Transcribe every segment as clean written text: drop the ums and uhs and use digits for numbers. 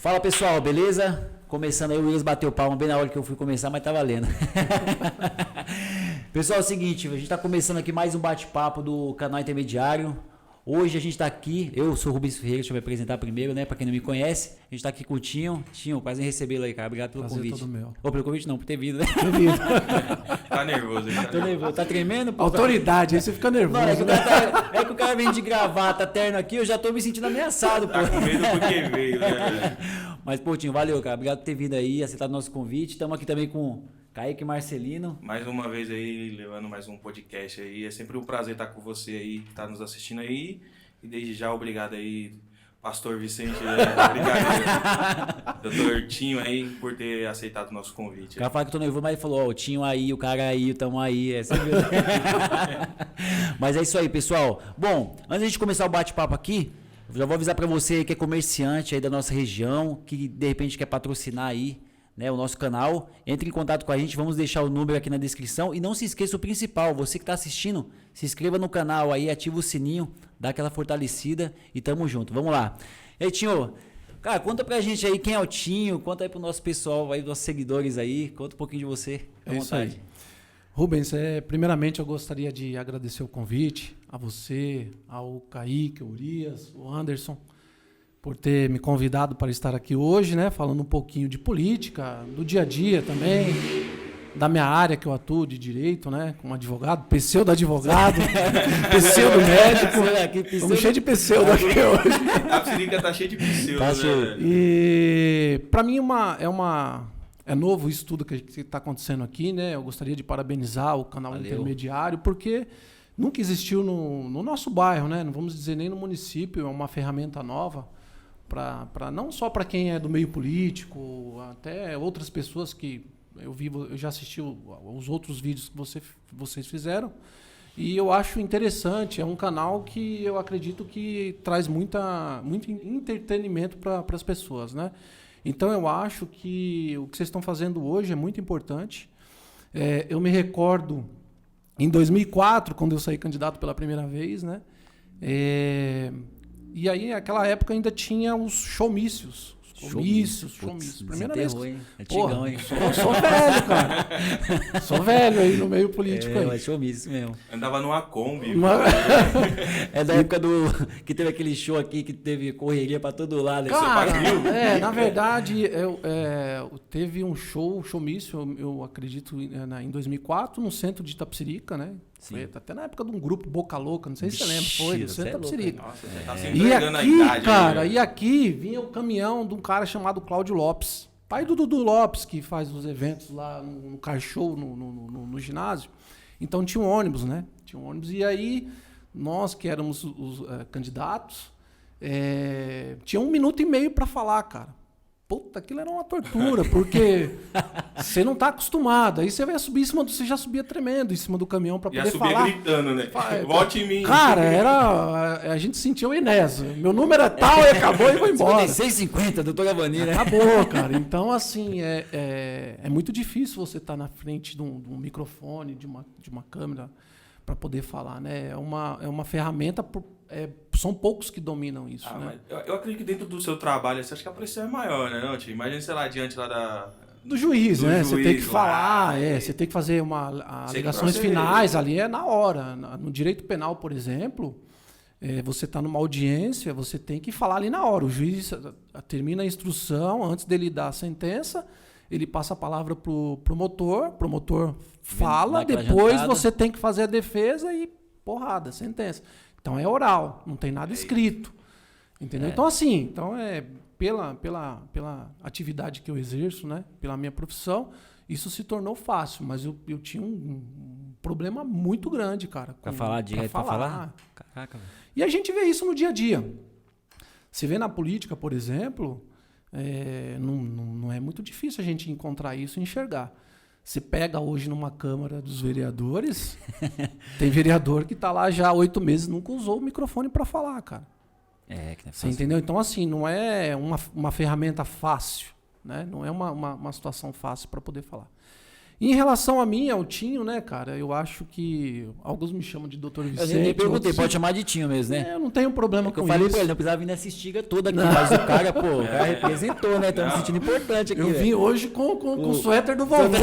Fala pessoal, beleza? Começando aí, o Willis bateu palma bem na hora que eu fui começar, mas tá valendo. Pessoal, é o seguinte, a gente tá começando aqui mais um bate-papo do canal Intermediário. Hoje a gente tá aqui, eu sou o Rubens Ferreira, deixa eu me apresentar primeiro, né? Pra quem não me conhece, a gente tá aqui com o Tinho. Tinho, quase em recebê-lo aí, cara. Obrigado pelo Prazer convite. todo meu. Ou pelo convite não, por ter vindo, né? Tá nervoso, hein? Tô nervoso, tá tremendo? Pô? Autoridade, aí você fica nervoso. Não, é que o cara vem de gravata, terno aqui, eu já tô me sentindo ameaçado, pô. Tá com medo porque veio, né? Mas, pô, Tinho, valeu, cara. Obrigado por ter vindo aí, aceitado o nosso convite. Estamos aqui também com Kaique Marcelino. Mais uma vez aí, levando mais um podcast aí. É sempre um prazer estar com você aí, que tá nos assistindo aí. E desde já, obrigado aí, Pastor Vicente. Obrigado, Dr. Tinho aí, por ter aceitado o nosso convite. O cara fala que eu tô nervoso, mas ele falou, ó, o Tinho aí, o cara aí, tamo aí. Você viu? Mas é isso aí, pessoal. Bom, antes de a gente começar o bate-papo aqui, eu já vou avisar pra você que é comerciante aí da nossa região, que de repente quer patrocinar aí, né, o nosso canal. Entre em contato com a gente, vamos deixar o número aqui na descrição. E não se esqueça o principal, você que tá assistindo, se inscreva no canal aí, ativa o sininho, dá aquela fortalecida e tamo junto. Vamos lá. E aí, Tinho, cara, conta pra gente aí quem é o Tinho, conta aí pro nosso pessoal, aí, nossos seguidores aí, conta um pouquinho de você, à É isso aí. Rubens, primeiramente eu gostaria de agradecer o convite a você, ao Kaique, ao Urias, o Anderson, por ter me convidado para estar aqui hoje, né, falando um pouquinho de política, do dia a dia também, da minha área que eu atuo de direito, né, como advogado, pseudo-advogado, pseudo-médico, estamos cheios de pseudo aqui hoje. A psirica tá cheia de pseudo, Tá né? cheio. E para mim é novo isso tudo que está acontecendo aqui, né? Eu gostaria de parabenizar o canal Valeu. Intermediário, porque nunca existiu no nosso bairro, né? Não vamos dizer nem no município, é uma ferramenta nova para não só para quem é do meio político, até outras pessoas que eu já assisti os outros vídeos que vocês fizeram. E eu acho interessante, é um canal que eu acredito que traz muito entretenimento para as pessoas, né? Então eu acho que o que vocês estão fazendo hoje é muito importante. Eu me recordo, em 2004, quando eu saí candidato pela primeira vez, né? E aí, naquela época, ainda tinha os showmícios. Showmícios. Primeira vez. Hein? É Porra, tigão, hein? sou velho, cara. Sou velho aí no meio político. aí. É showmício mesmo. Andava numa Kombi. É da época que teve aquele show aqui que teve correria pra todo lado. Cara, na verdade, teve um showmício, eu acredito, em 2004, no centro de Itapecerica, né? Sim. Foi até na época de um grupo Boca Louca, não sei se você lembra, foi, no Você centro de é louco, Itapecerica. Nossa, você tá se E entregando a aqui, idade. cara, né? e aqui vinha o caminhão de um cara chamado Cláudio Lopes, pai do Dudu Lopes, que faz os eventos lá no car show, no ginásio. Então tinha um ônibus, né? Tinha um ônibus. E aí, nós que éramos os candidatos, tinha 1 minuto e meio para falar, cara. Puta, aquilo era uma tortura, porque você não tá acostumado. Aí você vai subir em cima você já subia tremendo em cima do caminhão para Ia poder subir falar. gritando, né? Vote em mim. Cara, a gente sentia o Inés. Meu número é tal e acabou e vou embora. 6,50, doutor Gavani, né? Acabou, cara. Então, assim, é muito difícil você estar na frente de um microfone, de uma câmera, para poder falar, né? É uma ferramenta, são poucos que dominam isso, né? Mas eu acredito que dentro do seu trabalho, você acha que a pressão é maior, né, não, tio? Imagina, sei lá, diante lá da... Do juiz, do né? Você tem que juiz falar, lá, você tem que fazer alegações proceder. finais ali, na hora. No direito penal, por exemplo, você está numa audiência, você tem que falar ali na hora. O juiz termina a instrução, antes dele dar a sentença, ele passa a palavra pro promotor fala, depois você tem que fazer a defesa e porrada, sentença. Então é oral, não tem nada escrito. Entendeu? Então, assim, pela atividade que eu exerço, né? Pela minha profissão, isso se tornou fácil, mas eu tinha um problema muito grande, cara. Pra falar direto, pra falar? Caraca, velho. E a gente vê isso no dia a dia. Você vê na política, por exemplo, não é muito difícil a gente encontrar isso e enxergar. Você pega hoje numa Câmara dos Vereadores, tem vereador que está lá já há 8 meses, nunca usou o microfone para falar, cara. Que não é Você fácil. entendeu? Então, assim, não é uma ferramenta fácil, né? Não é uma situação fácil para poder falar. Em relação a mim, ao Tinho, né, cara, eu acho que alguns me chamam de Dr. Vicente. Eu nem perguntei, outros- pode chamar de Tinho mesmo, né? Eu não tenho problema Porque com eu falei isso. pra ele, não precisava vir nessa estiga toda aqui, mas o cara, pô, o cara representou, né? Estamos me sentindo importante aqui. Eu velho. vim hoje com o suéter do vovô. Aí,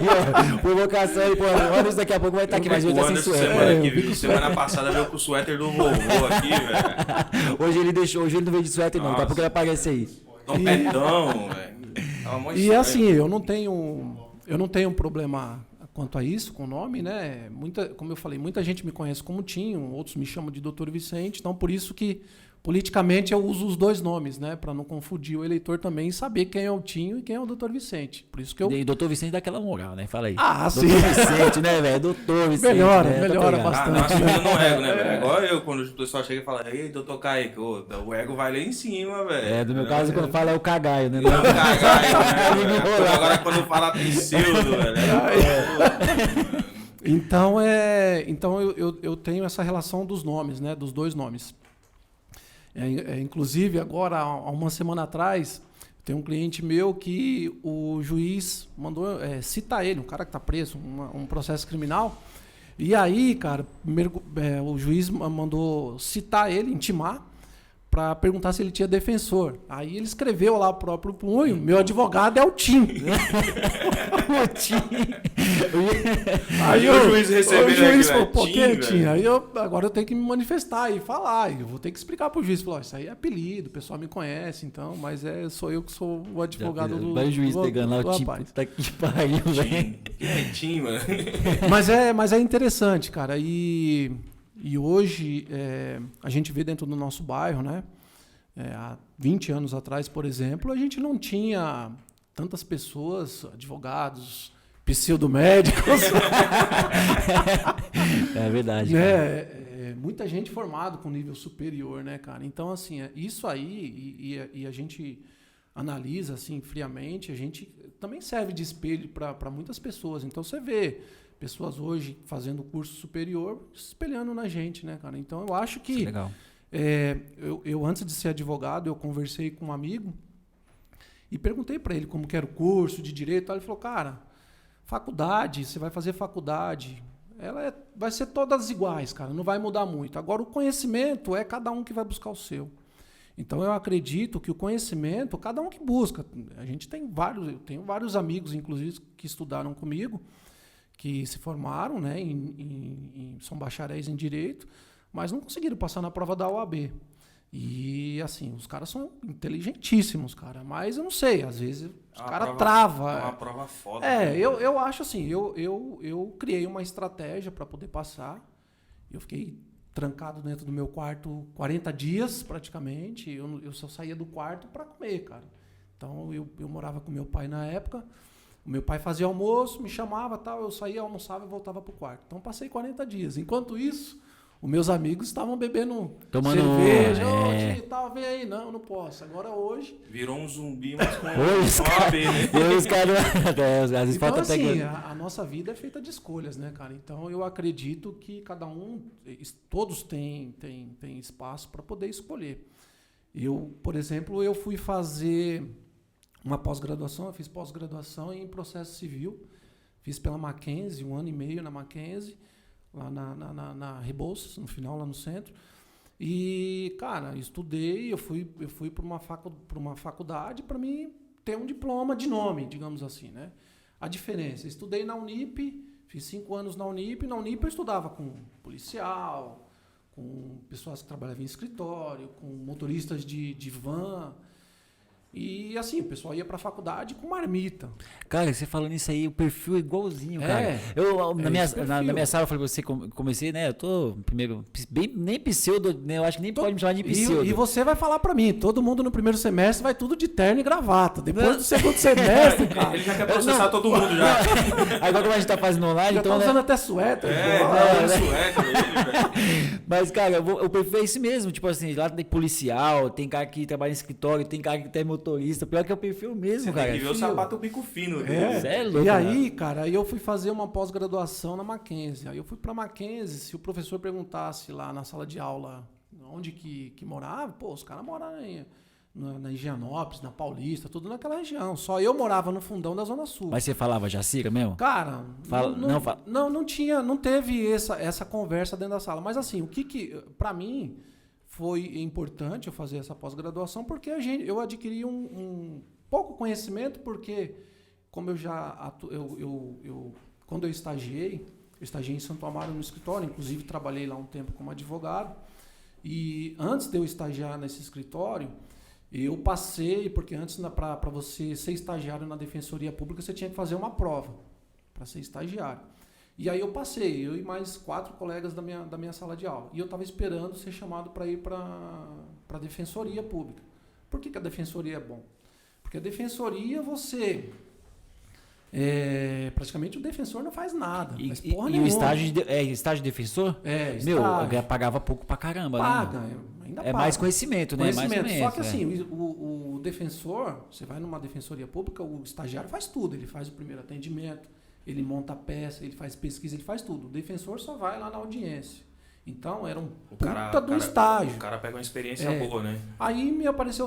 ó, provocação aí, pô, olha, daqui a pouco vai estar aqui, mas hoje O tá sem Anderson, suéter. semana, eu que vi com semana passada veio com o suéter do vovô aqui, velho. Hoje ele deixou, hoje ele não veio de suéter, não. Daqui a pouco ele aparece aí. Trompetão, velho. Tava mó E estranho. assim, eu não tenho problema quanto a isso, com o nome, né? Como eu falei, muita gente me conhece como Tinho, outros me chamam de Dr. Vicente, então por isso que politicamente eu uso os dois nomes, né? Para não confundir o eleitor também e saber quem é o Tinho e quem é o Dr. Vicente. Por isso que eu... E doutor Vicente dá aquela moral, né? Fala aí. Ah, sim. Doutor Vicente, né, velho? Doutor Vicente. Melhora, né? Tá melhora pegado. bastante. Nós subimos no ego, né, velho? Igual eu, quando o pessoal chega e fala, ei, doutor Kaique, ô, o ego vai lá em cima, velho. É, do meu caso, quando fala é o cagaio, né? Não, cagaio, né? Agora quando fala pseudo, velho. Então, eu tenho essa relação dos nomes, né? Dos dois nomes. Inclusive, agora, há uma semana atrás, tem um cliente meu que o juiz mandou citar ele, um cara que está preso, um processo criminal. E aí, cara, o juiz mandou citar ele, intimar, para perguntar se ele tinha defensor. Aí ele escreveu lá o próprio punho, meu advogado é o Tim. O Tim. Aí o juiz recebeu o juiz aquilo, falou, pô, Tim, que é velho? Tim? Aí agora eu tenho que me manifestar e falar. Eu vou ter que explicar pro juiz. Falar, isso aí é apelido, o pessoal me conhece, então, mas sou eu que sou o advogado do Vai o juiz pegando lá o Tim. rapaz. Puta que pariu, velho. Quem é Tim, mano? Mas é interessante, cara. E hoje a gente vê dentro do nosso bairro, né? Há 20 anos atrás, por exemplo, a gente não tinha tantas pessoas, advogados, pseudomédicos, É verdade. Cara. né? Muita gente formada com nível superior, né, cara? Então, assim, isso aí, e a gente analisa assim friamente, a gente também serve de espelho para muitas pessoas. Então, você vê pessoas hoje fazendo curso superior se espelhando na gente, né, cara? Então, eu acho que... Legal. Eu, antes de ser advogado, eu conversei com um amigo e perguntei para ele como que era o curso de direito. Ele falou, cara, faculdade, você vai fazer faculdade, vai ser todas iguais, cara, não vai mudar muito. Agora, o conhecimento é cada um que vai buscar o seu. Então, eu acredito que o conhecimento, cada um que busca. Eu tenho vários amigos, inclusive, que estudaram comigo, que se formaram, né, são bacharéis em direito, mas não conseguiram passar na prova da OAB. E, assim, os caras são inteligentíssimos, cara. Mas eu não sei, às vezes os caras travam. É uma prova foda. Eu acho assim, eu criei uma estratégia para poder passar. Eu fiquei trancado dentro do meu quarto 40 dias, praticamente. Eu só saía do quarto para comer, cara. Então, eu morava com meu pai na época. O meu pai fazia almoço, me chamava, tal, eu saía, almoçava e voltava pro quarto. Então, passei 40 dias. Enquanto isso... Os meus amigos estavam bebendo Tomando cerveja, e tal, vem aí, não posso. Agora hoje... Virou um zumbi, mas com Hoje, uma AB, né? os caras... Às vezes Então, falta assim, pegar... a nossa vida é feita de escolhas, né, cara? Então, eu acredito que cada um, todos têm espaço para poder escolher. Eu, por exemplo, eu fui fazer uma pós-graduação, eu fiz pós-graduação em processo civil, fiz pela Mackenzie, 1 ano e meio na Mackenzie, lá na Rebouças, no final, lá no centro. E, cara, estudei, eu fui para uma faculdade para mim ter um diploma de nome, digamos assim, né? A diferença, estudei na Unip, fiz 5 anos na Unip. Na Unip eu estudava com policial, com pessoas que trabalhavam em escritório, com motoristas de van. E assim, o pessoal ia pra faculdade com marmita. Cara, você falando isso aí, o perfil é igualzinho, cara. Perfil. Na minha sala, eu falei pra você, comecei, né? Eu tô, primeiro, nem pseudo, né? Eu acho que nem pode me chamar de pseudo. E você vai falar pra mim, todo mundo no primeiro semestre vai tudo de terno e gravata. Depois do segundo semestre, cara... Ele já quer processar todo mundo já. Agora como a gente tá fazendo online, Já então, tá né? usando até suéter. Suéter, velho. Mas, cara, o perfil é esse mesmo. Tipo assim, lá tem policial, tem cara que trabalha em escritório, tem cara que tem motorista. Pior que é o perfil mesmo, Você cara. tem que ver o sapato bico fino. Cê é louco, E né? aí, cara, eu fui fazer uma pós-graduação na Mackenzie. Aí eu fui pra Mackenzie, se o professor perguntasse lá na sala de aula onde que morava, pô, os caras moram na Higienópolis, na Paulista, tudo naquela região. Só eu morava no fundão da Zona Sul. Mas você falava Jacira mesmo? Cara, Fala- não fa- não teve essa conversa dentro da sala. Mas assim, o que para mim foi importante eu fazer essa pós-graduação, porque eu adquiri um pouco conhecimento, porque como eu já quando eu estagiei em Santo Amaro no escritório, inclusive trabalhei lá um tempo como advogado. E antes de eu estagiar nesse escritório, eu passei, porque antes para você ser estagiário na Defensoria Pública, você tinha que fazer uma prova para ser estagiário. E aí eu passei, eu e mais 4 colegas da minha sala de aula. E eu estava esperando ser chamado para ir para a Defensoria Pública. Por que a Defensoria é bom? Porque a Defensoria praticamente o defensor não faz nada. Faz porra E nenhuma. o estágio de defensor? É, Meu, estágio. pagava pouco pra caramba, Paga, né? ainda É paga. mais conhecimento, né? Conhecimento. Mais ou Só menos, que assim, o defensor, você vai numa defensoria pública, o estagiário faz tudo. Ele faz o primeiro atendimento, ele monta a peça, ele faz pesquisa, ele faz tudo. O defensor só vai lá na audiência. Então, era um estágio. O cara pega uma experiência É. boa, né? Aí me apareceu,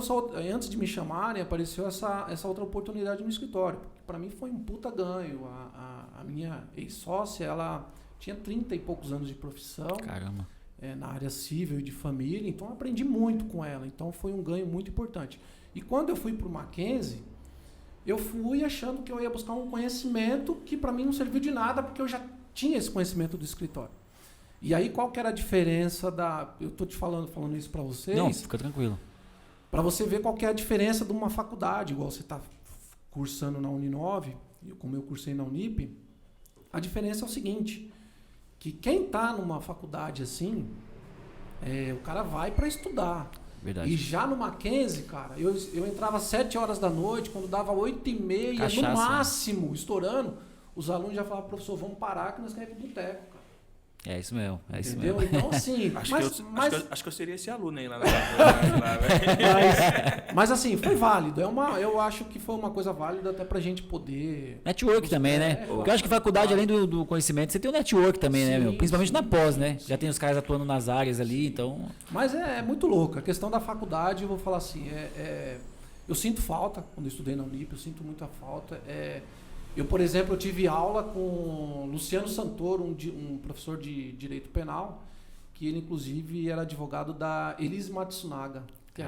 antes de me chamarem, apareceu essa outra oportunidade no escritório. Para mim foi um puta ganho. A minha ex-sócia, ela tinha 30 e poucos anos de profissão. Caramba. Na área civil e de família, então eu aprendi muito com ela, então foi um ganho muito importante. E quando eu fui para o Mackenzie, eu fui achando que eu ia buscar um conhecimento que para mim não serviu de nada, porque eu já tinha esse conhecimento do escritório. E aí qual que era a diferença eu estou te falando isso para vocês, Não, fica tranquilo. para você ver qual que é a diferença de uma faculdade, igual você está cursando na Uninove, como eu cursei na Unip, a diferença é o seguinte, que quem está numa faculdade assim, o cara vai para estudar. Verdade. E já no Mackenzie, cara, eu entrava às 7 horas da noite, quando dava 8h30, Cachaça, no máximo, estourando, os alunos já falavam, professor, vamos parar que nós queremos ir pro boteco, cara. É isso mesmo, é isso Entendeu? mesmo. Então, assim, Acho que eu seria esse aluno aí lá na mas assim, foi válido. Eu acho que foi uma coisa válida até pra gente poder... Network também, né? Porque eu acho que faculdade, além do conhecimento, você tem o network também, né, Sim, meu? Principalmente sim, na pós, né? sim. Já tem os caras atuando nas áreas ali, então... Mas é muito louco. A questão da faculdade, eu vou falar assim, eu sinto falta, quando eu estudei na Unip, eu sinto muita falta. Eu, por exemplo, eu tive aula com Luciano Santoro, um professor de Direito Penal, que ele, inclusive, era advogado da Elise Matsunaga, que é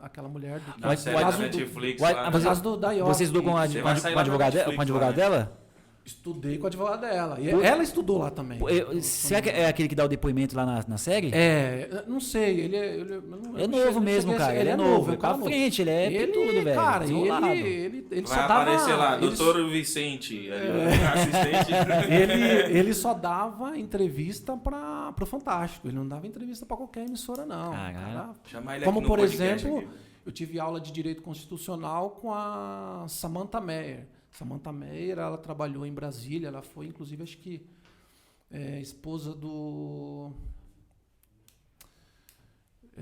aquela mulher do Da série da Netflix lá. no caso da IOC. Você estudou com a Você vai sair lá na advogado Netflix, dela? Estudei com a advogada dela. E ela estudou lá também. Será que é aquele que dá o depoimento lá na série? Não sei, ele É novo mesmo, cara. Ele é novo. é um cara Pra frente, ele é tudo, velho. Cara, Desenrolado. ele só Vai dava... aparecer lá, ele- doutor Vicente, assistente. ele só dava entrevista para o Fantástico. Ele não dava entrevista para qualquer emissora, não. Caralho. Cara, Chamar ele como, aqui no por podcast exemplo, aqui. eu tive aula de Direito Constitucional com a Samantha Meyer. Samantha Meyer, ela trabalhou em Brasília. Ela foi, inclusive, acho que esposa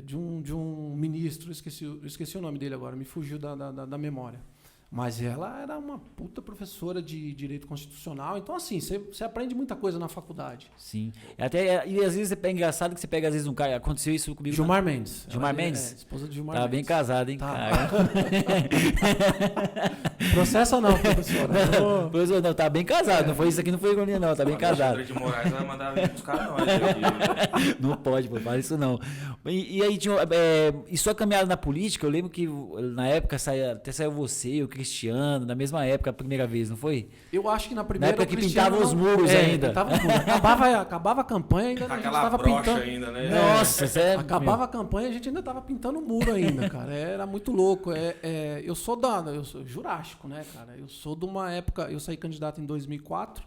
de um ministro. Eu esqueci o nome dele agora, me fugiu da memória. Mas ela era uma puta professora de Direito Constitucional. Então, assim, você aprende muita coisa na faculdade. Sim. E às vezes é engraçado que você pega, às vezes, um cara. Aconteceu isso comigo. Gilmar Mendes. Gilmar Ela Mendes? esposa de Gilmar Tá Mendes. bem casado, hein, Tá. cara? Processo ou não, professora? Professor, não, tá bem casado. Não foi isso aqui, não foi ironia, não. Tá bem casado. Alexandre de Moraes vai mandar vir buscar nós aqui. Não pode, pô, fala isso não. E aí, e sua caminhada na política, eu lembro que na época até saiu você, o Cristiano, na mesma época, a primeira vez, não foi? Eu acho que na Na primeira época que o Cristiano pintava os muros ainda. Pintava os muros. Acabava a campanha, ainda a gente Aquela estava brocha pintando. ainda, né? Nossa, sério. Acabava a campanha, a gente ainda estava pintando o muro ainda, cara. Era muito louco. Eu sou jurássico, né, cara? Eu sou de uma época, eu saí candidato em 2004,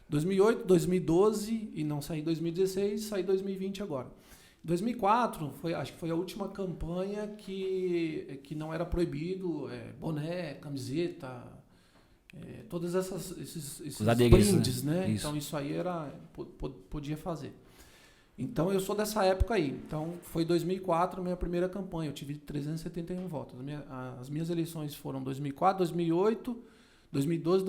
2008, 2012 e não saí em 2016, saí em 2020 agora. 2004 acho que foi a última campanha que não era proibido boné, camiseta, todas esses Os adereços, brindes, né? Isso. Então isso aí podia fazer. Então eu sou dessa época aí. Então foi 2004 minha primeira campanha. Eu tive 371 votos. As minhas eleições foram 2004, 2008, 2012,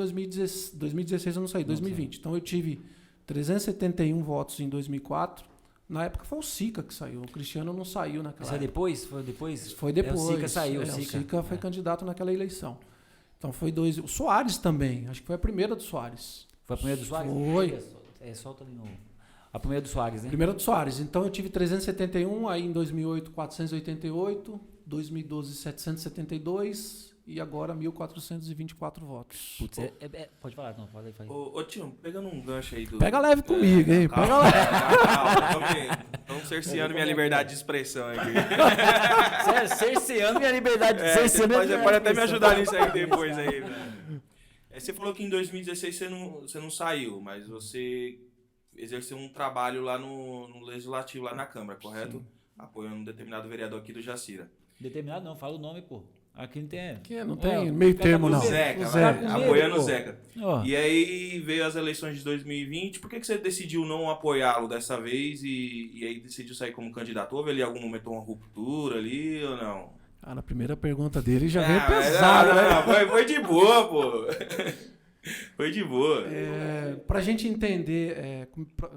2016 eu não saí, 2020. Então eu tive 371 votos em 2004, Na época foi o Sica que saiu, o Cristiano não saiu naquela Isso é época. depois? Foi depois? Foi depois. O Sica saiu, o Sica foi candidato naquela eleição. Então foi dois. O Soares também, acho que foi a primeira do Soares. Foi a primeira do Soares? Foi. Solta ali no... A primeira do Soares, né? Primeira do Soares. Então eu tive 371, aí em 2008 488, 2012 772 e agora 1.424 votos. Putz, pode falar, não, pode falar. Ô, tio, pegando um gancho aí do... Pega leve comigo, hein? Pega leve. Calma, estamos cerceando minha liberdade de expressão aqui. Cerceando minha liberdade de Você pode até me ajudar nisso aí depois aí, velho. Você falou que em 2016 você não saiu, mas você exerceu um trabalho lá no Legislativo, lá na Câmara, correto? Sim. Apoiando um determinado vereador aqui do Jacira. Determinado não, fala o nome, pô. Aqui não tem... Não tem meio termo, não. O Zeca, apoiando o Zeca. E aí veio as eleições de 2020. Por que você decidiu não apoiá-lo dessa vez e aí decidiu sair como candidato? Houve ali algum momento uma ruptura ali ou não? Na primeira pergunta dele já veio pesado, né? Foi de boa, pô. Foi de boa. Pra gente entender,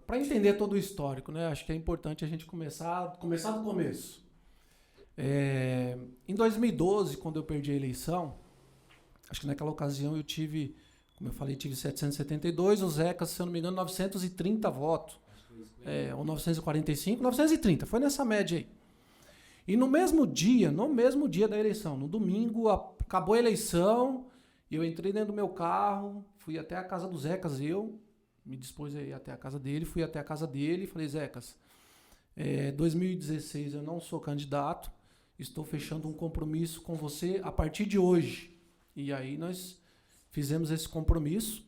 pra entender todo o histórico, né? Acho que é importante a gente começar do começo. Em 2012, quando eu perdi a eleição, acho que naquela ocasião eu tive, como eu falei, tive 772, o Zeca, se eu não me engano, 930 votos. Ou 945, 930, foi nessa média aí. E no mesmo dia da eleição, no domingo, acabou a eleição, eu entrei dentro do meu carro, fui até a casa do Zecas, me dispus a ir até a casa dele, fui até a casa dele e falei, Zecas, 2016 eu não sou candidato, estou fechando um compromisso com você a partir de hoje. E aí nós fizemos esse compromisso.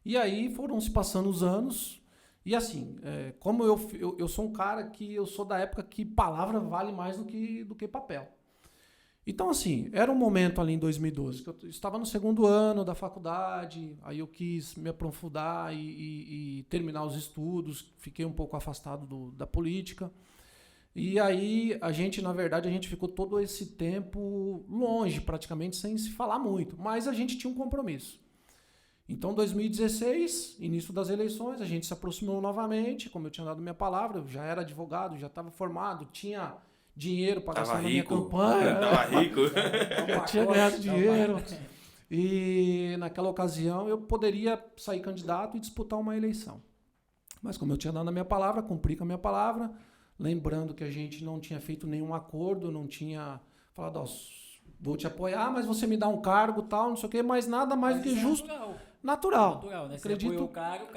E aí foram se passando os anos. E assim, como eu sou um cara que eu sou da época que palavra vale mais do que papel. Então assim, era um momento ali em 2012, que eu estava no segundo ano da faculdade, aí eu quis me aprofundar e terminar os estudos, fiquei um pouco afastado da política. E aí, na verdade, a gente ficou todo esse tempo longe, praticamente, sem se falar muito. Mas a gente tinha um compromisso. Então, 2016, início das eleições, a gente se aproximou novamente, como eu tinha dado minha palavra, eu já era advogado, já estava formado, tinha dinheiro para gastar na minha campanha. Tava rico. Eu tinha ganhado dinheiro. E naquela ocasião eu poderia sair candidato e disputar uma eleição. Mas como eu tinha dado a minha palavra, cumpri com a minha palavra, lembrando que a gente não tinha feito nenhum acordo, não tinha falado, vou te apoiar, mas você me dá um cargo, tal, não sei o quê, mas nada mais do que justo. Natural, né? Acredito. Você o cara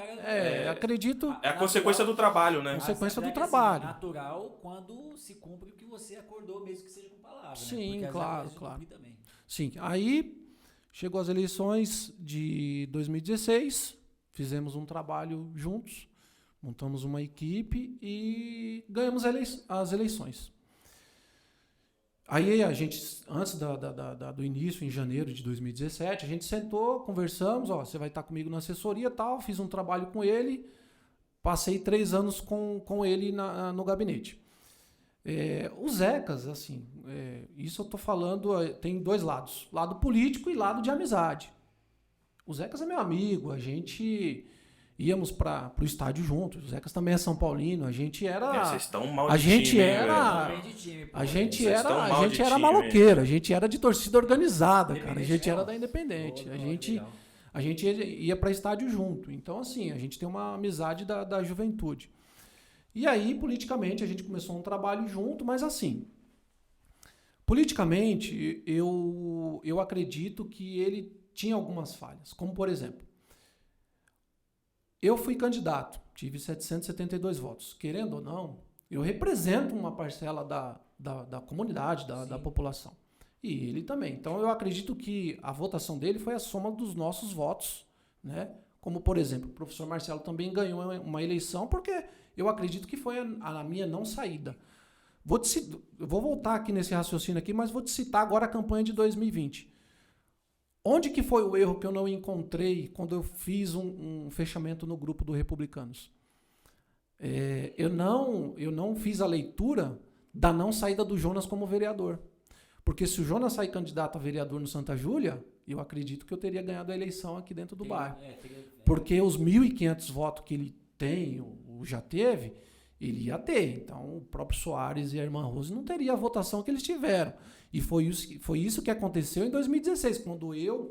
acredito. É a consequência do trabalho, né? Consequência do assim, trabalho. Natural quando se cumpre o que você acordou, mesmo que seja com palavra. Sim, né? claro. Sim, aí chegou as eleições de 2016, fizemos um trabalho juntos, montamos uma equipe e ganhamos as eleições. Aí a gente, antes do início, em janeiro de 2017, a gente sentou, conversamos, você vai estar comigo na assessoria e tal, fiz um trabalho com ele, passei 3 anos com ele no gabinete. O Zecas, assim, isso eu estou falando, tem 2 lados, lado político e lado de amizade. O Zecas é meu amigo, a gente íamos para o estádio juntos. O Zecas também é São Paulino. A gente era. Vocês estão mal de time, a gente era maloqueiro. A gente era de torcida organizada, cara. A gente era da Independente. A gente ia para estádio junto. Então, assim, a gente tem uma amizade da juventude. E aí, politicamente, a gente começou um trabalho junto, mas assim, politicamente, eu acredito que ele tinha algumas falhas. Como, por exemplo, eu fui candidato, tive 772 votos. Querendo ou não, eu represento uma parcela da comunidade, da população. E ele também. Então, eu acredito que a votação dele foi a soma dos nossos votos, né? Como, por exemplo, o professor Marcelo também ganhou uma eleição porque eu acredito que foi a minha não saída. Eu vou voltar aqui nesse raciocínio aqui, mas vou te citar agora a campanha de 2020. Onde que foi o erro que eu não encontrei quando eu fiz um fechamento no grupo do Republicanos? Eu não fiz a leitura da não saída do Jonas como vereador. Porque se o Jonas sair candidato a vereador no Santa Júlia, eu acredito que eu teria ganhado a eleição aqui dentro do bairro. Porque os 1.500 votos que ele tem, ou já teve, ele ia ter. Então, o próprio Soares e a irmã Rose não teria a votação que eles tiveram. E foi isso que aconteceu em 2016, quando eu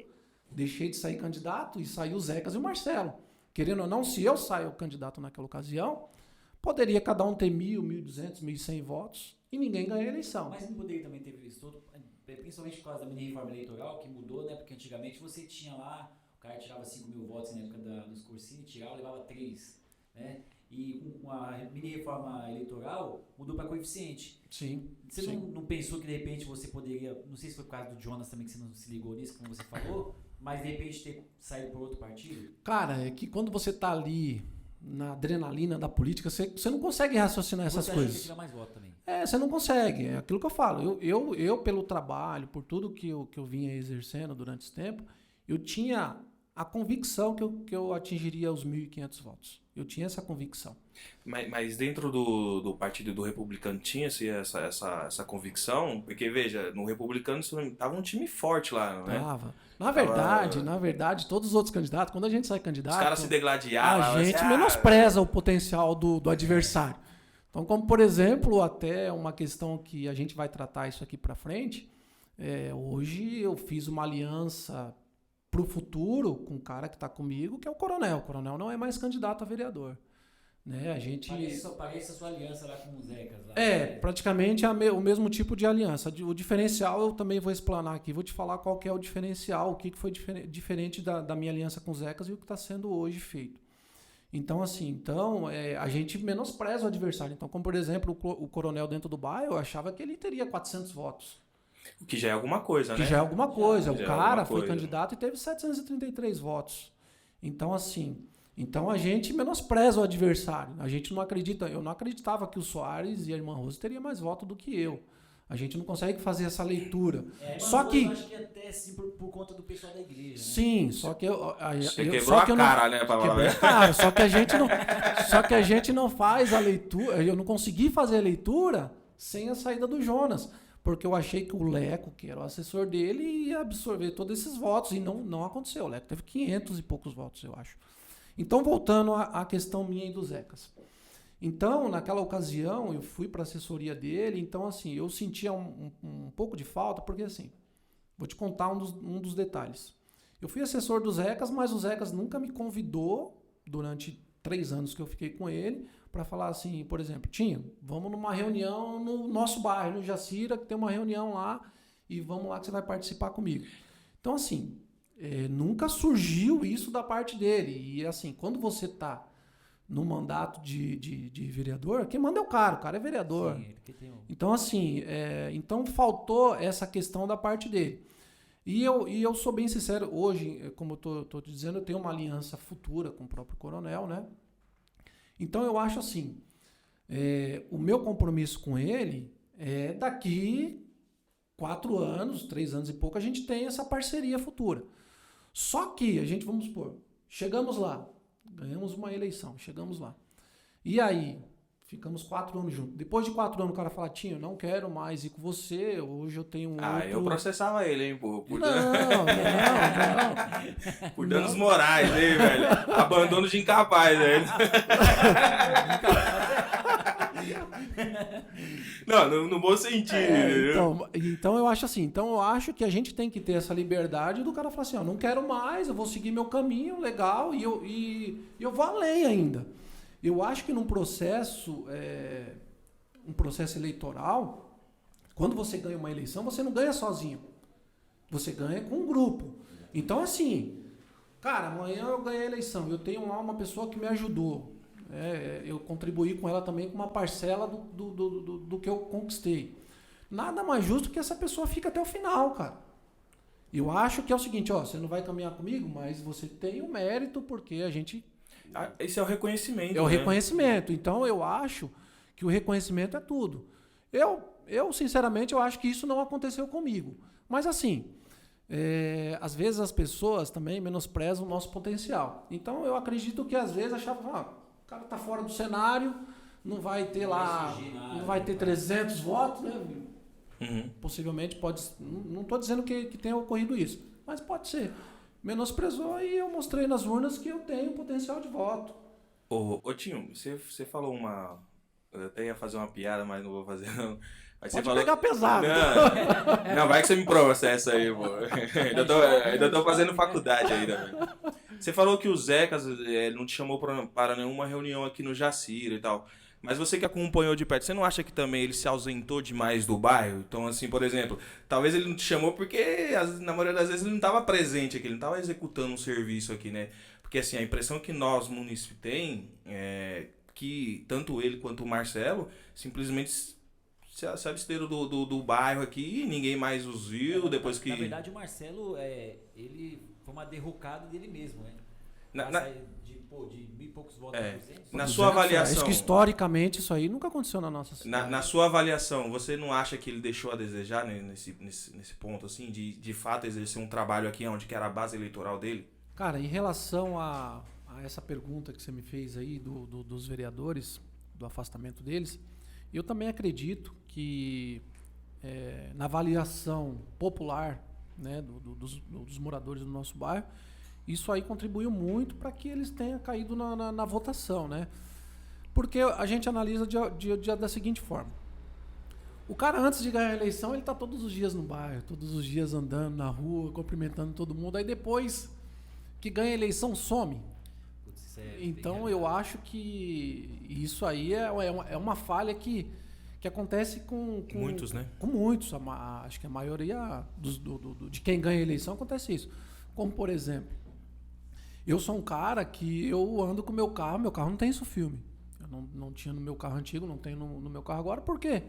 deixei de sair candidato e saiu o Zecas e o Marcelo. Querendo ou não, se eu saio candidato naquela ocasião, poderia cada um ter 1.000, 1.200, 1.100 votos e ninguém ganha a eleição. Mas não poderia também ter isso todo, principalmente por causa da mini reforma eleitoral, que mudou, né? Porque antigamente você tinha lá, o cara tirava 5.000 votos na época dos cursinhos, tirava, levava 3, né? E com a mini reforma eleitoral mudou para coeficiente. Sim. Você não pensou que de repente você poderia, não sei se foi por causa do Jonas também que você não se ligou nisso, como você falou, mas de repente ter saído por outro partido? Cara, é que quando você tá ali na adrenalina da política, você não consegue raciocinar essas coisas. Você tirar mais voto também. Você não consegue. É aquilo que eu falo. Eu pelo trabalho, por tudo que eu vinha exercendo durante esse tempo, eu tinha a convicção que eu atingiria os 1.500 votos. Eu tinha essa convicção. Mas dentro do partido do Republicano tinha-se essa convicção? Porque, veja, no Republicano tava um time forte lá, não é? Tava. Na verdade, todos os outros candidatos, quando a gente sai candidato, os caras se degladiavam. A gente menospreza o potencial do adversário. Então, como por exemplo, até uma questão que a gente vai tratar isso aqui para frente, hoje eu fiz uma aliança para o futuro com um cara que está comigo, que é o Coronel. O Coronel não é mais candidato a vereador. Né? A gente... Parece a sua aliança lá com os Zecas. Lá, praticamente o mesmo tipo de aliança. O diferencial eu também vou explanar aqui. Vou te falar qual que é o diferencial, o que foi diferente da minha aliança com os Zecas e o que está sendo hoje feito. Então, assim, a gente menospreza o adversário. Então, como por exemplo, o Coronel dentro do bairro, eu achava que ele teria 400 votos. O que já é alguma coisa, né? Que já é alguma coisa. O cara foi coisa. candidato e teve 733 votos. Então, assim... Então a gente menospreza o adversário. A gente não acredita. Eu não acreditava que o Soares e a irmã Rose teria mais voto do que eu. A gente não consegue fazer essa leitura. Só que eu acho que até sim por conta do pessoal da igreja. Né? Sim, só que você quebrou a cara, né, para falar. Só que a gente não faz a leitura. Eu não consegui fazer a leitura sem a saída do Jonas, porque eu achei que o Leco, que era o assessor dele, ia absorver todos esses votos e não aconteceu. O Leco teve 500 e poucos votos, eu acho. Então, voltando à questão minha e do Zecas. Então, naquela ocasião, eu fui para a assessoria dele, então, assim, eu sentia um pouco de falta, porque, assim, vou te contar um dos detalhes. Eu fui assessor do Zecas, mas o Zecas nunca me convidou, durante 3 anos que eu fiquei com ele, para falar assim, por exemplo, Tinha, vamos numa reunião no nosso bairro, no Jacira, que tem uma reunião lá, e vamos lá que você vai participar comigo. Então, assim... nunca surgiu isso da parte dele. E assim, quando você está no mandato de vereador, quem manda é o cara é vereador. Sim, então, assim, então faltou essa questão da parte dele. E eu sou bem sincero, hoje, como eu tô te dizendo, eu tenho uma aliança futura com o próprio Coronel, né? Então eu acho assim, o meu compromisso com ele é daqui 4 anos, 3 anos e pouco, a gente tem essa parceria futura. Só que a gente, vamos supor, chegamos lá, ganhamos uma eleição, chegamos lá. E aí, ficamos 4 anos juntos. Depois de 4 anos, o cara fala, Tinho, eu não quero mais ir com você, hoje eu tenho outro... eu processava ele, hein, pô. Não. Por danos morais, hein, velho. Abandono de incapaz, velho. Não, no bom sentido. Então eu acho assim, eu acho que a gente tem que ter essa liberdade do cara falar assim, não quero mais, eu vou seguir meu caminho, legal, e eu vou além ainda. Eu acho que num processo, um processo eleitoral, quando você ganha uma eleição, você não ganha sozinho. Você ganha com um grupo. Então assim, cara, amanhã eu ganhei a eleição, eu tenho lá uma pessoa que me ajudou. Eu contribuí com ela também com uma parcela do que eu conquistei. Nada mais justo que essa pessoa fique até o final, cara. Eu acho que é o seguinte, você não vai caminhar comigo, mas você tem o mérito porque a gente... Esse é o reconhecimento. É o reconhecimento. Então eu acho que o reconhecimento é tudo. Eu sinceramente, eu acho que isso não aconteceu comigo. Mas assim, às vezes as pessoas também menosprezam o nosso potencial. Então eu acredito que às vezes achavam... o cara tá fora do cenário, não vai ter lá, não vai ter 300 votos, né? Uhum. Possivelmente pode, não estou dizendo que tenha ocorrido isso, mas pode ser. Menosprezou e eu mostrei nas urnas que eu tenho potencial de voto. Ô Tinho, você falou Eu até ia fazer uma piada, mas não vou fazer não. Mas Pode você falou... pegar pesado. Não, vai que você me processa aí, pô. Ainda tô fazendo faculdade ainda, velho. Você falou que o Zecas não te chamou para nenhuma reunião aqui no Jacira e tal. Mas você que acompanhou de perto, você não acha que também ele se ausentou demais do bairro? Então, assim, por exemplo, talvez ele não te chamou porque, na maioria das vezes, ele não estava presente aqui, ele não estava executando um serviço aqui, né? Porque, assim, a impressão que nós, munícipes, tem é que tanto ele quanto o Marcelo simplesmente se absteram do bairro aqui e ninguém mais os viu depois que... Na verdade, o Marcelo, ele foi uma derrocada dele mesmo, né? De 1.000 e poucos votos a 200. Na sua avaliação... Acho que historicamente isso aí nunca aconteceu na nossa cidade. Na sua avaliação, você não acha que ele deixou a desejar, né, nesse ponto, assim, de fato exercer um trabalho aqui onde que era a base eleitoral dele? Cara, em relação a essa pergunta que você me fez aí dos vereadores, do afastamento deles, eu também acredito que na avaliação popular, né, dos moradores do nosso bairro, isso aí contribuiu muito para que eles tenham caído na votação, né? Porque a gente analisa da seguinte forma. O cara, antes de ganhar a eleição, ele tá todos os dias no bairro, todos os dias andando na rua, cumprimentando todo mundo. Aí depois que ganha a eleição, some. Então eu acho que isso aí é uma falha que acontece com muitos, né? Com muitos. Acho que a maioria de quem ganha a eleição acontece isso. Como, por exemplo, eu sou um cara que eu ando com meu carro não tem isso filme. Eu não tinha no meu carro antigo, não tenho no meu carro agora, por quê?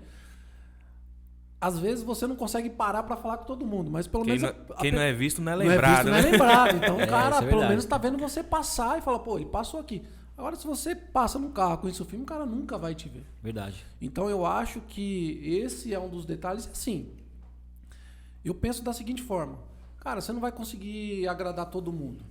Às vezes você não consegue parar para falar com todo mundo, mas pelo menos... Quem não é visto não é lembrado, não é lembrado. Então o cara, isso é pelo verdade. menos tá vendo você passar e fala, pô, ele passou aqui. Agora, se você passa no carro com isso filme, o cara nunca vai te ver. Verdade. Então eu acho que esse é um dos detalhes. Assim, eu penso da seguinte forma. Cara, você não vai conseguir agradar todo mundo.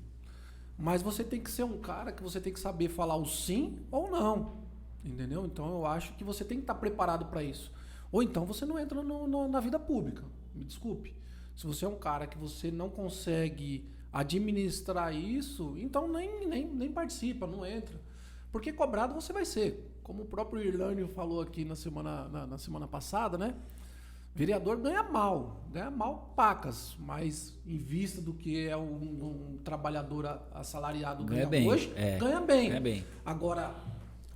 Mas você tem que ser um cara que você tem que saber falar o sim ou não. Entendeu? Então eu acho que você tem que estar preparado para isso. Ou então você não entra na vida pública. Me desculpe. Se você é um cara que você não consegue administrar isso, então nem participa, não entra. Porque cobrado você vai ser. Como o próprio Irlânio falou aqui na semana passada, né? Vereador ganha mal pacas, mas em vista do que é um trabalhador assalariado ganha bem hoje, ganha bem. Agora,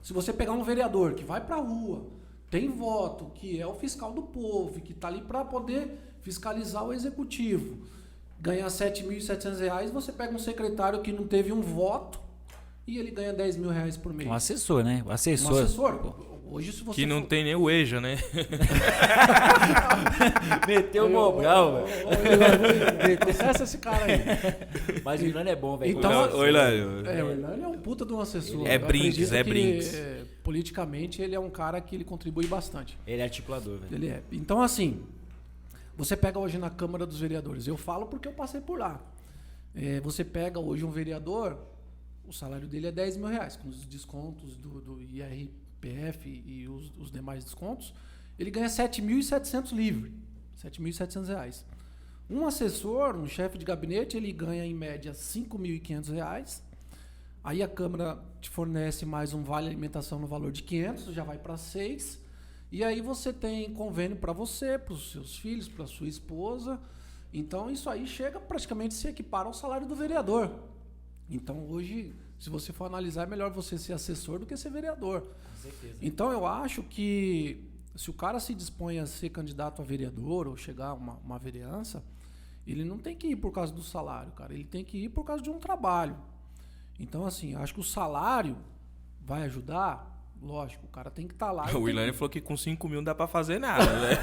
se você pegar um vereador que vai pra rua, tem voto, que é o fiscal do povo, que tá ali para poder fiscalizar o executivo, ganha R$7.700, você pega um secretário que não teve um voto e ele ganha R$10.000 por mês. Um assessor, né? Um assessor. Hoje, se você que não tem nem o EJA, né? Meteu o Mobral, velho. Processa esse cara aí. Mas o Irlânio é bom, velho. Então, o Irlânio. O Irlânio é um puta de um assessor. É brinks. Politicamente, ele é um cara que ele contribui bastante. Ele é articulador, velho. Ele é. Então, assim, você pega hoje na Câmara dos Vereadores. Eu falo porque eu passei por lá. Você pega hoje um vereador, o salário dele é R$10.000, com os descontos do IRPF e os demais descontos. Ele ganha R$7.700 livre. R$7.700. Um assessor, um chefe de gabinete, ele ganha em média R$5.500. Aí a Câmara te fornece mais um vale alimentação no valor de R$500, já vai para 6. E aí você tem convênio para você, para os seus filhos, para sua esposa. Então isso aí chega praticamente a se equipar ao salário do vereador. Então hoje, se você for analisar, é melhor você ser assessor do que ser vereador. Com certeza. Então eu acho que se o cara se dispõe a ser candidato a vereador ou chegar a uma vereança, ele não tem que ir por causa do salário, cara. Ele tem que ir por causa de um trabalho. Então, assim, acho que o salário vai ajudar. Lógico, o cara tem que estar lá. O Irlânio falou que com 5 mil não dá pra fazer nada, né?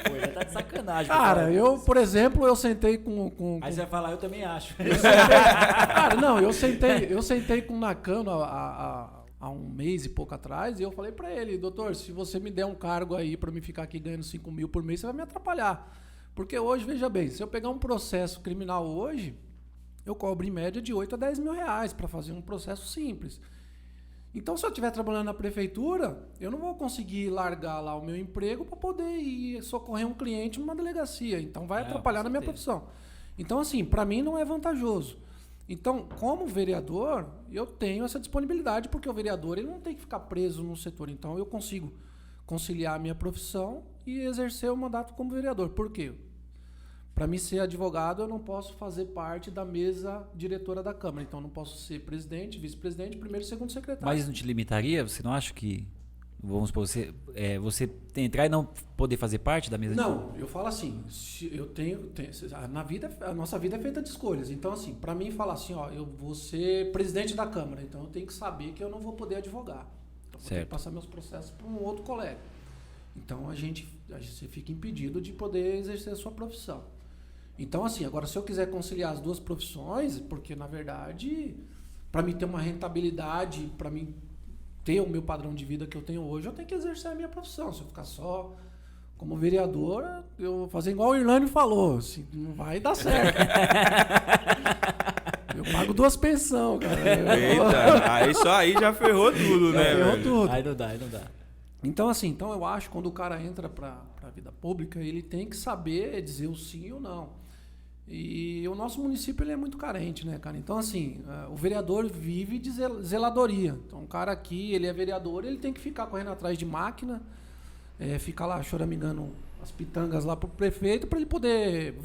Pô, já tá de sacanagem. Cara, eu, por exemplo, eu sentei com... Aí você vai falar, eu também acho. Cara, não, eu sentei com o Nakano há um mês e pouco atrás e eu falei pra ele, doutor, se você me der um cargo aí pra me ficar aqui ganhando 5 mil por mês, você vai me atrapalhar. Porque hoje, veja bem, se eu pegar um processo criminal hoje, eu cobro em média de 8 a 10 mil reais para fazer um processo simples. Então, se eu estiver trabalhando na prefeitura, eu não vou conseguir largar lá o meu emprego para poder ir socorrer um cliente numa delegacia. Então, vai atrapalhar na minha profissão. Então, assim, para mim não é vantajoso. Então, como vereador, eu tenho essa disponibilidade, porque o vereador ele não tem que ficar preso no setor. Então, eu consigo conciliar a minha profissão e exercer o mandato como vereador. Por quê? Para mim ser advogado, eu não posso fazer parte da mesa diretora da Câmara. Então, eu não posso ser presidente, vice-presidente, primeiro e segundo secretário. Mas não te limitaria? Você não acha que, vamos supor, você entrar e não poder fazer parte da mesa? Não, eu falo assim, a nossa vida é feita de escolhas. Então, assim, para mim falar assim, ó, eu vou ser presidente da Câmara, então eu tenho que saber que eu não vou poder advogar. Então, vou ter que passar meus processos para um outro colega. Então, você fica impedido de poder exercer a sua profissão. Então, assim, agora se eu quiser conciliar as duas profissões, porque na verdade, para mim ter uma rentabilidade, para mim ter o meu padrão de vida que eu tenho hoje, eu tenho que exercer a minha profissão. Se eu ficar só como vereador, eu vou fazer igual o Irlande falou, assim, não vai dar certo. Eu pago 2 pensões, cara. Eita, aí só aí já ferrou tudo, né? Ferrou tudo. Aí não dá. Então, assim, eu acho que quando o cara entra para a vida pública, ele tem que saber dizer o sim ou não. E o nosso município ele é muito carente, né, cara? Então, assim, o vereador vive de zeladoria. Então, o cara aqui, ele é vereador, ele tem que ficar correndo atrás de máquina, ficar lá choramingando as pitangas lá pro prefeito para ele poder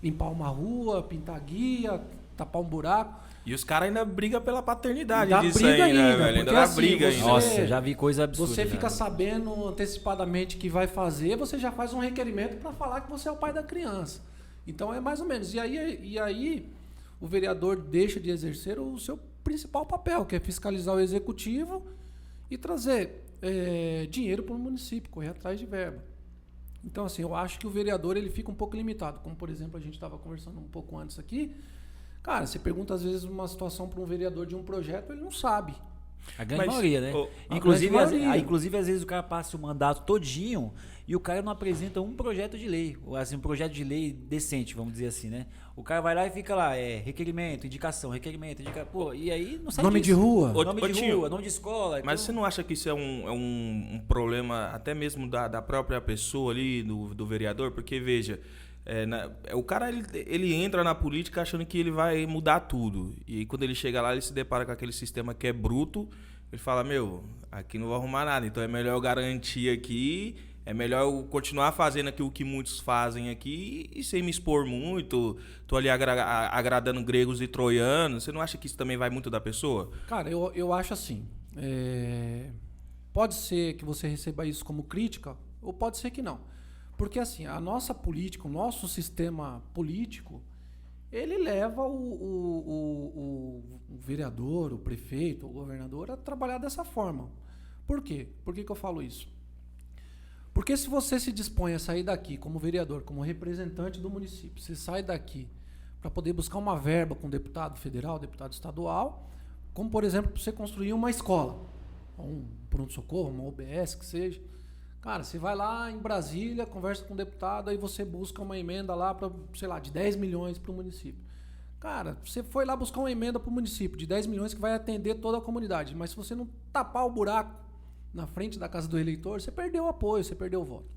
limpar uma rua, pintar guia, tapar um buraco. E os caras ainda brigam pela paternidade Dá disso briga aí, né, ainda, velho? Ainda porque dá assim, briga você- ainda. Nossa, já vi coisa absurda. Você fica já. sabendo antecipadamente que vai fazer, você já faz um requerimento para falar que você é o pai da criança. Então é mais ou menos. E aí o vereador deixa de exercer o seu principal papel, que é fiscalizar o executivo e trazer dinheiro para o município, correr atrás de verba. Então, assim, eu acho que o vereador ele fica um pouco limitado. Como, por exemplo, a gente estava conversando um pouco antes aqui. Cara, você pergunta às vezes uma situação para um vereador de um projeto, ele não sabe. A grande Mas, maioria, né? a Inclusive, grande maioria. inclusive, às vezes o cara passa o mandato todinho e o cara não apresenta um projeto de lei. Ou assim, um projeto de lei decente, vamos dizer assim, né? O cara vai lá e fica lá, requerimento, indicação, Pô, e aí não sabe Nome disso. de rua. Nome de Tinho, rua, nome de escola. Mas então- você não acha que isso é um problema até mesmo da própria pessoa ali, do vereador? Porque, veja, o cara ele entra na política achando que ele vai mudar tudo. E quando ele chega lá, ele se depara com aquele sistema que é bruto. Ele fala, aqui não vou arrumar nada, então é melhor eu garantir aqui, é melhor eu continuar fazendo aquilo que muitos fazem aqui e sem me expor muito. Tô ali agradando gregos e troianos. Você não acha que isso também vai muito da pessoa? Cara, eu acho assim. Pode ser que você receba isso como crítica, ou pode ser que não. Porque assim, a nossa política, o nosso sistema político, ele leva o vereador, o prefeito, o governador a trabalhar dessa forma. Por quê? Por que eu falo isso? Porque se você se dispõe a sair daqui como vereador, como representante do município, você sai daqui para poder buscar uma verba com deputado federal, deputado estadual, como por exemplo, para você construir uma escola, um pronto-socorro, uma UBS, que seja. Cara, você vai lá em Brasília, conversa com o deputado, aí você busca uma emenda lá para, sei lá, de 10 milhões para o município. Cara, você foi lá buscar uma emenda para o município de 10 milhões que vai atender toda a comunidade, mas se você não tapar o buraco na frente da casa do eleitor, você perdeu o apoio, você perdeu o voto.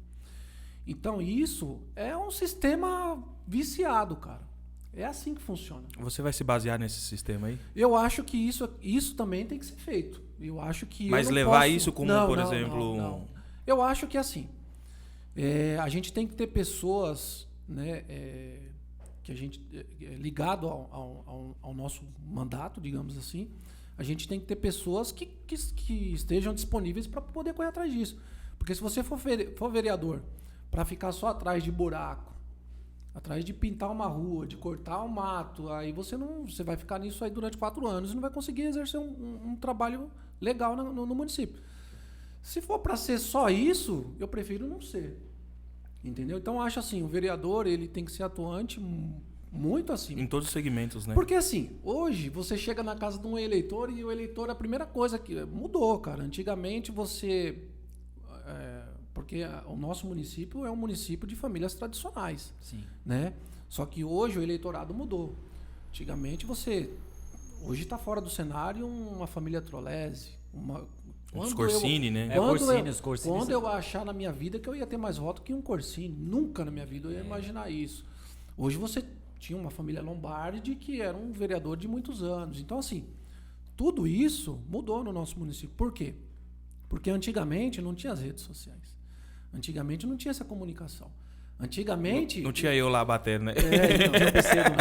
Então isso é um sistema viciado, cara. É assim que funciona. Você vai se basear nesse sistema aí? Eu acho que isso também tem que ser feito. Eu acho que Mas eu não levar posso... isso como, Não, por não, exemplo... não. Eu acho que assim, a gente tem que ter pessoas, né, que a gente ligado ao nosso mandato, digamos assim, a gente tem que ter pessoas que estejam disponíveis para poder correr atrás disso. Porque se você for vereador para ficar só atrás de buraco, atrás de pintar uma rua, de cortar um mato, aí você vai ficar nisso aí durante 4 anos e não vai conseguir exercer um trabalho legal no município. Se for para ser só isso, eu prefiro não ser. Entendeu? Então, eu acho assim, o vereador ele tem que ser atuante muito acima. Em todos os segmentos, né? Porque assim, hoje você chega na casa de um eleitor e o eleitor, a primeira coisa que mudou, cara. Antigamente você... porque o nosso município é um município de famílias tradicionais. Sim. Né? Só que hoje o eleitorado mudou. Antigamente hoje está fora do cenário uma família Trolese, Os Corsini, né? Quando eu achar na minha vida que eu ia ter mais voto que um Corsini. Nunca na minha vida eu ia imaginar isso. Hoje você tinha uma família Lombardi que era um vereador de muitos anos. Então, assim, tudo isso mudou no nosso município. Por quê? Porque antigamente não tinha as redes sociais. Antigamente não tinha essa comunicação. Antigamente... Não tinha eu lá batendo, né? Eu percebo.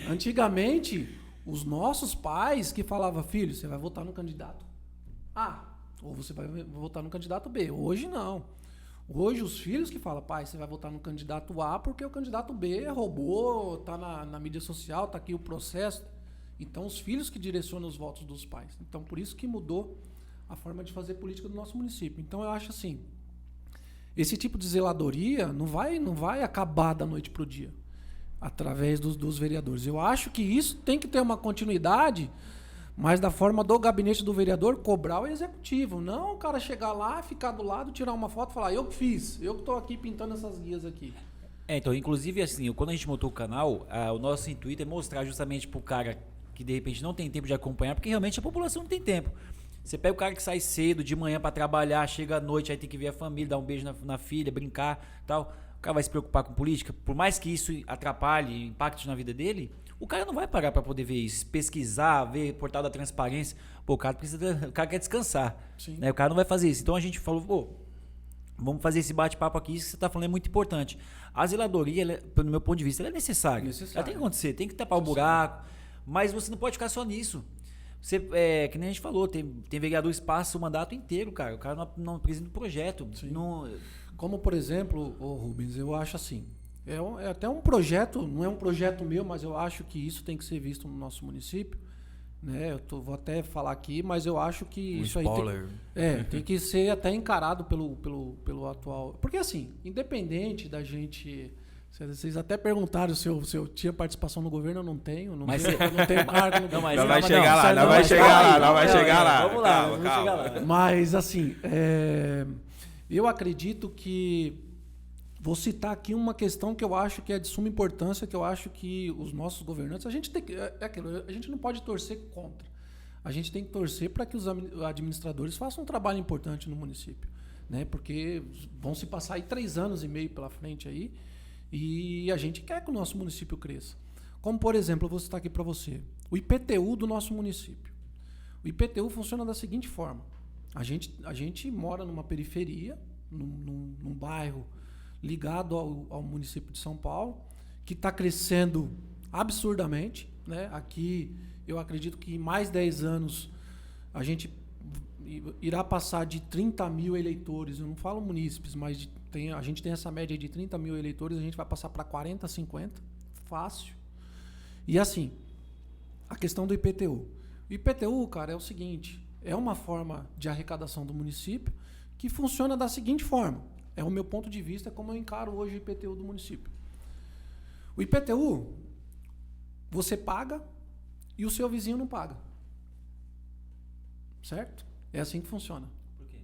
Antigamente, os nossos pais que falavam, filho, você vai votar no candidato A, ou você vai votar no candidato B. Hoje não. Hoje os filhos que falam, pai, você vai votar no candidato A porque o candidato B roubou, tá na mídia social, tá aqui o processo. Então os filhos que direcionam os votos dos pais. Então por isso que mudou a forma de fazer política do nosso município. Então eu acho assim, esse tipo de zeladoria não vai acabar da noite pro dia, através dos vereadores. Eu acho que isso tem que ter uma continuidade, mas da forma do gabinete do vereador cobrar o executivo. Não o cara chegar lá, ficar do lado, tirar uma foto e falar, eu que fiz, eu que estou aqui pintando essas guias aqui. Então, inclusive, assim, quando a gente montou o canal, o nosso intuito é mostrar justamente pro cara que de repente não tem tempo de acompanhar, porque realmente a população não tem tempo. Você pega o cara que sai cedo, de manhã para trabalhar, chega à noite, aí tem que ver a família, dar um beijo na filha, brincar, tal. O cara vai se preocupar com política, por mais que isso atrapalhe, impacte na vida dele, o cara não vai parar para poder ver isso, pesquisar, ver portal da transparência. Pô, o cara quer descansar, né? O cara não vai fazer isso. Então a gente falou, pô, vamos fazer esse bate-papo aqui, isso que você está falando é muito importante. A zeladoria, no meu ponto de vista, ela é necessária. Ela tem que acontecer, tem que tapar o buraco, mas você não pode ficar só nisso. Você, que nem a gente falou, tem vereadores que passam o mandato inteiro, cara. O cara não apresenta o projeto. Não... Como, por exemplo, Rubens, eu acho assim, é até um projeto, não é um projeto meu, mas eu acho que isso tem que ser visto no nosso município. Né? Vou até falar aqui, mas eu acho que isso spoiler. aí tem que ser até encarado pelo atual. Porque assim, independente da gente... Vocês até perguntaram se eu tinha participação no governo, eu não tenho. Não tenho cargo no governo. Não vai chegar lá. Vamos lá, vamos chegar lá. Mas assim, eu acredito que... Vou citar aqui uma questão que eu acho que é de suma importância, que eu acho que os nossos governantes... A gente não pode torcer contra. A gente tem que torcer para que os administradores façam um trabalho importante no município. Né? Porque vão se passar aí 3 anos e meio pela frente aí, e a gente quer que o nosso município cresça. Como, por exemplo, eu vou citar aqui para você, o IPTU do nosso município. O IPTU funciona da seguinte forma. A gente mora numa periferia, num bairro ligado ao município de São Paulo, que está crescendo absurdamente. Né? Aqui, eu acredito que em mais 10 anos, a gente irá passar de 30 mil eleitores. Eu não falo munícipes, mas a gente tem essa média de 30 mil eleitores, a gente vai passar para 40, 50, fácil. E assim, a questão do IPTU. O IPTU, cara, é o seguinte, é uma forma de arrecadação do município que funciona da seguinte forma. É o meu ponto de vista, como eu encaro hoje o IPTU do município. O IPTU, você paga e o seu vizinho não paga. Certo? É assim que funciona. Por quê?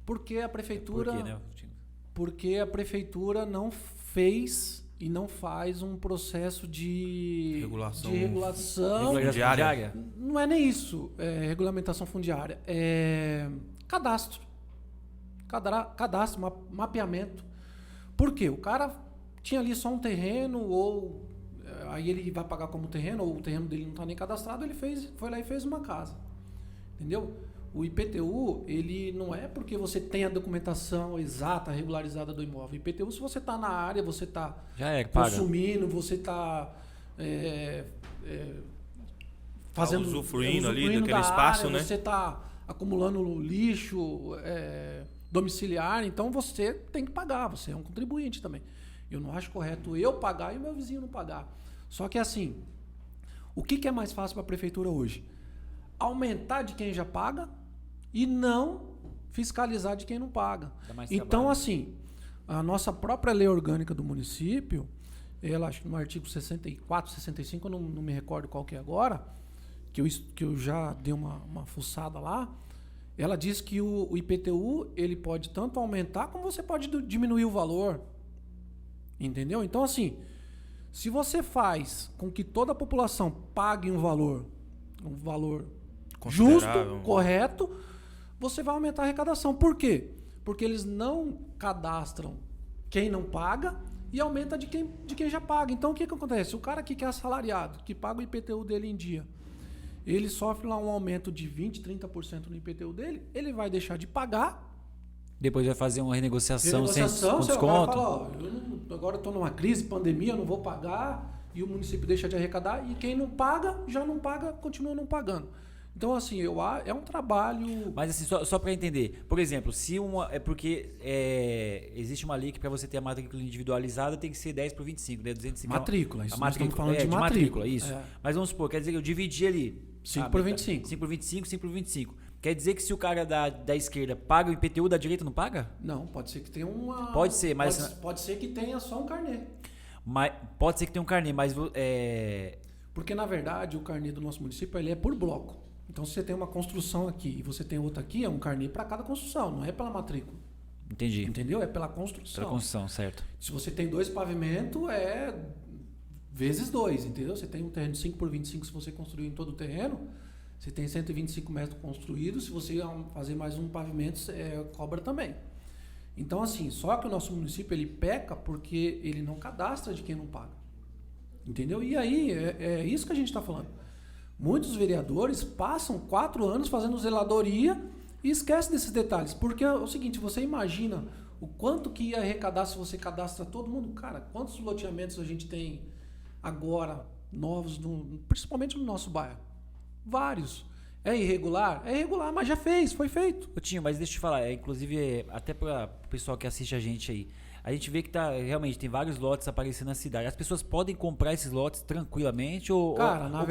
Porque a prefeitura... Por quê, né? Porque a prefeitura não fez e não faz um processo de regulação fundiária. Não é nem isso, regulamentação fundiária. É cadastro. Cadastro, mapeamento. Por quê? O cara tinha ali só um terreno, ou aí ele vai pagar como terreno, ou o terreno dele não está nem cadastrado, ele foi lá e fez uma casa. Entendeu? O IPTU, ele não é porque você tem a documentação exata, regularizada do imóvel. O IPTU, se você está na área, você está consumindo, você está fazendo... usufruindo ali daquele espaço, área, né? Você está acumulando lixo domiciliar, então você tem que pagar, você é um contribuinte também. Eu não acho correto eu pagar e o meu vizinho não pagar. Só que assim, o que é mais fácil para a prefeitura hoje? Aumentar de quem já paga e não fiscalizar de quem não paga. Então, assim, a nossa própria lei orgânica do município, ela, acho que no artigo 64, 65, eu não me recordo qual que é agora, que eu já dei uma fuçada lá, ela diz que o IPTU, ele pode tanto aumentar como você pode diminuir o valor. Entendeu? Então, assim, se você faz com que toda a população pague um valor justo, correto, você vai aumentar a arrecadação. Por quê? Porque eles não cadastram quem não paga e aumenta de quem já paga. Então, o que acontece? O cara que é assalariado, que paga o IPTU dele em dia, ele sofre lá um aumento de 20%, 30% no IPTU dele, ele vai deixar de pagar. Depois vai fazer uma renegociação sem Com desconto. Fala, agora eu estou numa crise, pandemia, eu não vou pagar, e o município deixa de arrecadar, e quem não paga, já não paga, continua não pagando. Então, assim, é um trabalho... Mas, assim, só para entender, por exemplo, se é porque existe uma lei que para você ter a matrícula individualizada tem que ser 10 por 25, né? 250. Matrícula, isso nós estamos falando de matrícula. Isso. Mas vamos supor, quer dizer que eu dividi ali... 5 por 25. 5 por 25, 5 por 25. Quer dizer que se o cara da esquerda paga o IPTU, da direita não paga? Não, pode ser que tenha uma... Pode ser, mas... Pode ser que tenha só um carnê. Pode ser que tenha um carnê, mas... Porque, na verdade, o carnê do nosso município ele é por bloco. Então, se você tem uma construção aqui e você tem outra aqui, é um carnê para cada construção, não é pela matrícula. Entendi. Entendeu? É pela construção. Pela construção, certo. Se você tem 2 pavimentos, é vezes 2, entendeu? Você tem um terreno de 5 por 25, se você construir em todo o terreno, você tem 125 metros construídos, se você fazer mais um pavimento, cobra também. Então, assim, só que o nosso município ele peca porque ele não cadastra de quem não paga. Entendeu? E aí, é isso que a gente está falando. Muitos vereadores passam 4 anos fazendo zeladoria e esquecem desses detalhes. Porque é o seguinte, você imagina o quanto que ia arrecadar se você cadastra todo mundo. Cara, quantos loteamentos a gente tem agora, novos, principalmente no nosso bairro? Vários. É irregular? É irregular, mas já foi feito. Ô, Tinho, mas deixa eu te falar, inclusive até para o pessoal que assiste a gente aí, a gente vê que realmente tem vários lotes aparecendo na cidade. As pessoas podem comprar esses lotes tranquilamente ou o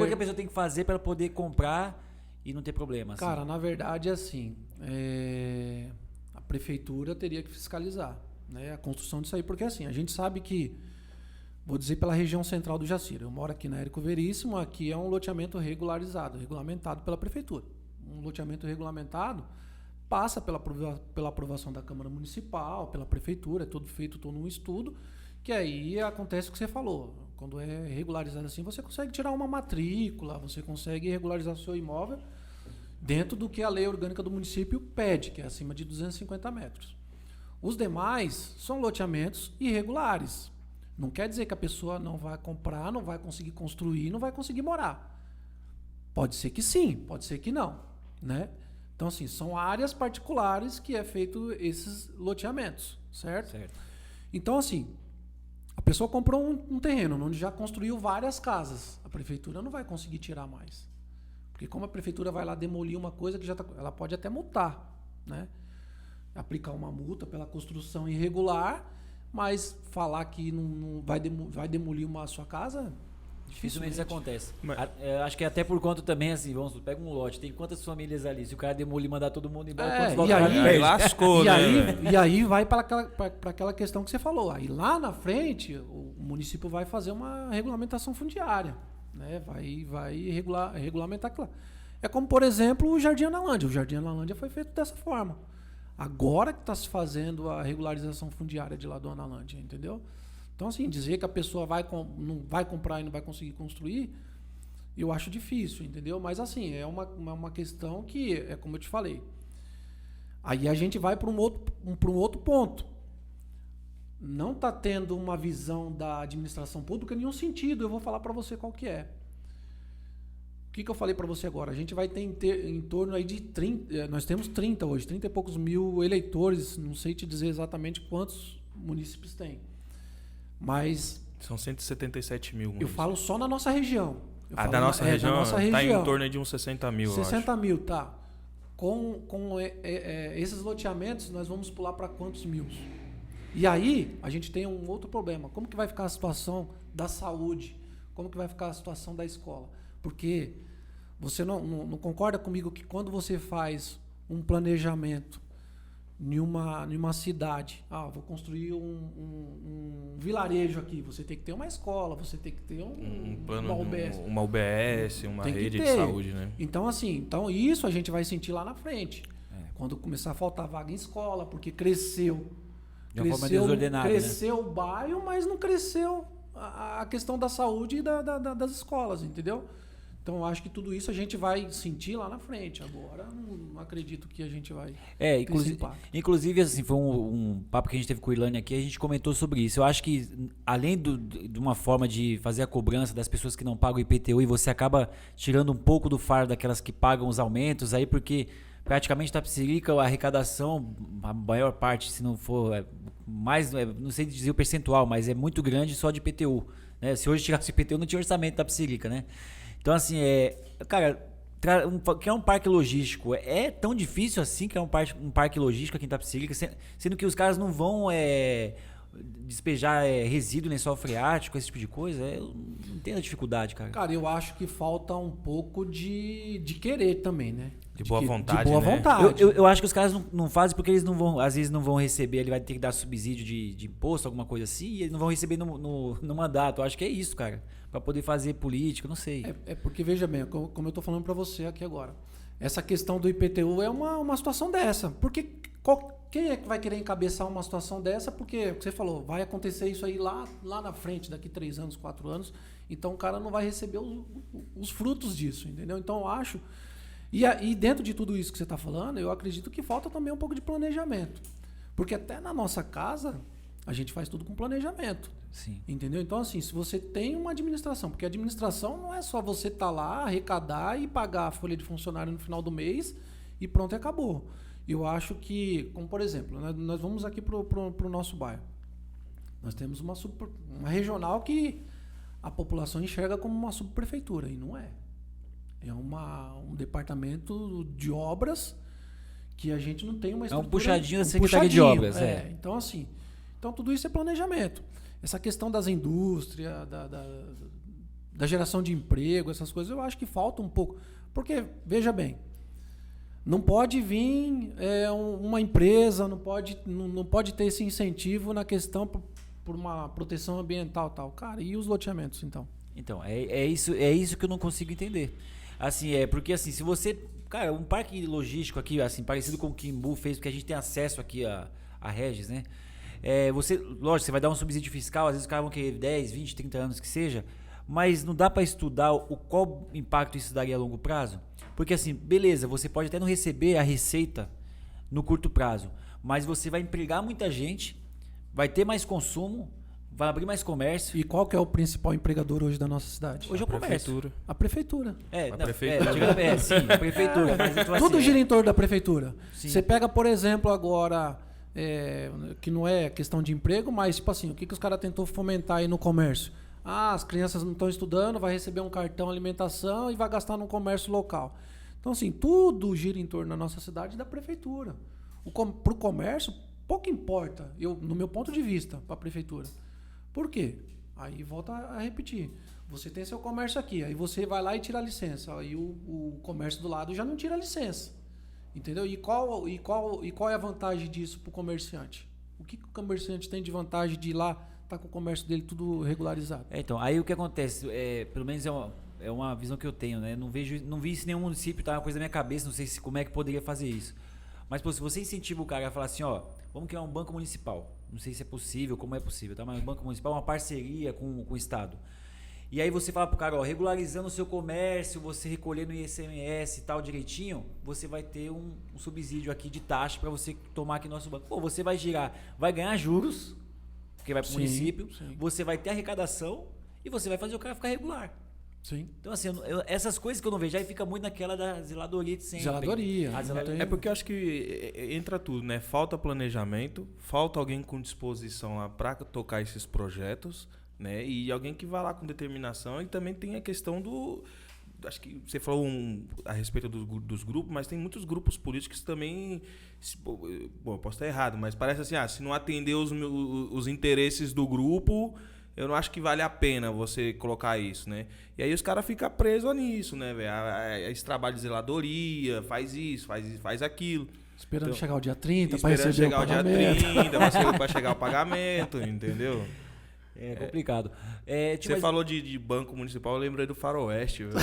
que a pessoa tem que fazer para poder comprar e não ter problema? Assim? Cara, na verdade é assim, a prefeitura teria que fiscalizar, né, a construção disso aí, porque assim, a gente sabe que, vou dizer pela região central do Jacira, eu moro aqui na Érico Veríssimo, aqui é um loteamento regulamentado pela prefeitura. Um loteamento regulamentado passa pela aprovação da Câmara Municipal, pela Prefeitura, é tudo feito num estudo, que aí acontece o que você falou. Quando é regularizado assim, você consegue tirar uma matrícula, você consegue regularizar o seu imóvel dentro do que a lei orgânica do município pede, que é acima de 250 metros. Os demais são loteamentos irregulares. Não quer dizer que a pessoa não vai comprar, não vai conseguir construir, não vai conseguir morar. Pode ser que sim, pode ser que não, né? Então, assim, são áreas particulares que é feito esses loteamentos, certo? Então, assim, a pessoa comprou um terreno onde já construiu várias casas. A prefeitura não vai conseguir tirar mais. Porque como a prefeitura vai lá demolir uma coisa que já tá, ela pode até multar, né? Aplicar uma multa pela construção irregular, mas falar que não vai demolir a sua casa... Dificilmente isso acontece. Acho que até por conta também, assim, vamos pega um lote, tem quantas famílias ali? Se o cara demolir e mandar todo mundo embora, quantos lascou, né? E aí vai para aquela questão que você falou. Aí lá na frente, o município vai fazer uma regulamentação fundiária, né? Vai regulamentar aquilo. É como, por exemplo, o Jardim Analândia. O Jardim Analândia foi feito dessa forma. Agora que está se fazendo a regularização fundiária de lá do Analândia, entendeu? Então, assim, dizer que a pessoa não vai comprar e não vai conseguir construir, eu acho difícil, entendeu? Mas, assim, é uma questão que, é como eu te falei. Aí a gente vai para um outro ponto. Não está tendo uma visão da administração pública em nenhum sentido. Eu vou falar para você qual que é. O que eu falei para você agora? A gente vai ter em torno aí de 30... Nós temos 30 hoje, 30 e poucos mil eleitores. Não sei te dizer exatamente quantos munícipes tem. Mas... São 177 mil. Eu falo só na nossa região. Da nossa região está em torno de uns 60 mil, 60 mil, tá. Com esses loteamentos, nós vamos pular para quantos mil? E aí, a gente tem um outro problema. Como que vai ficar a situação da saúde? Como que vai ficar a situação da escola? Porque você não concorda comigo que quando você faz um planejamento em uma cidade, vou construir um vilarejo aqui, você tem que ter uma escola, você tem que ter um plano, uma UBS, uma rede de saúde, né? Então, assim, isso a gente vai sentir lá na frente. Quando começar a faltar vaga em escola, porque cresceu o bairro, mas não cresceu a questão da saúde e das escolas, entendeu? Então, eu acho que tudo isso a gente vai sentir lá na frente. Agora, não acredito que a gente vai inclusive, assim, foi um papo que a gente teve com o Irlane aqui, a gente comentou sobre isso. Eu acho que, além de uma forma de fazer a cobrança das pessoas que não pagam o IPTU, e você acaba tirando um pouco do fardo daquelas que pagam os aumentos aí, porque praticamente Itapecerica, a arrecadação, a maior parte, se não for mais, não sei dizer o percentual, mas é muito grande só de IPTU. Né? Se hoje tirasse o IPTU, não tinha orçamento de Itapecerica, né? Então, assim, cara, criar um parque logístico é tão difícil assim criar um parque logístico aqui em Itapecerica, sendo que os caras não vão despejar resíduo, lençol freático, esse tipo de coisa. Eu não tenho dificuldade, cara. Cara, eu acho que falta um pouco de querer também, né? De boa vontade, de boa né? vontade. Eu acho que os caras não fazem porque eles não vão, às vezes não vão receber, ele vai ter que dar subsídio de imposto, alguma coisa assim, e eles não vão receber no mandato. Eu acho que é isso, cara. Pra poder fazer política, não sei. É porque, veja bem, como eu tô falando pra você aqui agora, essa questão do IPTU é uma situação dessa. Porque quem é que vai querer encabeçar uma situação dessa? Porque, você falou, vai acontecer isso aí lá na frente, daqui 3 anos, 4 anos, então o cara não vai receber os frutos disso, entendeu? Então eu acho... E dentro de tudo isso que você está falando, eu acredito que falta também um pouco de planejamento. Porque até na nossa casa, a gente faz tudo com planejamento. Sim. Entendeu? Então, assim, se você tem uma administração, porque a administração não é só você estar lá, arrecadar e pagar a folha de funcionário no final do mês e pronto, e acabou. Eu acho que, como por exemplo, nós vamos aqui para o nosso bairro. Nós temos uma regional que a população enxerga como uma subprefeitura, e não é. É um departamento de obras que a gente não tem uma estrutura... É um puxadinho da Secretaria de Obras. Então, assim, tudo isso é planejamento. Essa questão das indústrias, da geração de emprego, essas coisas, eu acho que falta um pouco. Porque, veja bem, não pode vir uma empresa, não pode ter esse incentivo na questão por uma proteção ambiental e tal. Cara, e os loteamentos, então? Então, é isso que eu não consigo entender. Assim, porque assim, se você... Cara, um parque logístico aqui, assim, parecido com o que o Imbu fez, porque a gente tem acesso aqui a Regis, né? Lógico, você vai dar um subsídio fiscal, às vezes os caras vão querer 10, 20, 30 anos que seja, mas não dá para estudar qual impacto isso daria a longo prazo? Porque assim, beleza, você pode até não receber a receita no curto prazo, mas você vai empregar muita gente, vai ter mais consumo, vai abrir mais comércio. E qual que é o principal empregador hoje da nossa cidade? Hoje é o comércio. A prefeitura. Prefeitura. Sim, a prefeitura. Mas então, tudo assim, gira em torno da prefeitura. Sim. Você pega, por exemplo, agora, que não é questão de emprego, mas tipo assim, o que os caras tentou fomentar aí no comércio? As crianças não estão estudando, vai receber um cartão alimentação e vai gastar no comércio local. Então, assim, tudo gira em torno da nossa cidade e da prefeitura. Para o comércio, pouco importa, no meu ponto de vista, para a prefeitura. Por quê? Aí volta a repetir. Você tem seu comércio aqui, aí você vai lá e tira a licença. Aí o comércio do lado já não tira a licença. Entendeu? E qual é a vantagem disso para o comerciante? O que o comerciante tem de vantagem de ir lá estar com o comércio dele tudo regularizado? Então, aí o que acontece, pelo menos é uma visão que eu tenho, né? Não vi isso em nenhum município, tá uma coisa na minha cabeça, não sei como é que poderia fazer isso. Mas, pô, se você incentiva o cara a falar assim, ó, vamos criar um banco municipal. Não sei se é possível, como é possível, tá? Mas um banco municipal é uma parceria com o Estado. E aí você fala pro cara, ó, regularizando o seu comércio, você recolhendo o ICMS e tal direitinho, você vai ter um subsídio aqui de taxa para você tomar aqui no nosso banco. Pô, você vai ganhar juros, porque vai pro município, você vai ter arrecadação e você vai fazer o cara ficar regular. Sim. Então, assim, essas coisas que eu não vejo, aí fica muito naquela da zeladoria de sempre. Zeladoria. É porque eu acho que entra tudo, né? Falta planejamento, falta alguém com disposição lá para tocar esses projetos, né? E alguém que vá lá com determinação. E também tem a questão do... Acho que você falou a respeito dos grupos, mas tem muitos grupos políticos que também... Bom, eu posso estar errado, mas parece assim, se não atender os interesses do grupo... Eu não acho que vale a pena você colocar isso, né? E aí os caras ficam presos nisso, né, velho? Esse trabalho de zeladoria, faz isso, faz aquilo. Esperando chegar o dia 30 para receber o pagamento. Esperando chegar o dia 30 para chegar o pagamento, entendeu? É complicado. Você falou de banco municipal, eu lembrei do Faroeste, velho.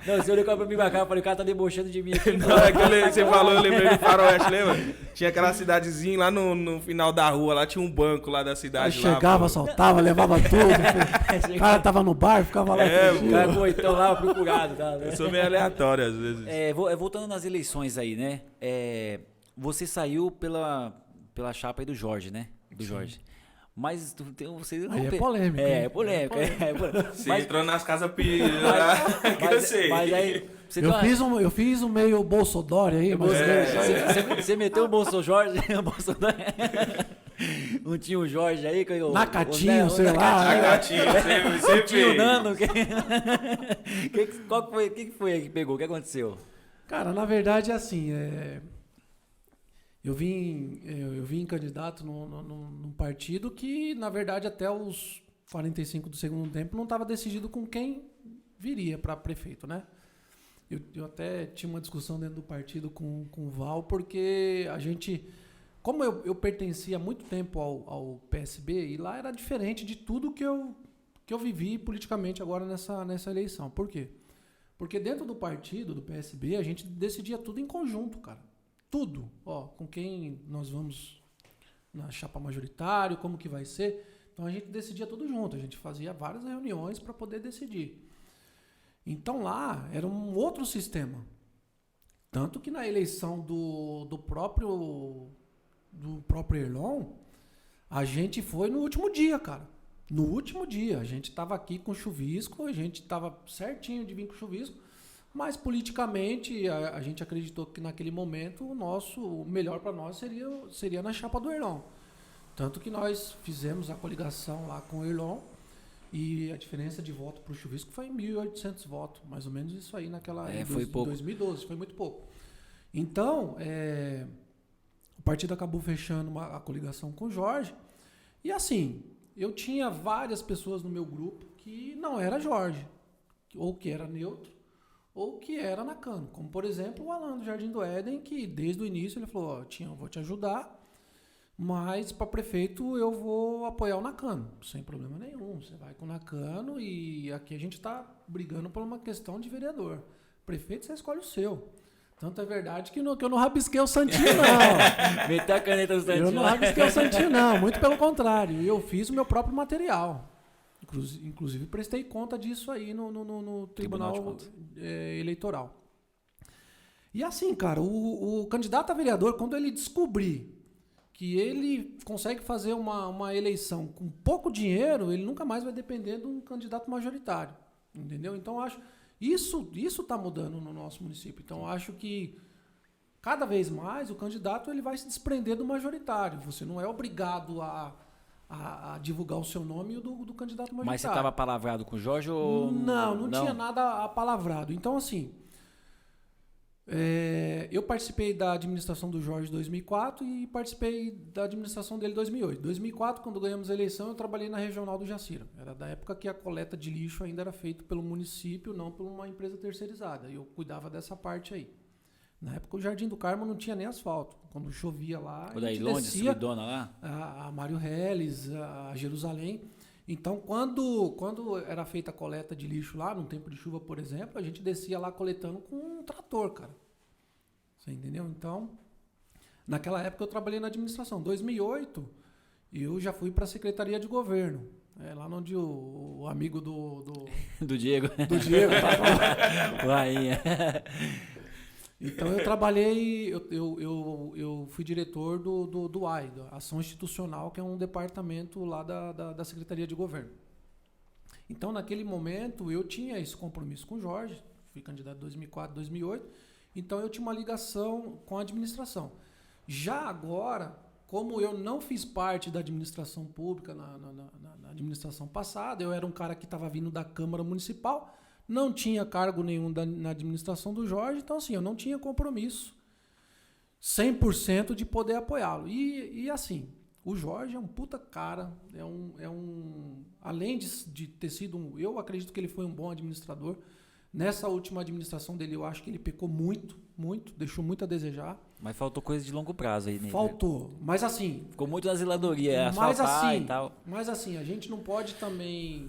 Não, você olhou pra mim pra cá, eu falei, o cara tá debochando de mim aqui. Não, é que você falou, eu lembrei do Faroeste, lembra? Tinha aquela cidadezinha lá no final da rua, lá tinha um banco lá da cidade. Aí chegava, assaltava, levava tudo. O cara tava no bar, ficava lá. O cara coitão lá, procurado. Tá? Eu sou meio aleatório às vezes. Voltando nas eleições aí, né? Você saiu pela chapa aí do Jorge, né? Do Jorge. Mas você não... Aí é polêmica. É polêmica. Você entrou nas casas pira. Eu sei. Mas aí... Eu fiz um meio Bolsodória aí, mas... Você meteu o Bolso Jorge, não tinha o Jorge aí? Nacatinho, sei lá. Nacatinho, sempre tinha o Nano. O que foi aí que pegou? O que aconteceu? Cara, na verdade é assim, eu vim candidato num partido que, na verdade, até os 45 do segundo tempo não estava decidido com quem viria para prefeito, né? Eu até tinha uma discussão dentro do partido com o Val, porque a gente... Como eu pertencia há muito tempo ao PSB, e lá era diferente de tudo que eu vivi politicamente agora nessa eleição. Por quê? Porque dentro do partido, do PSB, a gente decidia tudo em conjunto, cara. Tudo. Com quem nós vamos na chapa majoritária, como que vai ser. Então a gente decidia tudo junto. A gente fazia várias reuniões para poder decidir. Então lá era um outro sistema. Tanto que na eleição do próprio Erlon, a gente foi no último dia, cara. No último dia. A gente estava aqui com chuvisco, a gente estava certinho de vir com chuvisco, mas politicamente a gente acreditou que naquele momento o melhor para nós seria na chapa do Erlon. Tanto que nós fizemos a coligação lá com o Erlon e a diferença de voto para o chuvisco foi 1.800 votos, mais ou menos isso aí foi pouco. 2012, foi muito pouco. Então, o partido acabou fechando a coligação com o Jorge e assim, eu tinha várias pessoas no meu grupo que não era Jorge, ou que era neutro, ou que era Nakano, como por exemplo o Alan do Jardim do Éden, que desde o início ele falou, eu vou te ajudar, mas para prefeito eu vou apoiar o Nakano, sem problema nenhum, você vai com o Nakano e aqui a gente está brigando por uma questão de vereador, prefeito você escolhe o seu. Tanto é verdade que eu não rabisquei o Santinho, não. Meteu a caneta do Santinho. Eu não rabisquei o Santinho, não, muito pelo contrário, eu fiz o meu próprio material. Inclusive prestei conta disso aí no Tribunal Eleitoral. E assim, cara, o candidato a vereador, quando ele descobrir que ele consegue fazer uma eleição com pouco dinheiro, ele nunca mais vai depender de um candidato majoritário. Entendeu? Então, eu acho... Isso está mudando no nosso município. Então, eu acho que cada vez mais o candidato ele vai se desprender do majoritário. Você não é obrigado a divulgar o seu nome e o do candidato majoritário. Mas você estava palavrado com o Jorge ou... Não tinha nada apalavrado. Então, assim, eu participei da administração do Jorge em 2004 e participei da administração dele em 2008. Em 2004, quando ganhamos a eleição, eu trabalhei na regional do Jacira. Era da época que a coleta de lixo ainda era feita pelo município, não por uma empresa terceirizada. Eu cuidava dessa parte aí. Na época, o Jardim do Carmo não tinha nem asfalto. Quando chovia lá, a gente descia lá? A Mário Reles, a Jerusalém. Então, quando era feita a coleta de lixo lá, num tempo de chuva, por exemplo, a gente descia lá coletando com um trator, cara. Você entendeu? Então, naquela época eu trabalhei na administração. Em 2008, eu já fui para a Secretaria de Governo. Lá onde o amigo do Diego. Do Diego tava lá. Rainha. Então eu trabalhei, eu fui diretor do AI, da Ação Institucional, que é um departamento lá da Secretaria de Governo. Então naquele momento eu tinha esse compromisso com o Jorge, fui candidato em 2004, 2008, então eu tinha uma ligação com a administração. Já agora, como eu não fiz parte da administração pública na administração passada, eu era um cara que estava vindo da Câmara Municipal, não tinha cargo nenhum na administração do Jorge, então assim, eu não tinha compromisso 100% de poder apoiá-lo. E assim, o Jorge é um puta cara, além de ter sido eu acredito que ele foi um bom administrador, Nessa última administração dele, eu acho que ele pecou muito, deixou muito a desejar. Mas faltou coisa de longo prazo aí, né? Faltou, mas assim... Ficou muito na zeladoria, asfaltar e tal. Mas assim, a gente não pode também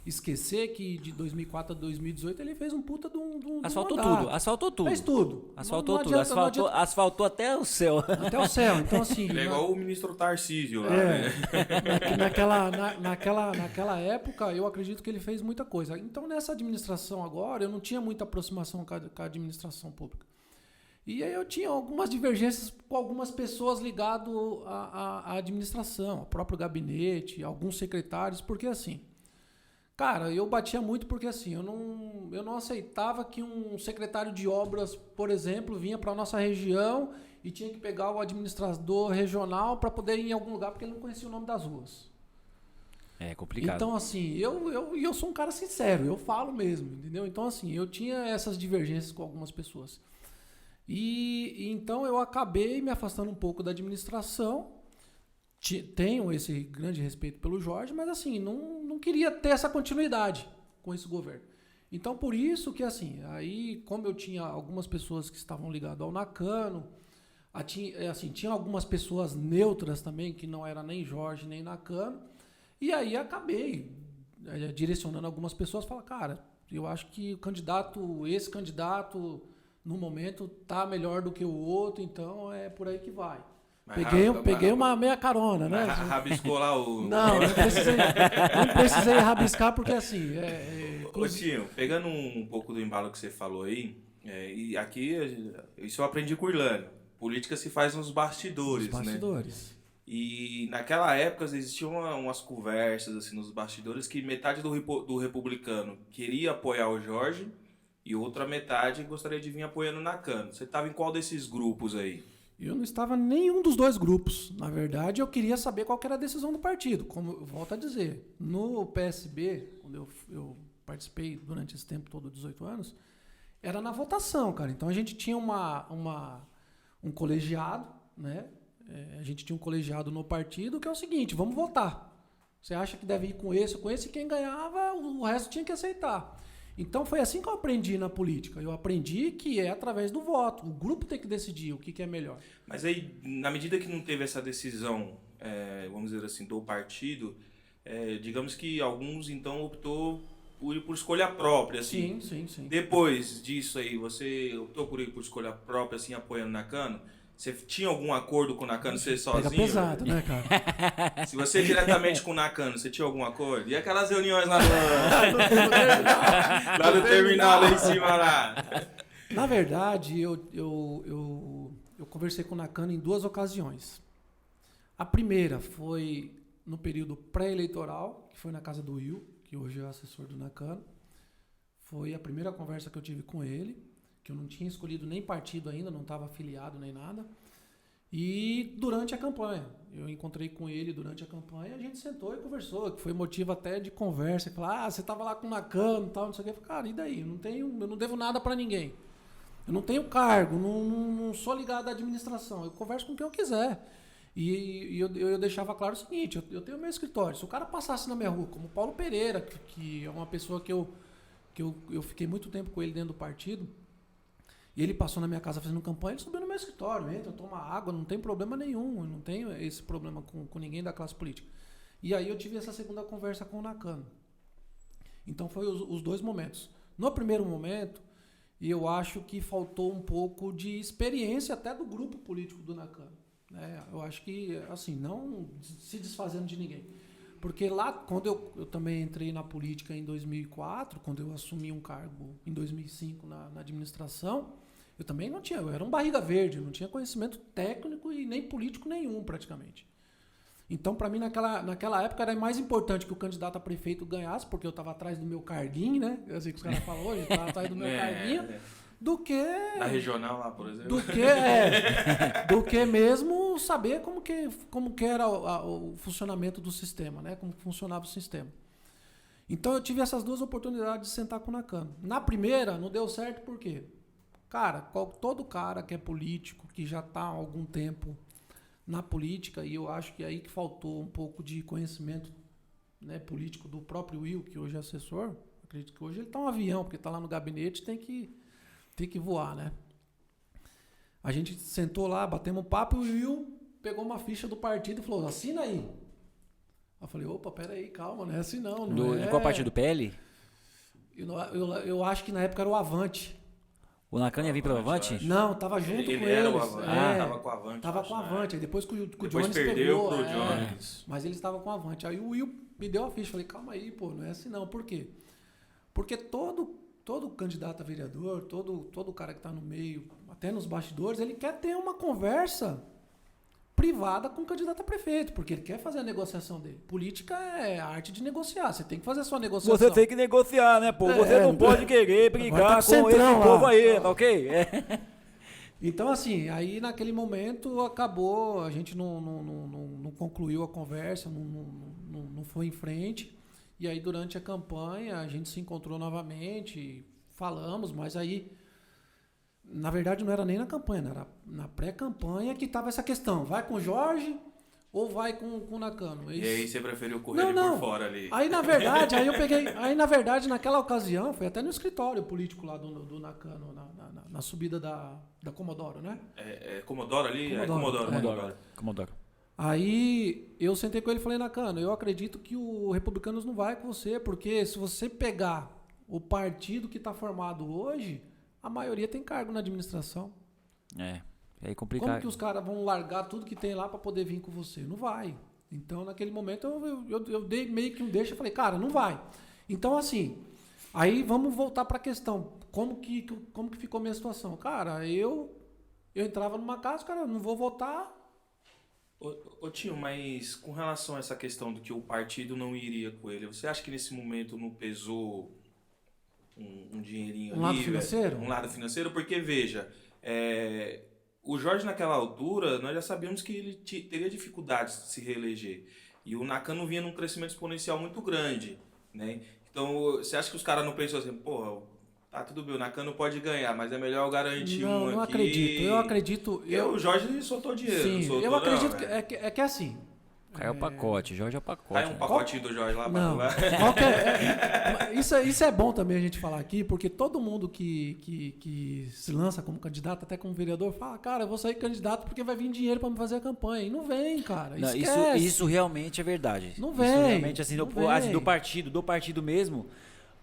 esquecer que de 2004 a 2018 ele fez um puta de um Asfaltou mandato. tudo, asfaltou tudo. Fez tudo. Asfaltou Não tudo, adianta- asfaltou até o céu. Até o céu. Então assim... Ele é igual o ministro Tarcísio lá, né? Naquela época, eu acredito que ele fez muita coisa. Então, nessa administração agora, eu não tinha muita aproximação com a administração pública. E aí eu tinha algumas divergências com algumas pessoas ligadas à administração, ao próprio gabinete, alguns secretários, porque assim... Cara, eu batia muito porque assim, eu não aceitava que um secretário de obras, por exemplo, vinha para a nossa região e tinha que pegar o administrador regional para poder ir em algum lugar porque ele não conhecia o nome das ruas. É complicado. Então, assim, eu sou um cara sincero, eu falo mesmo, entendeu? Então, assim, eu tinha essas divergências com algumas pessoas. E então eu acabei me afastando um pouco da administração. Tenho esse grande respeito pelo Jorge, mas assim, não queria ter essa continuidade com esse governo. Então, por isso que assim, aí como eu tinha algumas pessoas que estavam ligadas ao Nakano, tinha algumas pessoas neutras também, que não era nem Jorge nem Nakano, e aí acabei direcionando algumas pessoas, falar, cara, eu acho que esse candidato, no momento, tá melhor do que o outro, então é por aí que vai. Peguei uma meia carona, né? Rabiscou lá o... Não precisei rabiscar porque assim... Ô Tinho, pegando um pouco do embalo que você falou aí, e aqui, isso eu aprendi com o Irlanda. Política se faz nos bastidores, né? E naquela época existiam umas conversas assim, nos bastidores que metade do republicano queria apoiar o Jorge e outra metade gostaria de vir apoiando o Nakano. Você estava em qual desses grupos aí? Eu não estava em nenhum dos dois grupos. Na verdade, eu queria saber qual que era a decisão do partido. Como eu volto a dizer, no PSB, quando eu participei durante esse tempo todo, 18 anos, era na votação, cara. Então a gente tinha um colegiado, né? A gente tinha um colegiado no partido que é o seguinte, vamos votar. Você acha que deve ir com esse, e quem ganhava, o resto tinha que aceitar. Então foi assim que eu aprendi na política. Eu aprendi que é através do voto. O grupo tem que decidir o que é melhor. Mas aí, na medida que não teve essa decisão, vamos dizer assim, do partido, digamos que alguns então optou por escolha própria, assim. Sim. Depois disso aí, você optou por ir por escolha própria, assim, apoiando o Nakano? Você tinha algum acordo com o Nakano, você sozinho? Pega pesado, né, cara? Se você diretamente com o Nakano, você tinha algum acordo? E aquelas reuniões lá no terminal, lá em cima, lá? Na verdade, eu conversei com o Nakano em duas ocasiões. A primeira foi no período pré-eleitoral, que foi na casa do Will, que hoje é assessor do Nakano. Foi a primeira conversa que eu tive com ele, que eu não tinha escolhido nem partido ainda, não estava afiliado nem nada. E durante a campanha, eu encontrei com ele durante a campanha, a gente sentou e conversou, que foi motivo até de conversa, e falar, você estava lá com o Nakano e tal, não sei o quê. Eu falei, cara, e daí? Eu não devo nada para ninguém. Eu não tenho cargo, não sou ligado à administração, eu converso com quem eu quiser. E eu deixava claro o seguinte, eu tenho meu escritório, se o cara passasse na minha rua, como o Paulo Pereira, que é uma pessoa que eu fiquei muito tempo com ele dentro do partido, e ele passou na minha casa fazendo campanha, ele subiu no meu escritório, entra, toma água, não tem problema nenhum, eu não tenho esse problema com ninguém da classe política. E aí eu tive essa segunda conversa com o Nakano. Então foi os dois momentos. No primeiro momento, eu acho que faltou um pouco de experiência até do grupo político do Nakano. Eu acho que, assim, não se desfazendo de ninguém. Porque lá, quando eu também entrei na política em 2004, quando eu assumi um cargo em 2005 na administração, eu também não tinha, eu era um barriga verde, eu não tinha conhecimento técnico e nem político nenhum, praticamente. Então, para mim, naquela época, era mais importante que o candidato a prefeito ganhasse, porque eu estava atrás do meu carguinho, né? Eu sei que os caras falam hoje, eu estava atrás do meu carguinho, do que... Na regional lá, por exemplo. Do que mesmo saber como que era o funcionamento do sistema, né? Como funcionava o sistema. Então eu tive essas duas oportunidades de sentar com o Nakano. Na primeira, não deu certo por quê? Cara, todo cara que é político, que já está há algum tempo na política, e eu acho que aí que faltou um pouco de conhecimento, né, político do próprio Will, que hoje é assessor, acredito que hoje ele tá um avião, porque tá lá no gabinete, tem que voar, né? A gente sentou lá, batemos um papo e o Will pegou uma ficha do partido e falou, assina aí. Eu falei, opa, peraí, calma, não é assim não. De qual partido? Do PL? Eu acho que na época era o Avante. O Nakano ia vir pro Avante? Não, tava junto com era eles. o Avante. Tava com o Avante. Tava com o Avante. Aí depois que o Depois Jones perdeu pegou. pro Jones. Mas eles estavam com o Avante. Aí o Will me deu a ficha. Falei, calma aí, pô, não é assim não. Por quê? Porque todo candidato a vereador, todo cara que tá no meio, até nos bastidores, ele quer ter uma conversa privada com o candidato a prefeito, porque ele quer fazer a negociação dele. Política é a arte de negociar, você tem que fazer a sua negociação. Você tem que negociar, né, pô? Você não pode querer brigar com esse povo aí, tá ok? Então, assim, aí naquele momento acabou, a gente não concluiu a conversa, não foi em frente. E aí, durante a campanha, a gente se encontrou novamente, falamos, mas aí, na verdade, não era nem na campanha, era na pré-campanha que estava essa questão. Vai com o Jorge ou vai com o Nakano? E aí você preferiu correr ele por fora ali? Aí, na verdade, naquela ocasião, foi até no escritório político lá do Nakano, na subida da Comodoro, né? É Comodoro ali? Comodoro. Aí eu sentei com ele e falei, Nakano, eu acredito que o Republicanos não vai com você, porque se você pegar o partido que está formado hoje, a maioria tem cargo na administração. É complicado. Como que os caras vão largar tudo que tem lá para poder vir com você? Não vai. Então, naquele momento, eu dei meio que um deixa e falei, cara, não vai. Então, assim, aí vamos voltar para a questão. Como que ficou a minha situação? Cara, eu entrava numa casa, cara, eu não vou votar. Ô tio, mas com relação a essa questão do que o partido não iria com ele, você acha que nesse momento não pesou um dinheirinho ali? Um lado financeiro? Um lado financeiro, porque veja, o Jorge naquela altura, nós já sabíamos que ele teria dificuldades de se reeleger. E o Nakano vinha num crescimento exponencial muito grande, né? Então, você acha que os caras não pensam assim, porra, tá tudo bem, o Nakano pode ganhar, mas é melhor eu garantir um aqui. Não acredito, eu acredito. O Jorge soltou dinheiro. Sim, eu acredito que é assim. Caiu o pacote, Jorge é o pacote. Cai um pacotinho do Jorge lá não. Isso é bom também a gente falar aqui, porque todo mundo que se lança como candidato, até como vereador, fala, cara, eu vou sair candidato porque vai vir dinheiro para me fazer a campanha. E não vem, cara. Não, isso realmente é verdade. Não vem. Isso realmente, assim, do partido mesmo.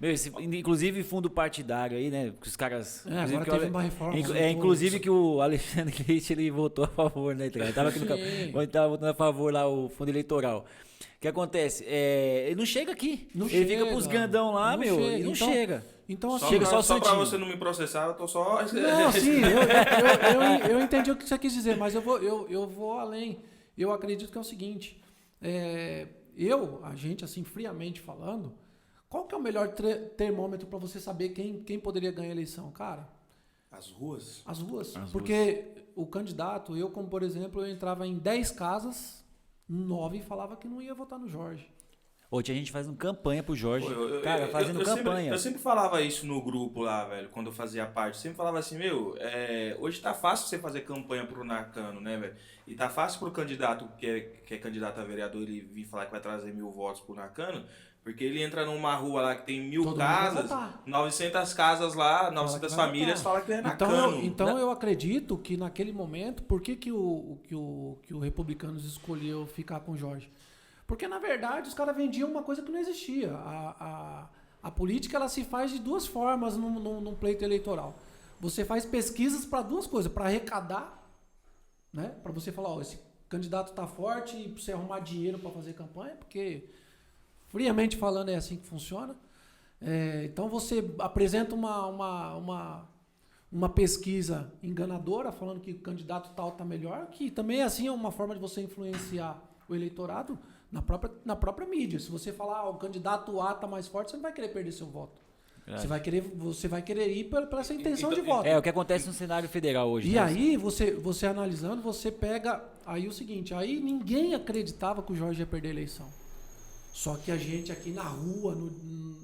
Meu, inclusive fundo partidário aí, né? Que os caras. Agora teve uma reforma. Inclusive que o Alexandre Leite ele votou a favor, né? Ele tava aqui ele tava votando a favor lá o fundo eleitoral. O que acontece? Ele não chega aqui. Ele fica pros grandão lá, e não chega. Então, assim, chega só pra você não me processar, eu tô só. Não, sim, eu entendi o que você quis dizer, mas eu vou além. Eu acredito que é o seguinte. A gente, assim, friamente falando. Qual que é o melhor termômetro para você saber quem poderia ganhar a eleição, cara? As ruas? As ruas. Porque o candidato, eu como por exemplo, eu entrava em 10 casas, 9 falava que não ia votar no Jorge. Tinha gente fazendo campanha pro Jorge. Fazendo campanha. Eu sempre falava isso no grupo lá, velho, quando eu fazia parte. Eu sempre falava assim, hoje tá fácil você fazer campanha pro Nakano, né, velho? E tá fácil pro candidato que é candidato a vereador ele vir falar que vai trazer 1000 votos pro Nakano. Porque ele entra numa rua lá que tem 1000 casas, 900 casas lá, 900 famílias, fala que é Nakano. Então eu acredito que naquele momento, por que o Republicanos escolheu ficar com o Jorge? Porque, na verdade, os caras vendiam uma coisa que não existia. A política ela se faz de duas formas num pleito eleitoral. Você faz pesquisas para duas coisas, para arrecadar, né? Para você falar, esse candidato está forte e você arrumar dinheiro para fazer campanha, porque... Friamente falando, é assim que funciona. Então você apresenta uma pesquisa enganadora, falando que o candidato tal está melhor, que também assim é uma forma de você influenciar o eleitorado na própria mídia. Se você falar o candidato A está mais forte, você não vai querer perder seu voto. Você vai querer ir por essa intenção de voto. É o que acontece no cenário federal hoje. E aí, você analisando, você pega aí o seguinte, aí ninguém acreditava que o Jorge ia perder a eleição. Só que a gente aqui na rua...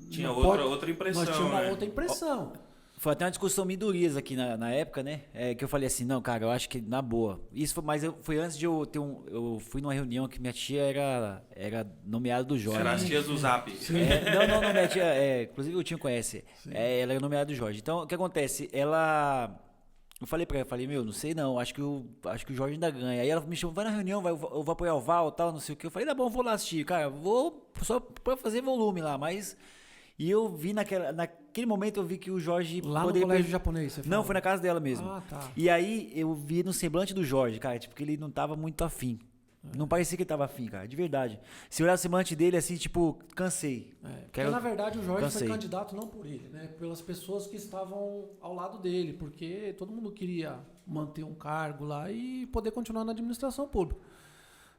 Tinha outra impressão. Nós tínhamos uma outra impressão. Foi até uma discussão minorias aqui na época, né? Que eu falei assim, não, cara, eu acho que na boa. Isso foi antes de eu ter eu fui numa reunião que minha tia era nomeada do Jorge. Era as tias do Zap. Não, minha tia, inclusive o Tinho conhece. Ela era nomeada do Jorge. Então, o que acontece? Eu falei pra ela, não sei não, acho que o Jorge ainda ganha. Aí ela me chamou, vai na reunião, eu vou apoiar o Val e tal, não sei o que. Eu falei, tá bom, vou lá assistir. Cara, vou só pra fazer volume lá, mas... E eu vi naquele momento, eu vi que o Jorge... Lá no colégio japonês, você falou? Não, foi na casa dela mesmo. Ah, tá. E aí, eu vi no semblante do Jorge, cara, tipo, que ele não tava muito afim. Não parecia que ele tava afim, cara, de verdade. Se olhar o semblante dele, assim, tipo, cansei. Porque, na verdade, o Jorge foi candidato não por ele, né? Pelas pessoas que estavam ao lado dele, porque todo mundo queria manter um cargo lá e poder continuar na administração pública.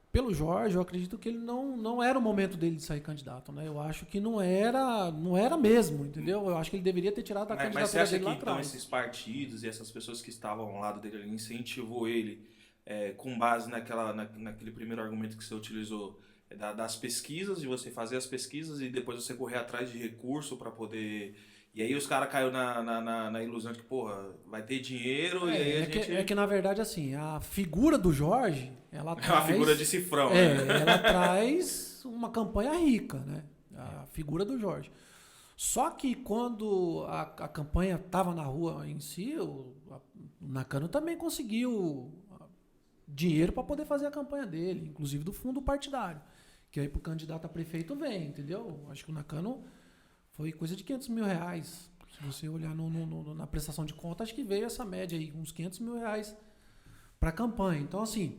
Pelo Jorge, eu acredito que ele não era o momento dele de sair candidato, né? Eu acho que não era mesmo, entendeu? Eu acho que ele deveria ter tirado a candidatura mas você acha dele lá que então atrás. esses partidos e essas pessoas que estavam ao lado dele ali incentivou ele com base naquele primeiro argumento que você utilizou das pesquisas, de você fazer as pesquisas e depois você correr atrás de recurso para poder... E aí os caras caiu na ilusão de que, porra, vai ter dinheiro e aí a gente... É que, na verdade, assim, a figura do Jorge, ela traz... É uma figura de cifrão, né? Ela traz uma campanha rica, né? A figura do Jorge. Só que quando a campanha estava na rua em si, o Nakano também conseguiu dinheiro para poder fazer a campanha dele, inclusive do fundo partidário. Que aí pro candidato a prefeito vem, entendeu? Acho que o Nakano... Foi coisa de R$500 mil. Se você olhar na prestação de conta, acho que veio essa média aí, uns R$500 mil para a campanha. Então, assim,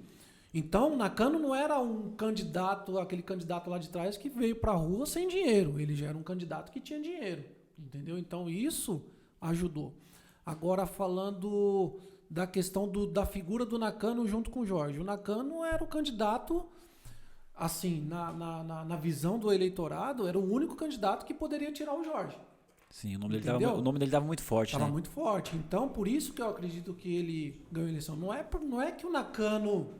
o Nakano não era um candidato, aquele candidato lá de trás que veio para a rua sem dinheiro. Ele já era um candidato que tinha dinheiro, entendeu? Então, isso ajudou. Agora, falando da questão da figura do Nakano junto com o Jorge. O Nakano era o candidato... Assim, na visão do eleitorado, era o único candidato que poderia tirar o Jorge. Sim, o nome dele estava muito forte, Estava muito forte. Então, por isso que eu acredito que ele ganhou a eleição. Não é que o Nakano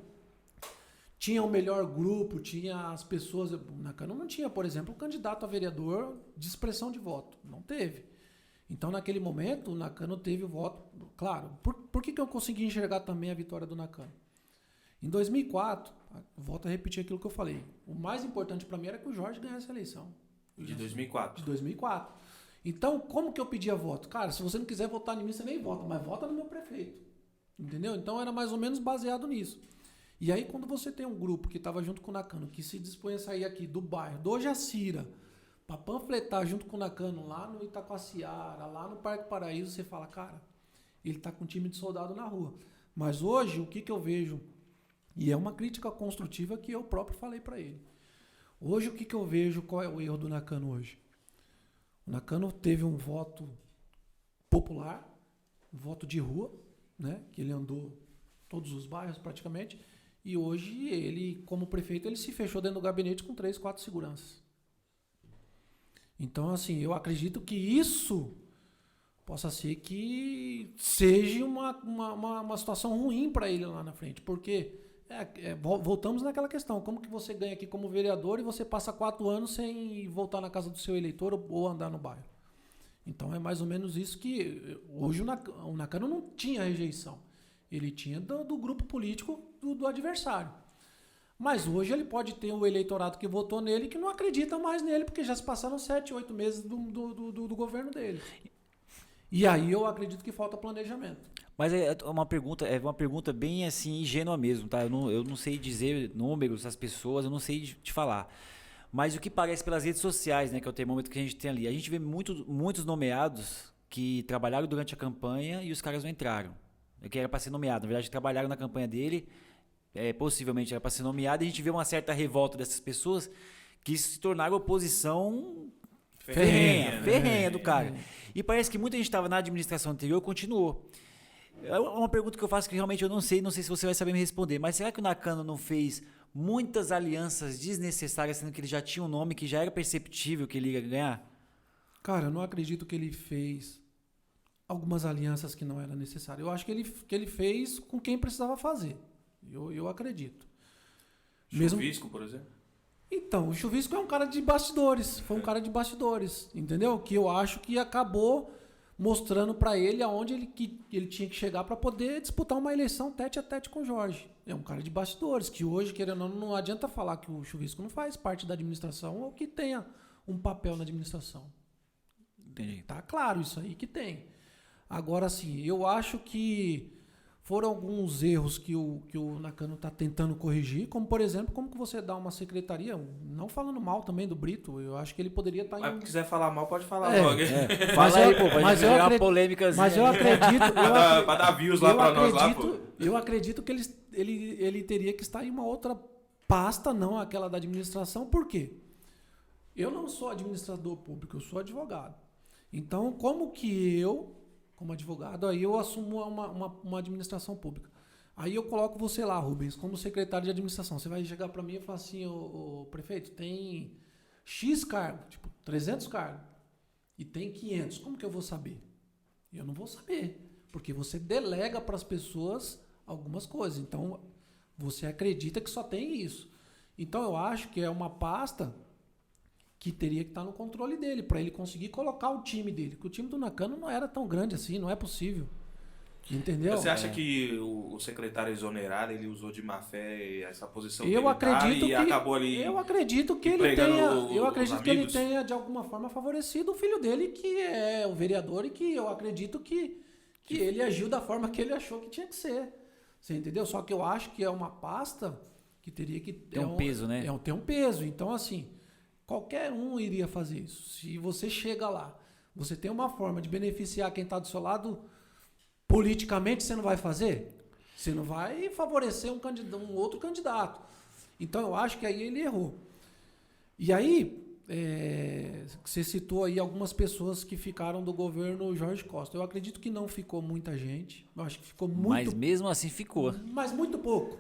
tinha o melhor grupo, tinha as pessoas... O Nakano não tinha, por exemplo, um candidato a vereador de expressão de voto. Não teve. Então, naquele momento, o Nakano teve o voto... Claro, por que eu consegui enxergar também a vitória do Nakano? Em 2004, volto a repetir aquilo que eu falei. O mais importante para mim era que o Jorge ganhasse a eleição. De 2004. De 2004. Então, como que eu pedia voto? Cara, se você não quiser votar em mim, você nem vota, mas vota no meu prefeito. Entendeu? Então, era mais ou menos baseado nisso. E aí, quando você tem um grupo que estava junto com o Nakano, que se dispõe a sair aqui do bairro, do Jacira, para panfletar junto com o Nakano lá no Itacoaciara, lá no Parque Paraíso, você fala, cara, ele está com um time de soldado na rua. Mas hoje, o que eu vejo... E é uma crítica construtiva que eu próprio falei para ele. Hoje, o que eu vejo, qual é o erro do Nakano hoje? O Nakano teve um voto popular, um voto de rua, né? Que ele andou todos os bairros praticamente, e hoje ele, como prefeito, ele se fechou dentro do gabinete com 3, 4 seguranças. Então, assim, eu acredito que isso possa ser que seja uma situação ruim para ele lá na frente, porque... voltamos naquela questão, como que você ganha aqui como vereador e você passa 4 anos sem voltar na casa do seu eleitor ou andar no bairro. Então é mais ou menos isso que hoje o Nakano não tinha rejeição, ele tinha do grupo político do adversário. Mas hoje ele pode ter o eleitorado que votou nele que não acredita mais nele, porque já se passaram 7, 8 meses do governo dele. E aí eu acredito que falta planejamento. Mas é uma pergunta bem assim, ingênua mesmo, tá? Eu não sei dizer números das pessoas, eu não sei te falar. Mas o que parece pelas redes sociais, né, que é o termômetro que a gente tem ali, a gente vê muitos nomeados que trabalharam durante a campanha e os caras não entraram. Que era para ser nomeado, na verdade trabalharam na campanha dele, possivelmente era para ser nomeado, e a gente vê uma certa revolta dessas pessoas que se tornaram oposição ferrenha do cara. E parece que muita gente estava na administração anterior e continuou. É uma pergunta que eu faço que realmente eu não sei se você vai saber me responder, mas será que o Nakano não fez muitas alianças desnecessárias, sendo que ele já tinha um nome que já era perceptível que ele ia ganhar? Cara, eu não acredito que ele fez algumas alianças que não eram necessárias. Eu acho que ele fez com quem precisava fazer. Eu acredito. Chuvisco, por exemplo? Então, o Chuvisco é um cara de bastidores. Foi um cara de bastidores, entendeu? Que eu acho que acabou mostrando para ele aonde ele tinha que chegar para poder disputar uma eleição tete a tete com o Jorge. É um cara de bastidores, que hoje, querendo ou não adianta falar que o Chuvisco não faz parte da administração ou que tenha um papel na administração. Entendi. Tá claro isso aí que tem. Agora, assim, eu acho que foram alguns erros que o Nakano está tentando corrigir, como, por exemplo, como que você dá uma secretaria, não falando mal também do Brito, eu acho que ele poderia estar Mas se quiser falar mal, pode falar É. logo. Fala aí, pô, mas pode eu gerar uma acredito- polêmica. Mas eu acredito... Pra dar views lá pra nós lá, pô. Eu acredito que ele teria que estar em uma outra pasta, não aquela da administração. Por quê? Eu não sou administrador público, eu sou advogado. Então, como que eu, como advogado, aí eu assumo uma administração pública. Aí eu coloco você lá, Rubens, como secretário de administração. Você vai chegar para mim e falar assim, ô prefeito, tem X cargo, tipo 300 cargos, e tem 500. Como que eu vou saber? Eu não vou saber, porque você delega para as pessoas algumas coisas. Então, você acredita que só tem isso. Então, eu acho que é uma pasta que teria que estar no controle dele, para ele conseguir colocar o time dele. Porque o time do Nakano não era tão grande assim, não é possível. Entendeu? Você acha que o secretário exonerado, ele usou de má fé essa posição que Eu ele acredito tá e que acabou ali eu acredito que ele empregando tenha, os eu acredito que ele amigos? tenha de alguma forma favorecido o filho dele, que é o vereador, e que eu acredito que ele agiu da forma que ele achou que tinha que ser. Você entendeu? Só que eu acho que é uma pasta que teria que Tem um peso, né? Tem um peso. Então, assim, qualquer um iria fazer isso. Se você chega lá, você tem uma forma de beneficiar quem está do seu lado politicamente, você não vai fazer? Você não vai favorecer um outro candidato. Então, eu acho que aí ele errou. E aí, você citou aí algumas pessoas que ficaram do governo Jorge Costa. Eu acredito que não ficou muita gente. Eu acho que ficou muito... Mas mesmo assim ficou. Mas muito pouco.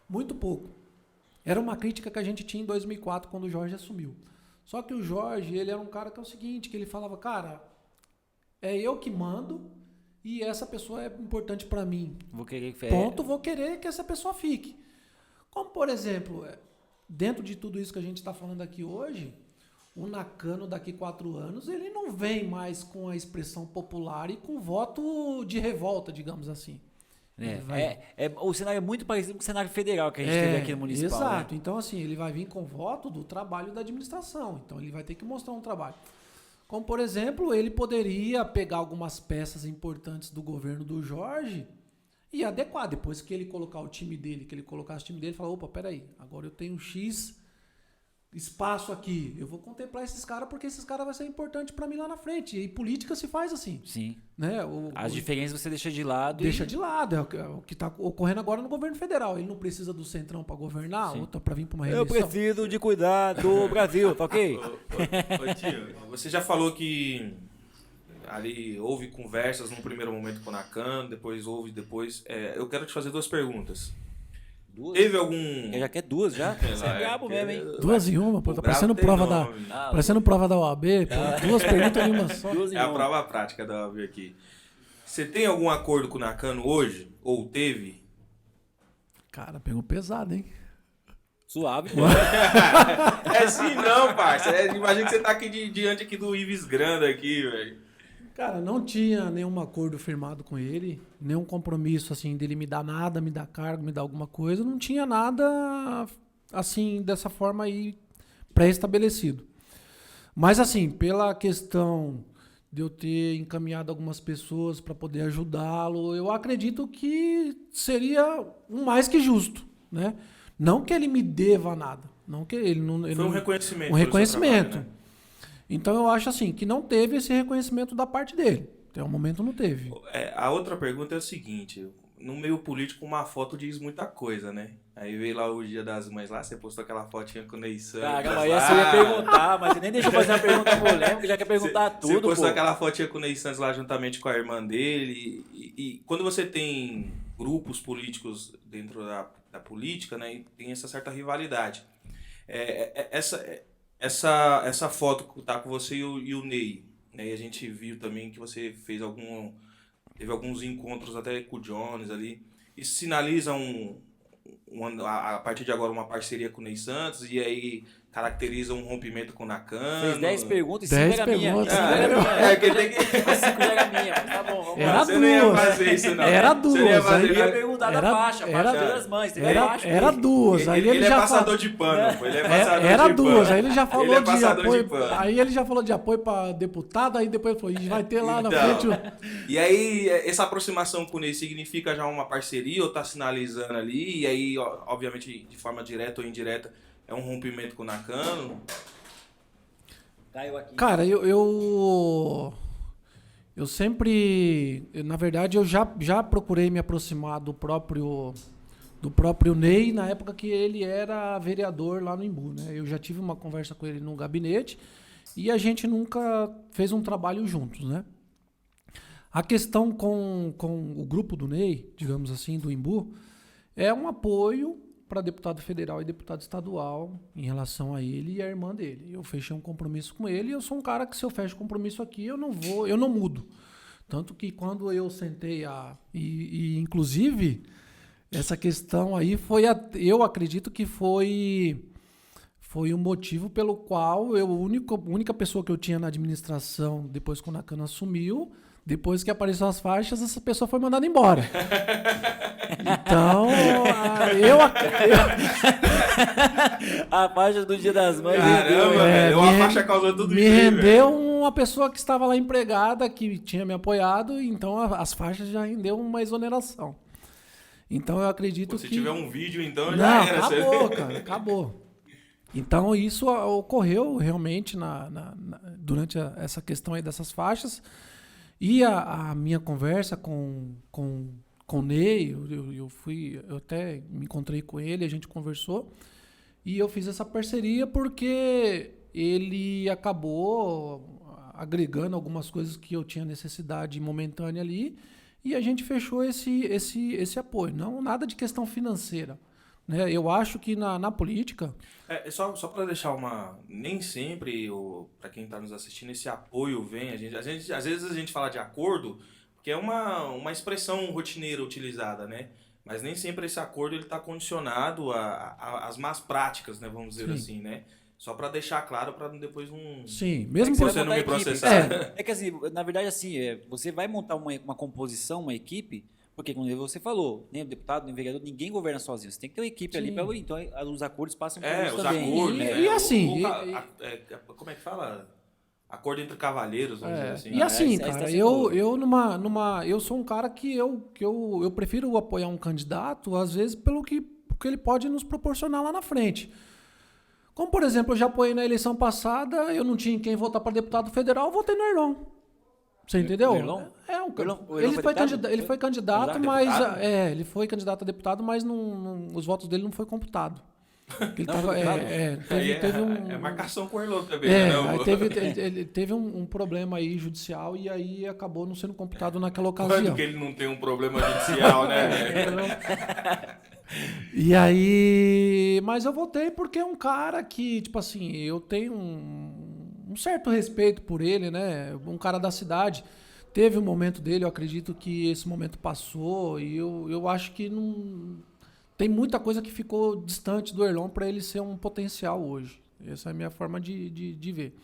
Muito pouco. Era uma crítica que a gente tinha em 2004, quando o Jorge assumiu. Só que o Jorge, ele era um cara que é o seguinte, que ele falava, cara, é eu que mando e essa pessoa é importante para mim. Vou querer que Ponto, vou querer que essa pessoa fique. Como, por exemplo, dentro de tudo isso que a gente está falando aqui hoje, o Nakano, daqui 4 anos, ele não vem mais com a expressão popular e com voto de revolta, digamos assim. O cenário é muito parecido com o cenário federal que a gente teve aqui no municipal. Exato. Né? Então, assim, ele vai vir com voto do trabalho da administração. Então, ele vai ter que mostrar um trabalho. Como, por exemplo, ele poderia pegar algumas peças importantes do governo do Jorge e adequar. Depois que ele colocar o time dele, que ele colocasse o time dele, falar, opa, peraí, agora eu tenho X espaço aqui. Eu vou contemplar esses caras porque esses caras vão ser importantes para mim lá na frente. E política se faz assim. Sim. Né? As diferenças você deixa de lado. Deixa de lado. É o que está ocorrendo agora no governo federal. Ele não precisa do Centrão para governar, ou para vir para uma reeleição. Eu preciso de cuidar do Brasil, tá ok? Ô, tio, você já falou que ali houve conversas num primeiro momento com o Nakano, depois houve, eu quero te fazer 2 perguntas. Duas? Teve algum... Eu já quer 2 já? Você é brabo mesmo, hein? 2 em uma, pô. Tá parecendo prova da OAB, pô. 2 perguntas em uma só. É a prova prática da OAB aqui. Você tem algum acordo com o Nakano hoje? Ou teve? Cara, pegou pesado, hein? Suave, pô. É sim não, parça. Imagina que você tá aqui diante aqui do Ives Granda aqui, velho. Cara, não tinha nenhum acordo firmado com ele, nenhum compromisso, assim, dele me dar nada, me dar cargo, me dar alguma coisa. Não tinha nada, assim, dessa forma aí pré-estabelecido. Mas, assim, pela questão de eu ter encaminhado algumas pessoas para poder ajudá-lo, eu acredito que seria um mais que justo, né? Não que ele me deva nada. Não que ele não... Foi um reconhecimento. Um reconhecimento. Trabalho, né? Então eu acho assim, que não teve esse reconhecimento da parte dele. Até o momento não teve. A outra pergunta é o seguinte, no meio político uma foto diz muita coisa, né? Aí veio lá o Dia das Mães lá, você postou aquela fotinha com o Ney Santos. Caramba, essa eu ia perguntar, mas você nem deixa eu fazer uma pergunta polêmica, já quer perguntar tudo, Você postou pô. aquela fotinha com o Ney Santos lá juntamente com a irmã dele. E quando você tem grupos políticos dentro da política, né, tem essa certa rivalidade. Essa foto que tá com você e o Ney, né, e a gente viu também que você teve alguns encontros até com o Jones ali. Isso sinaliza a partir de agora uma parceria com o Ney Santos, e aí caracteriza um rompimento com o Nakano? Fez 10 perguntas e 10 5 era minha. perguntas. Que tem que... 5 era minha, mas tá bom, vamos Era lá. Você não ia duas. fazer isso, não. Era Você duas. não ia fazer Aí Eu ia isso. perguntar da Era- faixa, a era- faixa das mães, teve faixa. Era duas. Aí Ele é já passador falou. de pano, pô. Ele é passador Era de duas, pano. aí ele já falou Ele é de passador apoio. de pano. Aí ele já falou de apoio para deputado, aí depois ele falou, "Ih, vai ter lá na frente. E aí, essa aproximação com o Ney significa já uma parceria ou tá sinalizando ali? E aí, obviamente, de forma direta ou indireta, é um rompimento com o Nakano? Caiu aqui. Cara, eu sempre, na verdade, eu já procurei me aproximar do próprio Ney na época que ele era vereador lá no Imbu, né? Eu já tive uma conversa com ele no gabinete e a gente nunca fez um trabalho juntos, né? A questão com o grupo do Ney, digamos assim, do Imbu, é um apoio para deputado federal e deputado estadual em relação a ele e a irmã dele. Eu fechei um compromisso com ele e eu sou um cara que se eu fecho compromisso aqui, eu não mudo. Tanto que quando eu sentei inclusive essa questão aí eu acredito que foi o motivo pelo qual a única pessoa que eu tinha na administração depois que o Nakano assumiu, depois que apareceu as faixas, essa pessoa foi mandada embora. Então, A faixa do Dia das Mães. Caramba, velho. Uma faixa causou tudo me isso aí, rendeu velho. uma pessoa que estava lá empregada, que tinha me apoiado, então as faixas já rendeu uma exoneração. Então eu acredito Se que... tiver um vídeo, então Não, já era. acabou, cara, acabou. Então isso ocorreu realmente durante essa questão aí dessas faixas. E a minha conversa com o Ney, eu até me encontrei com ele, a gente conversou, e eu fiz essa parceria porque ele acabou agregando algumas coisas que eu tinha necessidade momentânea ali, e a gente fechou esse apoio. Não nada de questão financeira, né? Eu acho que na política... Só para deixar nem sempre, para quem está nos assistindo, esse apoio vem. Às vezes a gente fala de acordo, que é uma expressão rotineira utilizada, né? Mas nem sempre esse acordo ele está condicionado às más práticas, né? Vamos dizer Sim. assim, né? Só para deixar claro, para depois não... Sim, mesmo que por... você não me montar a equipe. processar. É que assim, na verdade assim, você vai montar uma composição, uma equipe, porque como você falou, nem o deputado, nem o vereador, ninguém governa sozinho. Você tem que ter uma equipe ali, então os acordos passam por isso Os também. acordos, né? né? E assim... Como é que fala? Acordo entre cavaleiros, vamos dizer assim. E assim, essa cara, tá eu sendo eu sou um cara que eu prefiro apoiar um candidato, às vezes, pelo que ele pode nos proporcionar lá na frente. Como, por exemplo, eu já apoiei na eleição passada, eu não tinha quem votar para deputado federal, eu votei no Erlon. Você entendeu? Erlon? O Ele Erlon foi deputado? ele foi candidato, Candidato a mas deputado? ele foi candidato a deputado, mas os votos dele não foi computado. Ele Não, tava, foi computado? teve um... É marcação com o Erlon também, É, né? Não, aí ele teve um problema aí judicial e aí acabou não sendo computado naquela Quando ocasião. que ele não tem um problema judicial, né? E aí, mas eu votei porque é um cara que, tipo assim, eu tenho um certo respeito por ele, né? Um cara da cidade. Teve um momento dele, eu acredito que esse momento passou e eu acho que não tem muita coisa que ficou distante do Erlon para ele ser um potencial hoje. Essa é a minha forma de ver.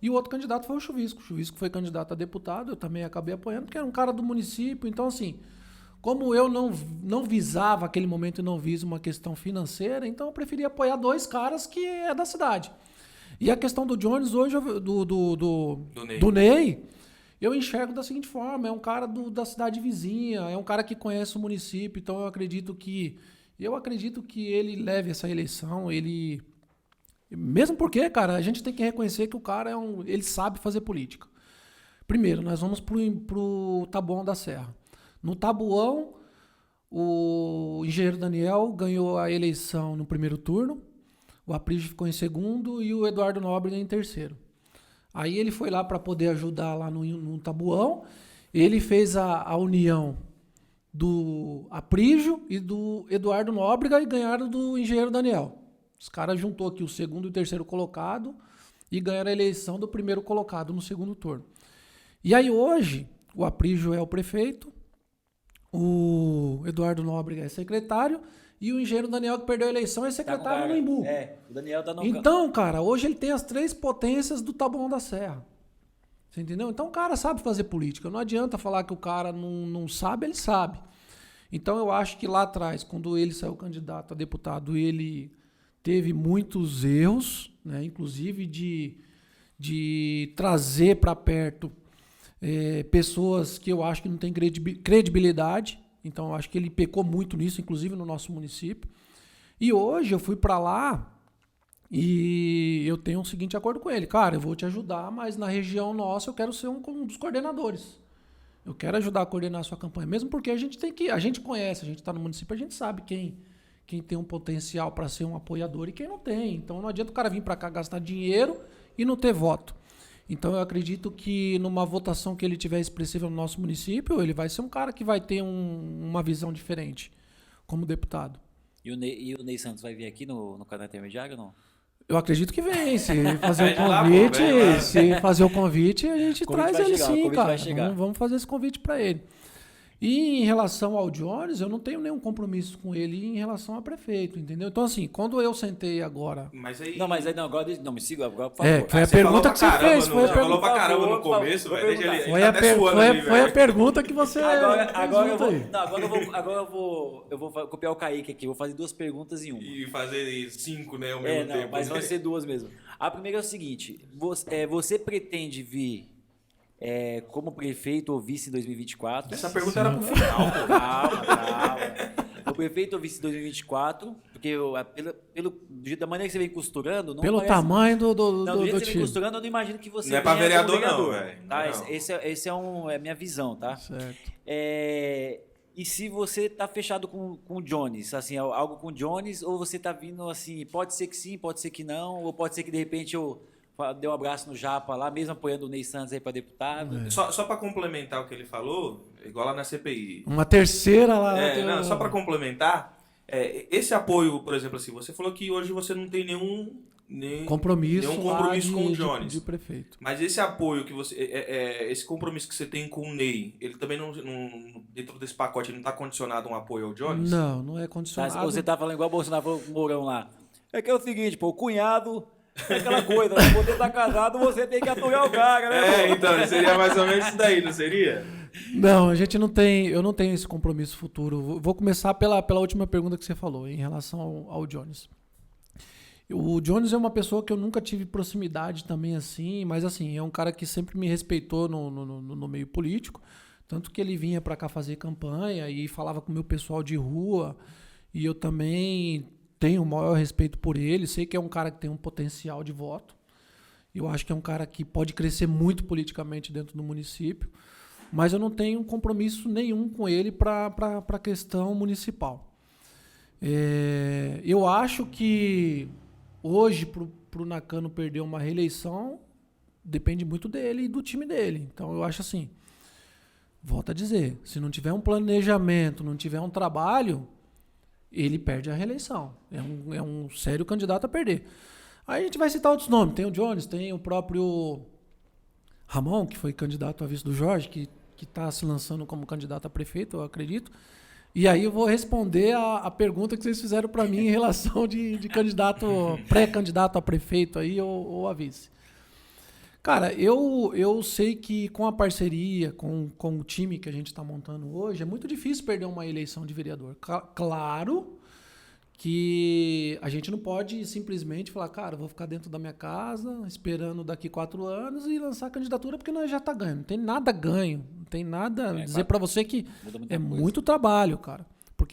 E o outro candidato foi o Chuvisco. O Chuvisco foi candidato a deputado, eu também acabei apoiando, porque era um cara do município. Então, assim, como eu não visava aquele momento e não viso uma questão financeira, então eu preferi apoiar dois caras que é da cidade. E a questão do Jones hoje, do Ney, eu enxergo da seguinte forma, é um cara da cidade vizinha, é um cara que conhece o município, então eu acredito que ele leve essa eleição, mesmo porque, cara, a gente tem que reconhecer que o cara ele sabe fazer política. Primeiro, nós vamos pro Taboão da Serra. No Taboão, o engenheiro Daniel ganhou a eleição no primeiro turno, o Aprígio ficou em segundo e o Eduardo Nóbrega em terceiro. Aí ele foi lá para poder ajudar lá no Taboão, ele fez a união do Aprígio e do Eduardo Nóbrega e ganharam do engenheiro Daniel. Os caras juntou aqui o segundo e o terceiro colocado e ganharam a eleição do primeiro colocado no segundo turno. E aí hoje, o Aprígio é o prefeito, o Eduardo Nóbrega é secretário e o engenheiro Daniel, que perdeu a eleição, é secretário no Imbu. O Daniel tá no Então, cara, hoje ele tem as 3 potências do Taboão da Serra. Você entendeu? Então o cara sabe fazer política. Não adianta falar que o cara não sabe, ele sabe. Então eu acho que lá atrás, quando ele saiu candidato a deputado, ele teve muitos erros, né? Inclusive de trazer para perto pessoas que eu acho que não têm credibilidade. Então eu acho que ele pecou muito nisso, inclusive no nosso município. E hoje eu fui para lá e eu tenho o seguinte acordo com ele. Cara, eu vou te ajudar, mas na região nossa eu quero ser um dos coordenadores. Eu quero ajudar a coordenar a sua campanha. Mesmo porque a gente conhece, a gente está no município, a gente sabe quem tem um potencial para ser um apoiador e quem não tem. Então não adianta o cara vir para cá gastar dinheiro e não ter voto. Então eu acredito que numa votação que ele tiver expressiva no nosso município, ele vai ser um cara que vai ter uma visão diferente como deputado. E o Ney Santos vai vir aqui no canal intermediário ou não? Eu acredito que vem. Se fazer o convite, a gente traz ele sim, cara. Vamos fazer esse convite para ele. E em relação ao Jones, eu não tenho nenhum compromisso com ele em relação a prefeito, entendeu? Então, assim, quando eu sentei agora... Agora me siga agora, por favor. Foi a pergunta que você fez. Você falou pra caramba no começo, velho. Foi a pergunta que você... Agora eu vou copiar o Kaique aqui, vou fazer 2 perguntas em uma. E fazer 5, né, ao mesmo tempo. Mas vão ser 2 mesmo. A primeira é o seguinte, você pretende vir... como prefeito ou vice em 2024. Essa pergunta era pro final. Calma. O prefeito ou vice em 2024, porque da maneira que você vem costurando... Pelo tamanho do jeito que você vem time. costurando, eu não imagino que você... Não é pra vereador não, velho. Tá? Esse é a minha visão, tá? Certo. E se você tá fechado com o Jones, assim, algo com o Jones, ou você tá vindo assim, pode ser que sim, pode ser que não, ou pode ser que de repente eu... Deu um abraço no Japa lá, mesmo apoiando o Ney Santos aí para deputado. Só para complementar o que ele falou, igual lá na CPI. Uma terceira lá. Só para complementar, esse apoio, por exemplo, assim, você falou que hoje você não tem nenhum compromisso com o Jones. De prefeito. Mas esse apoio que você, esse compromisso que você tem com o Ney, ele também não dentro desse pacote não está condicionado a um apoio ao Jones? Não é condicionado. Você tá falando igual o Bolsonaro falou com o Mourão lá. É que é o seguinte, o cunhado... É aquela coisa, pra poder estar casado, você tem que apoiar o cara, né? Então, seria mais ou menos isso daí, não seria? Não, a gente não tem, eu não tenho esse compromisso futuro. Vou começar pela última pergunta que você falou, em relação ao Jones. O Jones é uma pessoa que eu nunca tive proximidade também assim, mas assim, é um cara que sempre me respeitou no meio político, tanto que ele vinha para cá fazer campanha e falava com o meu pessoal de rua, e eu também... tenho o maior respeito por ele, sei que é um cara que tem um potencial de voto. Eu acho que é um cara que pode crescer muito politicamente dentro do município, mas eu não tenho compromisso nenhum com ele para a questão municipal. Eu acho que hoje, para o Nakano perder uma reeleição, depende muito dele e do time dele. Então eu acho assim, volto a dizer, se não tiver um planejamento, não tiver um trabalho... ele perde a reeleição. É um sério candidato a perder. Aí a gente vai citar outros nomes. Tem o Jones, tem o próprio Ramon, que foi candidato a vice do Jorge, que está se lançando como candidato a prefeito, eu acredito. E aí eu vou responder a pergunta que vocês fizeram para mim em relação de candidato, pré-candidato a prefeito aí ou a vice. Cara, eu sei que com a parceria, com o time que a gente está montando hoje, é muito difícil perder uma eleição de vereador. Claro que a gente não pode simplesmente falar, cara, vou ficar dentro da minha casa, esperando daqui 4 anos e lançar a candidatura, porque nós já tá ganho. Não tem nada ganho, não tem nada a dizer para você que é muito trabalho, cara.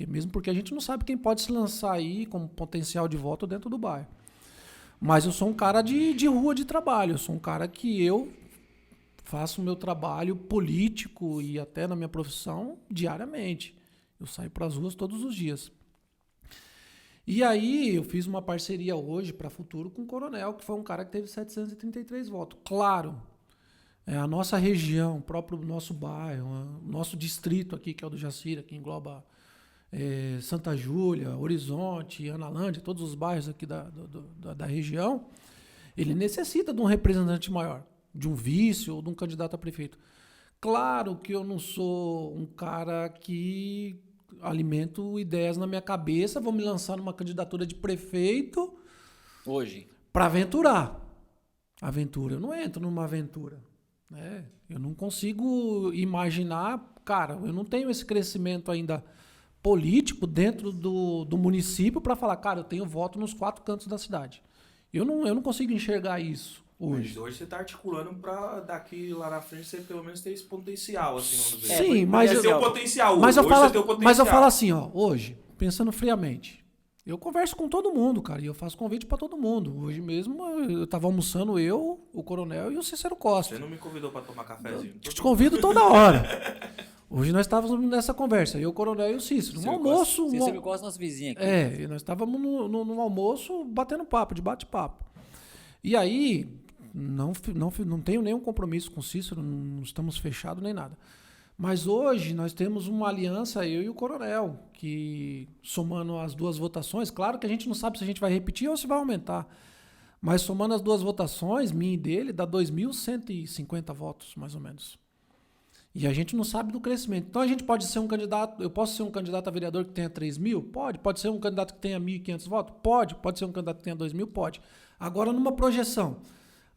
Mesmo porque a gente não sabe quem pode se lançar aí com potencial de voto dentro do bairro. Mas eu sou um cara de rua de trabalho, eu sou um cara que eu faço o meu trabalho político e até na minha profissão diariamente. Eu saio para as ruas todos os dias. E aí eu fiz uma parceria hoje para futuro com o Coronel, que foi um cara que teve 733 votos. Claro, a nossa região, o próprio nosso bairro, o nosso distrito aqui, que é o do Jacira, que engloba Santa Júlia, Horizonte, Analândia, todos os bairros aqui da região, ele necessita de um representante maior, de um vice ou de um candidato a prefeito. Claro que eu não sou um cara que alimento ideias na minha cabeça, vou me lançar numa candidatura de prefeito Hoje. para aventurar. Aventura, eu não entro numa aventura. Né? Eu não consigo imaginar, cara, eu não tenho esse crescimento ainda político dentro do município para falar, cara, eu tenho voto nos 4 cantos da cidade. Eu não consigo enxergar isso hoje. Mas hoje você tá articulando pra daqui lá na frente você pelo menos ter esse potencial, assim, vamos dizer. Sim, mas Esse é o potencial. Mas eu, hoje falo, você tem o potencial. mas eu falo assim, ó, hoje, pensando friamente, eu converso com todo mundo, cara, e eu faço convite pra todo mundo. Hoje mesmo eu tava almoçando eu, o Coronel e o Cícero Costa. Você não me convidou pra tomar cafezinho? Eu te convido toda hora. Hoje nós estávamos nessa conversa, eu, o Coronel e o Cícero. No almoço... Cícero Costa, nosso vizinho aqui. É, nós estávamos no almoço batendo papo, de bate-papo. E aí, não tenho nenhum compromisso com o Cícero, não estamos fechados nem nada. Mas hoje nós temos uma aliança, eu e o Coronel, que somando as 2 votações, claro que a gente não sabe se a gente vai repetir ou se vai aumentar, mas somando as 2 votações, minha e dele, dá 2.150 votos, mais ou menos. E a gente não sabe do crescimento. Então a gente pode ser um candidato, eu posso ser um candidato a vereador que tenha 3.000? Pode ser um candidato que tenha 1.500 votos? Pode ser um candidato que tenha 2.000? Pode. Agora numa projeção.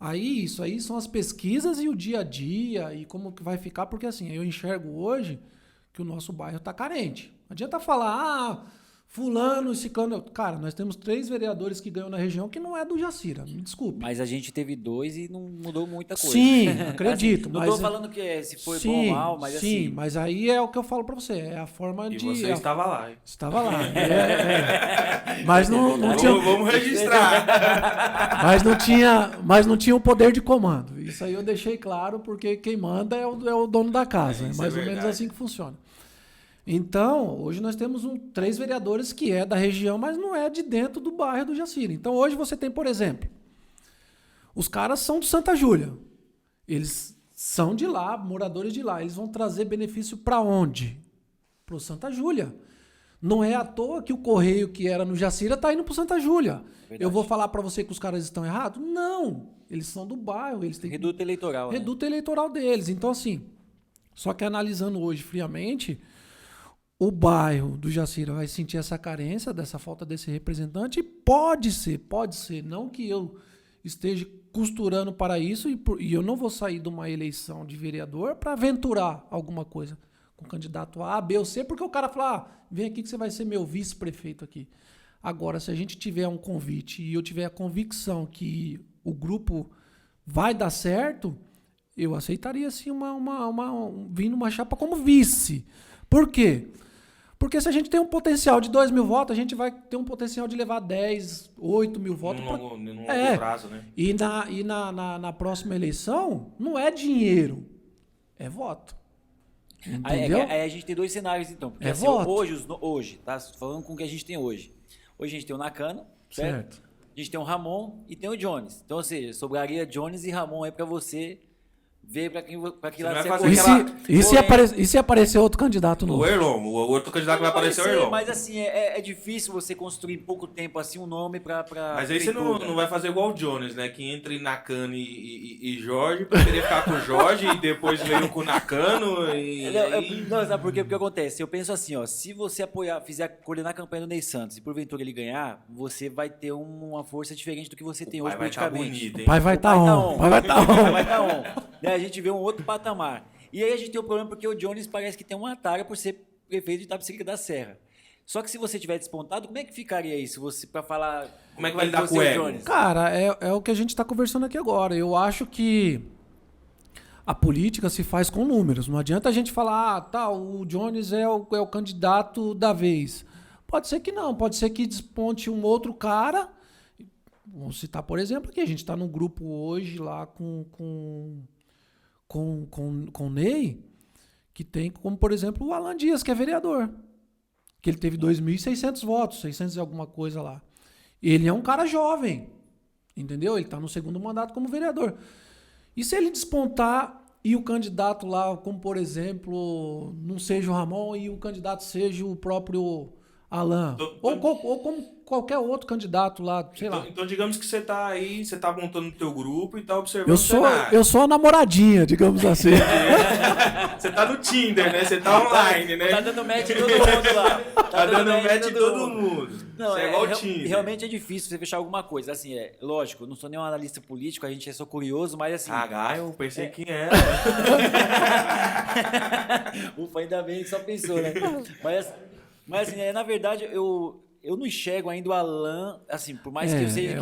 Aí isso aí são as pesquisas e o dia a dia e como que vai ficar, porque assim, eu enxergo hoje que o nosso bairro está carente. Não adianta falar, fulano e ciclano. Cara, nós temos 3 vereadores que ganham na região que não é do Jacira, me desculpe. Mas a gente teve 2 e não mudou muita coisa. Sim, acredito. Assim, não mas tô falando que se foi bom ou mal, mas sim, assim... mas aí é o que eu falo pra você, é a forma E de... você estava lá, hein? Estava lá. Mas não tinha... Vamos registrar. Mas não tinha o poder de comando. Isso aí eu deixei claro, porque quem manda é o dono da casa. É Isso mais é ou menos verdade. assim que funciona. Então, hoje nós temos 3 vereadores que é da região, mas não é de dentro do bairro do Jacira. Então, hoje você tem, por exemplo, os caras são de Santa Júlia. Eles são de lá, moradores de lá. Eles vão trazer benefício para onde? Para o Santa Júlia. Não é à toa que o correio que era no Jacira está indo para o Santa Júlia. Eu vou falar para você que os caras estão errados? Não. Eles são do bairro. Eles têm Reduto eleitoral. Reduto eleitoral deles. Então, assim, só que analisando hoje friamente, o bairro do Jacira vai sentir essa carência, dessa falta desse representante. E pode ser. Não que eu esteja costurando para isso e eu não vou sair de uma eleição de vereador para aventurar alguma coisa com candidato A, B ou C, porque o cara fala, vem aqui que você vai ser meu vice-prefeito aqui. Agora, se a gente tiver um convite e eu tiver a convicção que o grupo vai dar certo, eu aceitaria sim vir numa chapa como vice. Por quê? Porque se a gente tem um potencial de 2.000 votos, a gente vai ter um potencial de levar 10, 8.000 votos. Num longo prazo, né? E na próxima eleição, não é dinheiro, é voto. Entendeu? Aí a gente tem 2 cenários, então. Porque assim, voto. hoje, tá? Falando com o que a gente tem hoje. Hoje a gente tem o Nakano, certo? A gente tem o Ramon e tem o Jones. Então, ou seja, sobraria Jones e Ramon aí pra você ver pra que lado você vai. E se aparecer outro candidato novo? O Erlon, o outro candidato que vai aparecer é o Erlon. Mas assim, é difícil você construir em pouco tempo assim um nome pra mas aí você não vai fazer igual o Jones, né? Que entra em Nakano e Jorge pra querer ficar com o Jorge e depois veio com o Nakano Não, sabe por quê? Porque acontece, eu penso assim, ó, se você coordenar a campanha do Ney Santos e porventura ele ganhar, você vai ter uma força diferente do que você tem hoje politicamente. O pai vai estar on. Vai estar on. A gente vê um outro patamar. E aí a gente tem o problema porque o Jones parece que tem uma tara por ser prefeito de Itapecerica da Serra. Só que se você tiver despontado, como é que ficaria isso? Você para falar... Como é que vai lidar com o ego? Cara, é o que a gente está conversando aqui agora. Eu acho que a política se faz com números. Não adianta a gente falar, o Jones é o candidato da vez. Pode ser que não. Pode ser que desponte um outro cara. Vamos citar, por exemplo, que a gente está num grupo hoje lá com o Ney, que tem como, por exemplo, o Alan Dias, que é vereador. Que ele teve 2.600 votos, 600 e alguma coisa lá. Ele é um cara jovem, entendeu? Ele está no 2º mandato como vereador. E se ele despontar e o candidato lá, como por exemplo, não seja o Ramon e o candidato seja o próprio Alan, ou como qualquer outro candidato lá, sei lá. Então, digamos que você tá aí, você tá montando o teu grupo e tá observando o cenário. Eu sou a namoradinha, digamos assim. Você tá no Tinder, né? Você tá online, né? Tá dando match em todo mundo lá. Tá dando match em todo mundo. Não, Você é igual o Tinder. Realmente é difícil você fechar alguma coisa. Assim, lógico, eu não sou nenhum analista político, a gente é só curioso, mas assim... Eu pensei que era. Ufa, ainda bem que só pensou, né? Mas assim, na verdade, eu não enxergo ainda o Alan, assim, por mais que eu seja...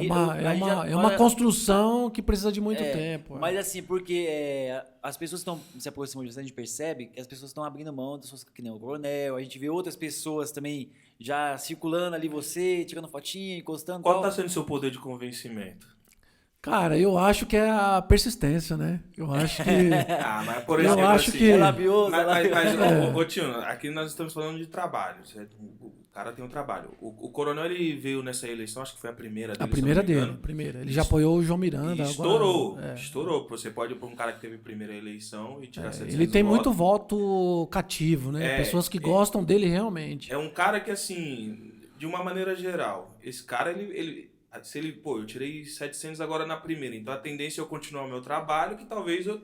É uma construção que precisa de muito tempo. Mas assim, porque as pessoas estão se aproximando, a gente percebe que as pessoas estão abrindo mão das pessoas que nem o Coronel, a gente vê outras pessoas também já circulando ali você, tirando fotinha, encostando. Qual tá sendo o seu poder de convencimento? Cara, eu acho que é a persistência, né? Eu acho que... mas por exemplo, eu acho assim, que... É labioso, ô Tino, aqui nós estamos falando de trabalho, certo? O cara tem um trabalho. O Coronel, ele veio nessa eleição, acho que foi a primeira dele. A primeira dele, primeira. Ele já apoiou o João Miranda. E estourou, agora, estourou. Você pode ir para um cara que teve primeira eleição e tirar 700 ele tem votos. muito voto cativo, né? Pessoas que gostam dele realmente. É um cara que, assim, de uma maneira geral, esse cara, se ele, eu tirei 700 agora na primeira, então a tendência é eu continuar o meu trabalho, que talvez eu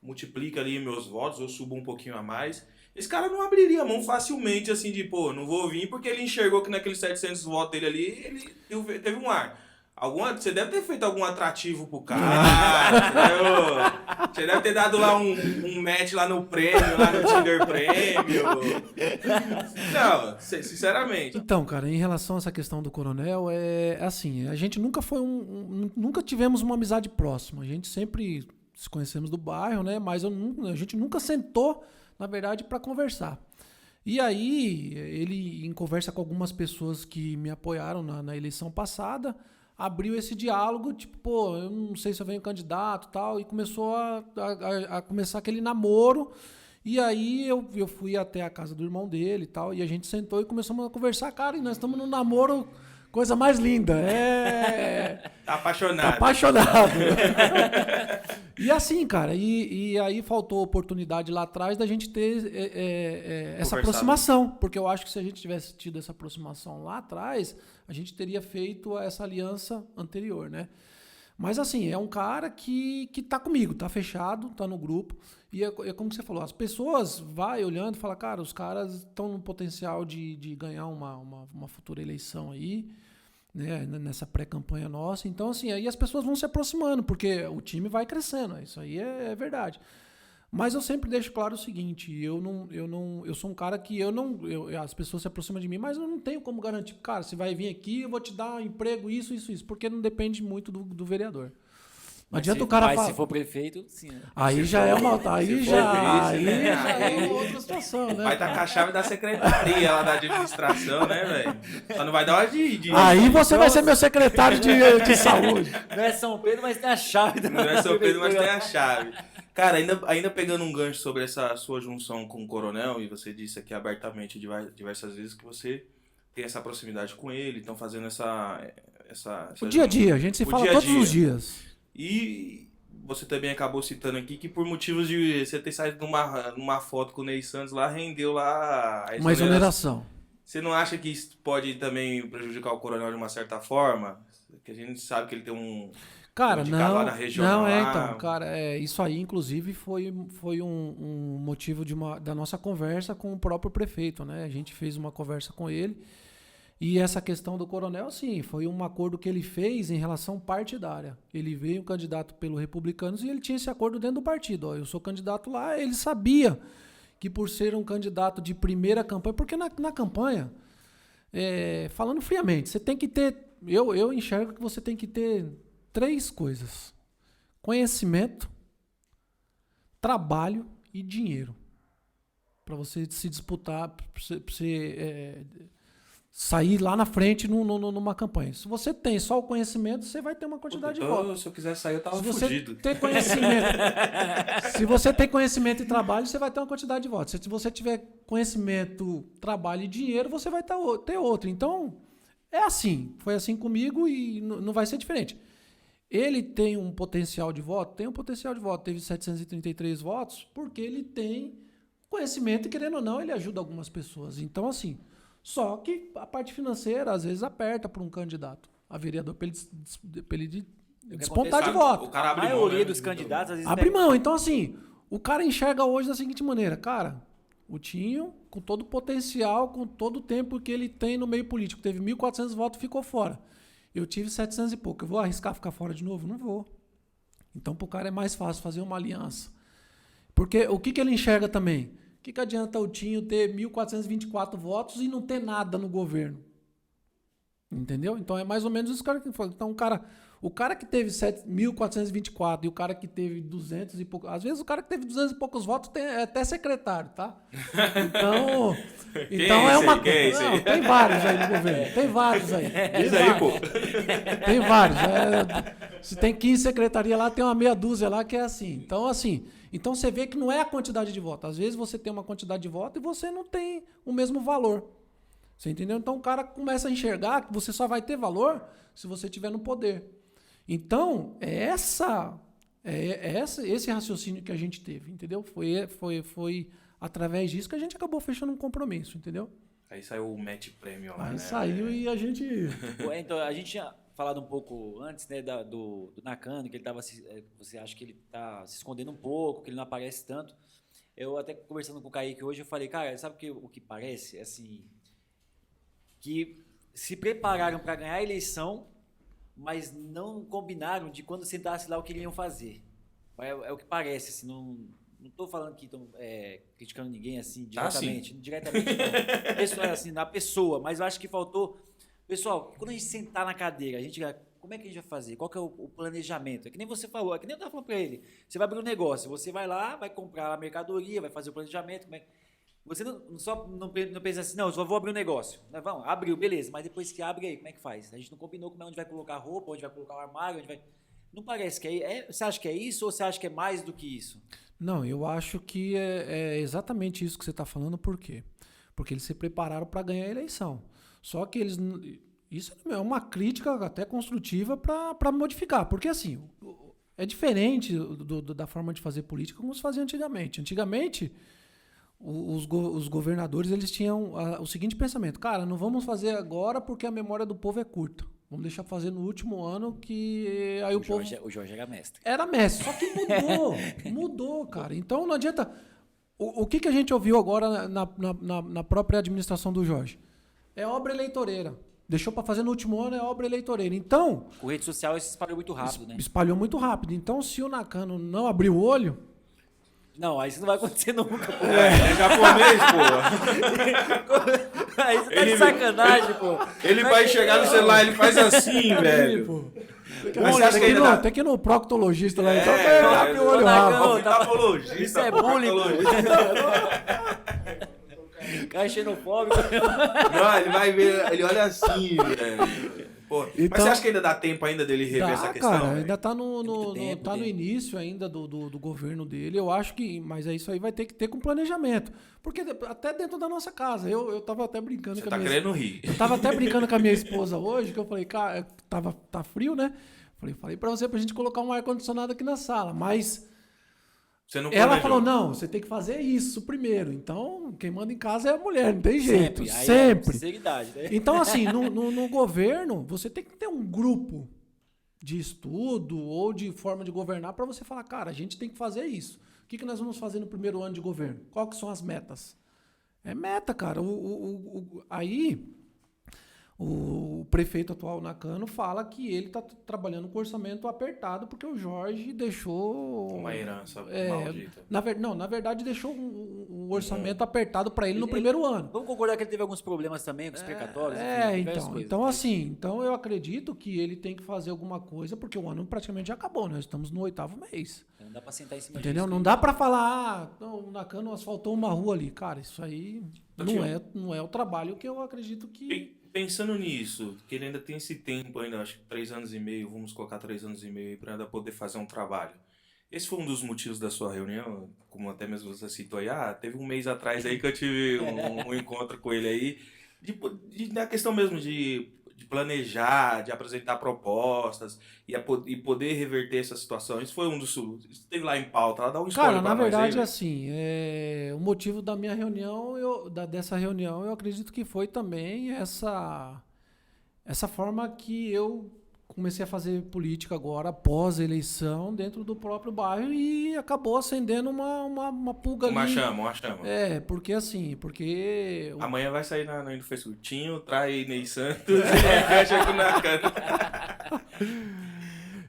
multiplique ali meus votos, eu suba um pouquinho a mais. Esse cara não abriria a mão facilmente, assim, de, não vou vir, porque ele enxergou que naqueles 700 votos dele ali, ele teve um ar. Você deve ter feito algum atrativo pro cara, entendeu? Você deve ter dado lá um match lá no prêmio, lá no Tinder Prêmio. Não, sinceramente. Então, cara, em relação a essa questão do Coronel, assim, a gente nunca foi nunca tivemos uma amizade próxima. A gente sempre se conhecemos do bairro, né? Mas a gente nunca sentou, na verdade, para conversar. E aí, ele, em conversa com algumas pessoas que me apoiaram na eleição passada, abriu esse diálogo, tipo, eu não sei se eu venho candidato e tal, e começou a começar aquele namoro. E aí eu fui até a casa do irmão dele e tal, e a gente sentou e começamos a conversar, cara, e nós estamos num namoro, coisa mais linda. Tá apaixonado. Tá apaixonado. E assim, cara, e aí faltou oportunidade lá atrás da gente ter essa aproximação, porque eu acho que se a gente tivesse tido essa aproximação lá atrás, a gente teria feito essa aliança anterior, né? Mas assim, é um cara que tá comigo, tá fechado, tá no grupo. E é como você falou, as pessoas vai olhando e falam, cara, os caras estão no potencial de ganhar uma futura eleição aí, né, nessa pré-campanha nossa. Então, assim, aí as pessoas vão se aproximando, porque o time vai crescendo, isso aí é verdade. Mas eu sempre deixo claro o seguinte, eu sou um cara que as pessoas se aproximam de mim, mas eu não tenho como garantir, cara, você vai vir aqui, eu vou te dar emprego, isso, porque não depende muito do vereador. Não adianta o cara falar. Mas se for prefeito, sim. Né? Aí já é uma outra situação, né? Vai estar com a chave da secretaria lá da administração, né, velho? Só não vai dar uma de aí você vai ser meu secretário de saúde. Não é São Pedro, mas tem a chave. Não é São Pedro, mas tem a chave. Cara, ainda pegando um gancho sobre essa sua junção com o Coronel, e você disse aqui abertamente diversas vezes que você tem essa proximidade com ele, estão fazendo essa o dia a dia, a gente se fala todos os dias. E você também acabou citando aqui que por motivos de você ter saído numa foto com o Ney Santos lá, rendeu lá uma exoneração. Você não acha que isso pode também prejudicar o Coronel de uma certa forma? Que a gente sabe que ele tem um... Cara, lá na regional, então, cara, isso aí, inclusive, foi um motivo da nossa conversa com o próprio prefeito, né? A gente fez uma conversa com ele e essa questão do Coronel, sim, foi um acordo que ele fez em relação partidária. Ele veio candidato pelo Republicanos e ele tinha esse acordo dentro do partido. Ó, eu sou candidato lá, ele sabia que por ser um candidato de primeira campanha, porque na campanha, falando friamente, você tem que ter, eu enxergo que você tem que ter 3 coisas: conhecimento, trabalho e dinheiro. Para você se disputar, para você sair lá na frente numa campanha. Se você tem só o conhecimento, você vai ter uma quantidade de votos. Se eu quiser sair, eu tava fudido. Se você tem conhecimento e trabalho, você vai ter uma quantidade de votos. Se você tiver conhecimento, trabalho e dinheiro, você vai ter outro. Então, é assim. Foi assim comigo e não vai ser diferente. Ele tem um potencial de voto? Tem um potencial de voto. Teve 733 votos porque ele tem conhecimento e, querendo ou não, ele ajuda algumas pessoas. Então, assim, Só que a parte financeira, às vezes, aperta para um candidato a vereador para ele despontar de voto. O cara A abre mão, maioria né? dos candidatos, às vezes... Abre mão. Então, assim, o cara enxerga hoje da seguinte maneira. Cara, o Tinho, com todo o potencial, com todo o tempo que ele tem no meio político, teve 1.400 votos e ficou fora. Eu tive 700 e pouco. Eu vou arriscar ficar fora de novo? Não vou. Então, pro cara é mais fácil fazer uma aliança. Porque o que ele enxerga também? O que adianta o Tinho ter 1.424 votos e não ter nada no governo? Entendeu? Então é mais ou menos isso que fala. Então o cara que teve 1.424 e o cara que teve 200 e poucos... Às vezes o cara que teve 200 e poucos votos é até secretário, tá? Então é uma coisa... Não, tem vários aí no governo. Tem vários aí. Diz aí, pô. Tem vários. Se tem 15 secretarias lá, tem uma meia dúzia lá que é assim. Então você vê que não é a quantidade de votos. Às vezes você tem uma quantidade de votos e você não tem o mesmo valor. Você entendeu? Então o cara começa a enxergar que você só vai ter valor se você estiver no poder. Então, esse raciocínio que a gente teve, entendeu? Foi através disso que a gente acabou fechando um compromisso, entendeu? Aí saiu o match premium lá, Aí né? saiu e a gente... Então, a gente tinha falado um pouco antes, né, do Nakano, que ele tava você acha que ele tá se escondendo um pouco, que ele não aparece tanto. Eu até conversando com o Kaique hoje, eu falei, cara, sabe o que parece? Assim, que se prepararam para ganhar a eleição, mas não combinaram de quando sentasse lá o que iriam fazer. É o que parece, assim, não estou falando que estão criticando ninguém assim diretamente. Diretamente não. Pessoa, assim, na pessoa, mas eu acho que faltou. Pessoal, quando a gente sentar na cadeira, como é que a gente vai fazer? Qual que é o planejamento? É que nem você falou, é que nem eu estava falando para ele. Você vai abrir um negócio, você vai lá, vai comprar a mercadoria, vai fazer o planejamento, você não pensa assim, não, eu só vou abrir um negócio. Vamos, abriu, beleza, mas depois que abre aí, como é que faz? A gente não combinou onde vai colocar a roupa, onde vai colocar o armário, onde vai... Não parece que você acha que é isso ou você acha que é mais do que isso? Não, eu acho que é exatamente isso que você está falando, por quê? Porque eles se prepararam para ganhar a eleição. Só que eles... Isso é uma crítica até construtiva para modificar, porque assim, é diferente da forma de fazer política como se fazia antigamente. Antigamente... Os governadores eles tinham o seguinte pensamento: cara, não vamos fazer agora porque a memória do povo é curta. Vamos deixar fazer no último ano que aí o povo... O Jorge era mestre. Era mestre, só que mudou, cara. Então não adianta... O que a gente ouviu agora na própria administração do Jorge? É obra eleitoreira. Deixou para fazer no último ano, é obra eleitoreira. Então... O rede social se espalhou muito rápido, né? Espalhou muito rápido. Então se o Nakano não abrir o olho... Não, aí isso não vai acontecer nunca, pô. É japonês, pô. Aí você tá de sacanagem, pô. Ele vai chegar no celular, ele faz assim, velho. Mas você acha que tem que ir no proctologista lá, então abre o olho rápido. Isso é bullying, cara xenofóbico. Não, ele vai ver, ele olha assim, velho. Pô, então, mas você acha que ainda dá tempo ainda dele rever essa questão? Cara, ainda tá no início ainda do governo dele. Eu acho que... Mas isso aí vai ter que ter com planejamento. Porque até dentro da nossa casa. Eu tava até brincando você com tá querendo rir. Eu tava até brincando com a minha esposa hoje, que eu falei, cara, tá frio, né? Falei pra você pra gente colocar um ar-condicionado aqui na sala. Mas... Ela falou, não, você tem que fazer isso primeiro. Então, quem manda em casa é a mulher, não tem jeito. Sempre. Sinceridade, né? Então, assim, no governo, você tem que ter um grupo de estudo ou de forma de governar para você falar, cara, a gente tem que fazer isso. O que nós vamos fazer no primeiro ano de governo? Qual que são as metas? É meta, cara. Aí... O prefeito atual Nakano fala que ele está trabalhando com orçamento apertado porque o Jorge deixou... Uma herança maldita. Na verdade, deixou um orçamento apertado para ele no primeiro ano. Vamos concordar que ele teve alguns problemas também com os precatórios? Então eu acredito que ele tem que fazer alguma coisa porque o ano praticamente já acabou, nós estamos no 8º mês. Não dá para sentar em cima Entendeu? disso. Não dá para falar, o Nakano asfaltou uma rua ali. Cara, isso aí não é o trabalho que eu acredito que... Pensando nisso, que ele ainda tem esse tempo ainda, acho que 3 anos e meio, vamos colocar 3 anos e meio aí para ainda poder fazer um trabalho. Esse foi um dos motivos da sua reunião, como até mesmo você citou aí, teve um mês atrás aí que eu tive um encontro com ele aí, na questão mesmo de de planejar, de apresentar propostas e poder reverter essa situação? Isso foi um dos... Isso teve lá em pauta, lá dá um spoiler Cara, pra na nós verdade, aí, assim, o motivo da minha reunião, dessa reunião, eu acredito que foi também essa forma que eu comecei a fazer política agora, após a eleição, dentro do próprio bairro, e acabou acendendo uma pulga uma ali. chama. Porque assim, Amanhã vai sair no Facebook. Tinho, trai Ney Santos e fecha com o Nakano.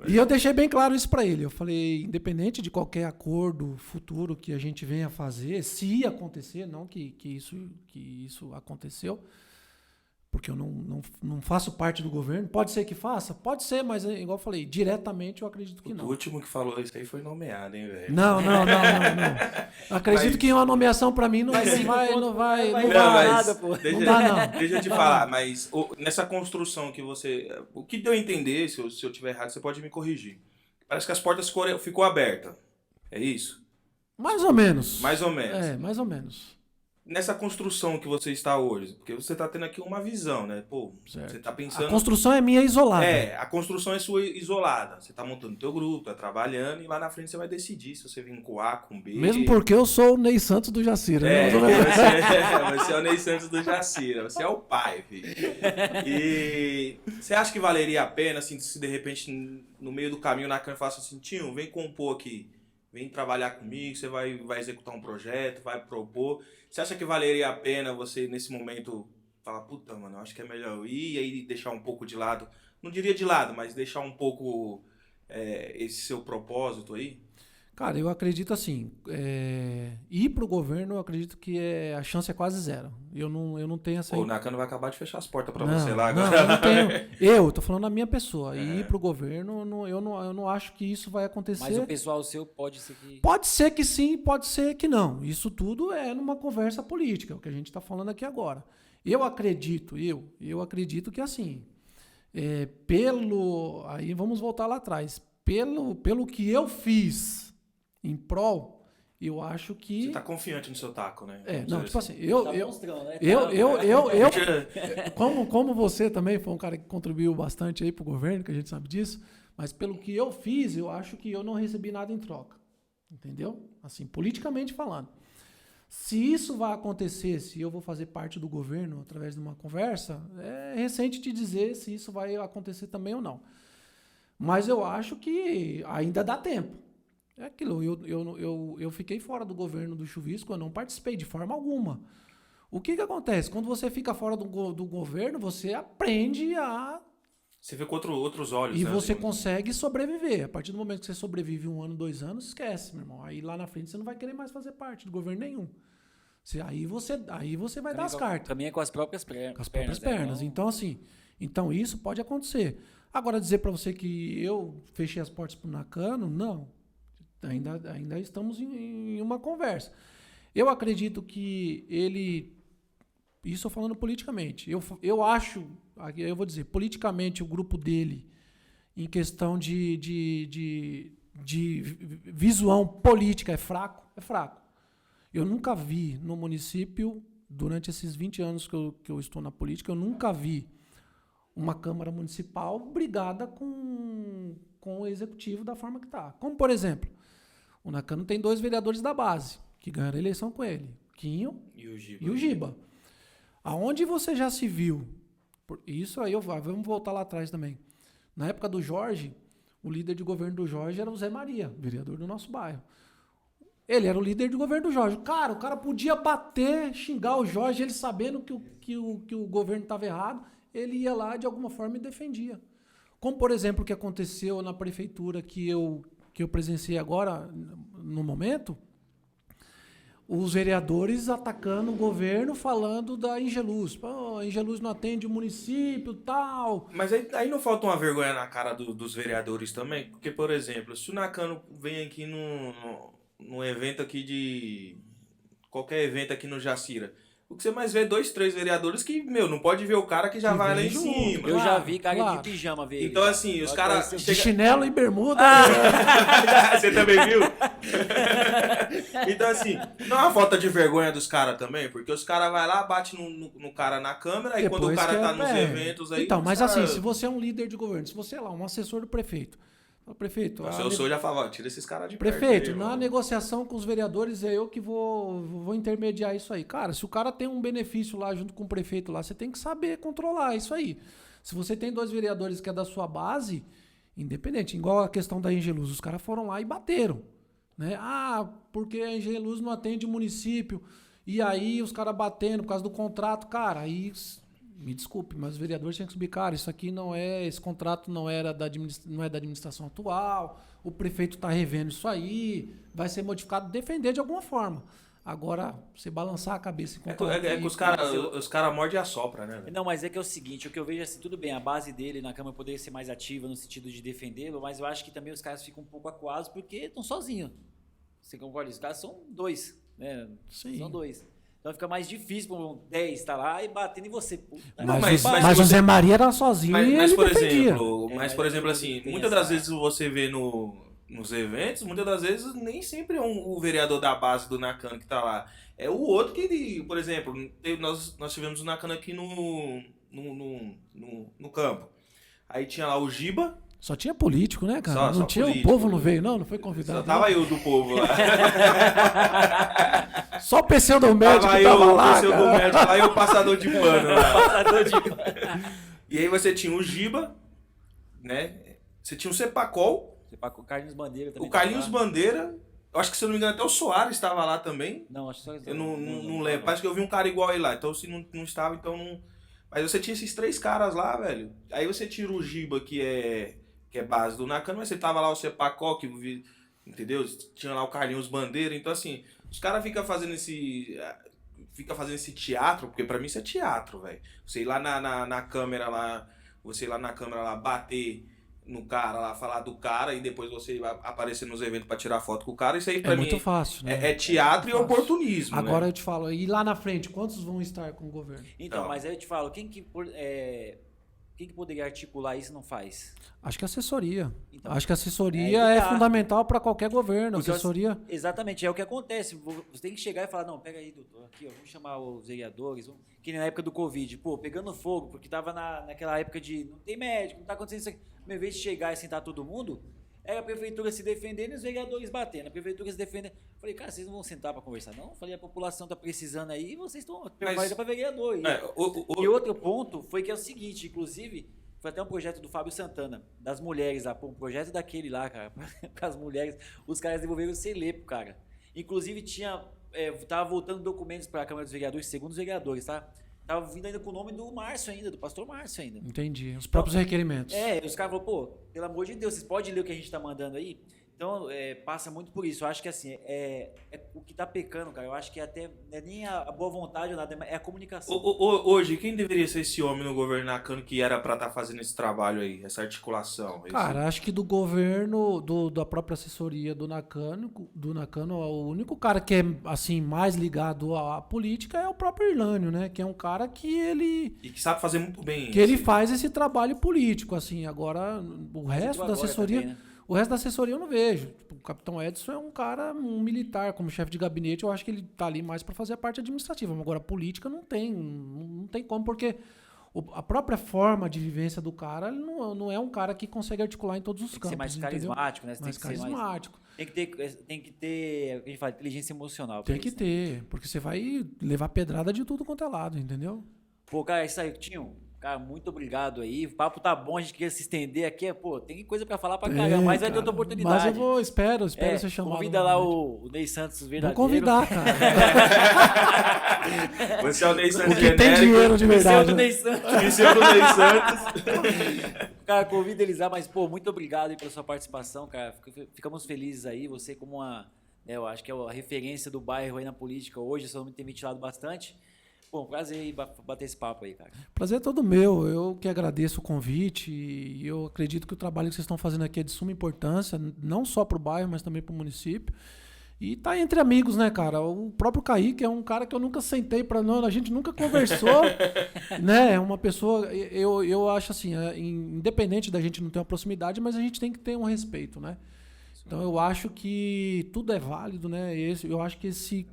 E eu deixei bem claro isso para ele. Eu falei, independente de qualquer acordo futuro que a gente venha fazer, se acontecer, não que isso aconteceu, porque eu não faço parte do governo. Pode ser que faça? Pode ser, mas igual eu falei, diretamente eu acredito que não. O último que falou isso aí foi nomeado, hein, velho? Não. Acredito que uma nomeação para mim não vai dar nada, pô. Deixa eu te falar, mas nessa construção que você... O que deu a entender, se eu estiver errado, você pode me corrigir. Parece que as portas ficou aberta. É isso? Mais ou menos. Mais ou menos. Mais ou menos. Nessa construção que você está hoje, porque você está tendo aqui uma visão, né? Pô, certo. Você está pensando... A construção é minha isolada. A construção é sua isolada. Você está montando teu grupo, tá trabalhando, e lá na frente você vai decidir se você vem com A, com B... Mesmo porque eu sou o Ney Santos do Jacira. Você é o Ney Santos do Jacira, você é o pai, filho. E você acha que valeria a pena, assim, se de repente, no meio do caminho, na Nakano falasse assim, Tinho, vem compor aqui, vem trabalhar comigo, você vai executar um projeto, vai propor... Você acha que valeria a pena você, nesse momento, falar, puta, mano, eu acho que é melhor eu ir e aí deixar um pouco de lado, não diria de lado, mas deixar um pouco esse seu propósito aí? Cara, eu acredito assim, ir pro governo, eu acredito que a chance é quase zero. Eu não tenho essa... O Nakano vai acabar de fechar as portas pra você lá agora. Eu não tenho. Eu tô falando na minha pessoa. Ir pro governo, eu não acho que isso vai acontecer. Mas o pessoal seu pode ser que... Pode ser que sim, pode ser que não. Isso tudo é numa conversa política, o que a gente tá falando aqui agora. Eu acredito que assim, aí vamos voltar lá atrás. Pelo que eu fiz em prol, eu acho que... Você tá confiante no seu taco, né? Assim, como você também foi um cara que contribuiu bastante aí pro governo, que a gente sabe disso, mas pelo que eu fiz, eu acho que eu não recebi nada em troca. Entendeu? Assim, politicamente falando. Se isso vai acontecer, se eu vou fazer parte do governo através de uma conversa, é recente te dizer se isso vai acontecer também ou não. Mas eu acho que ainda dá tempo. É aquilo, eu fiquei fora do governo do Chuvisco, eu não participei de forma alguma. O que acontece? Quando você fica fora do governo, você aprende a... Você vê com outros olhos. E né, você assim, consegue sobreviver. A partir do momento que você sobrevive 1 ano, 2 anos, esquece, meu irmão. Aí lá na frente você não vai querer mais fazer parte do governo nenhum. Aí você vai dar as cartas. Também é com as próprias pernas. Com as próprias pernas. Então, assim, isso pode acontecer. Agora, dizer para você que eu fechei as portas pro Nakano, não. Ainda estamos em uma conversa. Eu acredito que ele... Isso eu falando politicamente. Eu acho, eu vou dizer, politicamente o grupo dele, em questão de visão política, é fraco. É fraco. Eu nunca vi no município, durante esses 20 anos que eu estou na política, eu nunca vi uma Câmara Municipal brigada com o Executivo da forma que está. Como, por exemplo, o Nakano tem 2 vereadores da base, que ganharam a eleição com ele, Quinho e o Giba. Aonde você já se viu? Isso aí, vamos voltar lá atrás também. Na época do Jorge, o líder de governo do Jorge era o Zé Maria, vereador do nosso bairro. Ele era o líder de governo do Jorge. Cara, o cara podia bater, xingar o Jorge, ele sabendo que o governo estava errado, ele ia lá de alguma forma e defendia. Como, por exemplo, o que aconteceu na prefeitura que eu presenciei agora, no momento, os vereadores atacando o governo, falando da Ingeluz. A Ingeluz não atende o município, tal. Mas aí não falta uma vergonha na cara dos vereadores também? Porque, por exemplo, se o Nakano vem aqui num evento aqui de... Qualquer evento aqui no Jacira, o que você mais vê é 2, 3 vereadores que, não pode ver o cara que já vai lá em cima. Eu já vi cara de pijama ver. Então, assim, os caras... De chinelo e bermuda. Você também viu? Então, assim, não é uma falta de vergonha dos caras também, porque os caras vão lá, bate no cara na câmera, e quando o cara tá nos eventos aí... Então, mas assim, se você é um líder de governo, se você é lá, um assessor do prefeito, prefeito... Se eu sou, já falava, tira esses caras de prefeito, perto aí, na mano. negociação com os vereadores, é eu que vou intermediar isso aí. Cara, se o cara tem um benefício lá junto com o prefeito lá, você tem que saber controlar isso aí. Se você tem 2 vereadores que é da sua base, independente, igual a questão da Engeluz, os caras foram lá e bateram. Né? Ah, porque a Engeluz não atende o município, e aí os caras batendo por causa do contrato. Cara, aí... Me desculpe, mas os vereadores tinham que subir, cara, isso aqui não é, esse contrato não é da administração atual, o prefeito está revendo isso aí, vai ser modificado, defender de alguma forma. Agora, você balançar a cabeça... É que os caras mordem e assopram, né? Não, mas é que é o seguinte, o que eu vejo assim, tudo bem, a base dele na Câmara poderia ser mais ativa no sentido de defendê-lo, mas eu acho que também os caras ficam um pouco acuados porque estão sozinhos. Você concorda? Os caras são 2, né? Sim. São 2. Então fica mais difícil para um 10 estar lá e batendo em você. Puta, mas o Zé Maria era sozinho e ele defendia. Por exemplo, assim, muitas das vezes você vê nos eventos, muitas das vezes nem sempre é o vereador da base do Nakano que tá lá. É o outro que, por exemplo, nós tivemos o Nakano aqui no campo. Aí tinha lá o Giba. Só tinha político, né, cara? Não tinha político. O povo não veio, não foi convidado. Só tava eu do povo lá. Só o pseudomédico tava lá, o pseudomédico lá e o passador de pano lá. E aí você tinha o Giba, né? Você tinha o Cepacol. O Carlinhos Bandeira também. O Carlinhos Bandeira. Eu acho que, se eu não me engano, até o Soares estava lá também. Não, acho que só... Eu não lembro. Parece que eu vi um cara igual ele lá. Então, se não estava, então não... Mas você tinha esses 3 caras lá, velho. Aí você tira o Giba, que é base do Nakano, mas você tava lá o Cepacol, que, entendeu? Tinha lá o Carlinhos Bandeira. Então, assim, os caras ficam fazendo esse teatro, porque pra mim isso é teatro, velho. Você ir lá na câmera lá, bater no cara lá, falar do cara, e depois você vai aparecer nos eventos pra tirar foto com o cara. Isso aí pra mim muito fácil, né? É teatro e oportunismo. Agora, né? Eu te falo, e lá na frente, quantos vão estar com o governo? Então, mas aí eu te falo, quem que poderia articular isso e não faz? Acho que a assessoria. Então, acho que a assessoria é fundamental para qualquer governo. Porque assessoria... Exatamente, é o que acontece. Você tem que chegar e falar, não, pega aí, doutor, aqui, ó, vamos chamar os vereadores, que nem na época do Covid, pegando fogo, porque tava naquela época de não tem médico, não tá acontecendo isso aqui. Ao invés de chegar e sentar todo mundo, era a prefeitura se defendendo e os vereadores batendo. A prefeitura se defendendo. Falei, cara, vocês não vão sentar para conversar, não? Falei, a população tá precisando aí e vocês estão preparando para vereador. E outro ponto foi que é o seguinte, inclusive, foi até um projeto do Fábio Santana, das mulheres lá, um projeto daquele lá, cara, para as mulheres, os caras desenvolveram o CELEPO, cara. Inclusive tava voltando documentos para a Câmara dos Vereadores, segundo os vereadores, tá? Tava vindo ainda com o nome do Márcio ainda, do pastor Márcio ainda. Entendi. Os próprios requerimentos. Os caras falaram, pelo amor de Deus, vocês podem ler o que a gente tá mandando aí? Então, passa muito por isso. Eu acho que, assim, o que tá pecando, cara, eu acho que até não é nem a boa vontade ou nada, é a comunicação. Hoje, quem deveria ser esse homem no governo Nakano que era pra estar fazendo esse trabalho aí, essa articulação? Cara, acho que do governo, da própria assessoria do Nakano, o único cara que é, assim, mais ligado à política é o próprio Irlânio, né? Que é um cara que ele... E que sabe fazer muito bem. Que ele faz esse trabalho político, assim. Agora, o resto da assessoria... Também, né? O resto da assessoria eu não vejo. Tipo, o Capitão Edson é um militar, como chefe de gabinete, eu acho que ele tá ali mais para fazer a parte administrativa. Agora, a política não tem como, porque a própria forma de vivência do cara ele não é um cara que consegue articular em todos os campos. Tem que ser mais carismático, né? Mais carismático. Tem que ter, a gente fala, inteligência emocional. Tem que ter, porque você vai levar pedrada de tudo quanto é lado, entendeu? Pô, cara, é isso aí, Tinho. Cara, muito obrigado aí. O papo tá bom, a gente queria se estender aqui. Tem coisa pra falar pra caramba, mas vai ter outra oportunidade. Mas eu espero ser chamado. Convida lá o Ney Santos verdadeiro. Vou convidar, cara. Você é o Ney Santos genérico. Tem dinheiro de verdade. Você é o Ney Santos. Cara, convida eles lá, mas, muito obrigado aí pela sua participação, cara. Ficamos felizes aí. Você como eu acho que é a referência do bairro aí na política hoje, seu nome tem ventilado bastante. Bom, prazer aí bater esse papo aí, cara. Prazer é todo meu. Eu que agradeço o convite e eu acredito que o trabalho que vocês estão fazendo aqui é de suma importância, não só para o bairro, mas também para o município. E tá entre amigos, né, cara? O próprio Kaique é um cara que eu nunca sentei a gente nunca conversou, né? É uma pessoa, eu acho assim, independente da gente não ter uma proximidade, mas a gente tem que ter um respeito, né? Então eu acho que tudo é válido, né? Eu acho que esse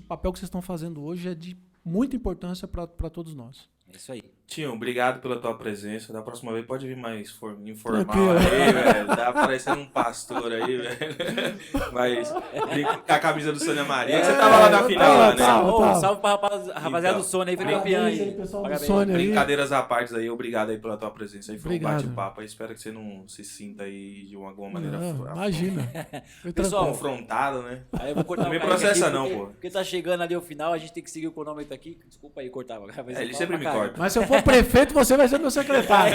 papel que vocês estão fazendo hoje é de muita importância para todos nós. É isso aí. Tio, obrigado pela tua presença. Da próxima vez pode vir mais informal Tranquilo. aí, velho. Tá parecendo um pastor aí, velho. Mas vem com a camisa do Sônia Maria. Você tava lá na final, né? Ô, salve pra rapaziada Então, do Sônia aí, foi parabéns campeão aí, aí. pessoal do Parabéns. Sônia aí. Brincadeiras à parte aí, obrigado aí pela tua presença aí. Foi Obrigado. um bate-papo aí. Espero que você não se sinta aí de alguma maneira Não, imagina. Foi Pessoal, tranquilo. confrontado, né? Aí eu vou cortar Não me o Kaique processa aqui, não, porque, pô. Porque tá chegando ali o final, a gente tem que seguir o cronômetro aqui. Desculpa aí, cortava. Ele sempre me corta. Mas se eu for prefeito, você vai ser meu secretário.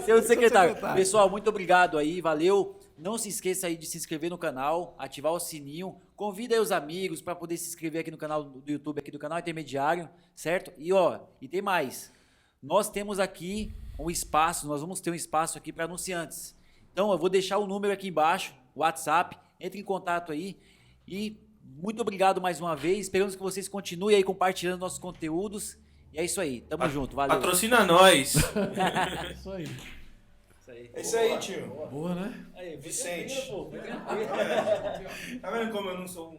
Seu secretário. Pessoal, muito obrigado aí, valeu. Não se esqueça aí de se inscrever no canal, ativar o sininho. Convida aí os amigos para poder se inscrever aqui no canal do YouTube, aqui do canal Intermediário, certo? E tem mais. Nós temos aqui um espaço, nós vamos ter um espaço aqui para anunciantes. Então, eu vou deixar o número aqui embaixo, o WhatsApp, entre em contato aí. E muito obrigado mais uma vez. Esperamos que vocês continuem aí compartilhando nossos conteúdos. E é isso aí. Tamo junto. Valeu. Patrocina nós. Isso aí. É isso aí, tio. Boa, né? Aí, Vicente. pô, foi tranquilo. Tá vendo como eu não sou um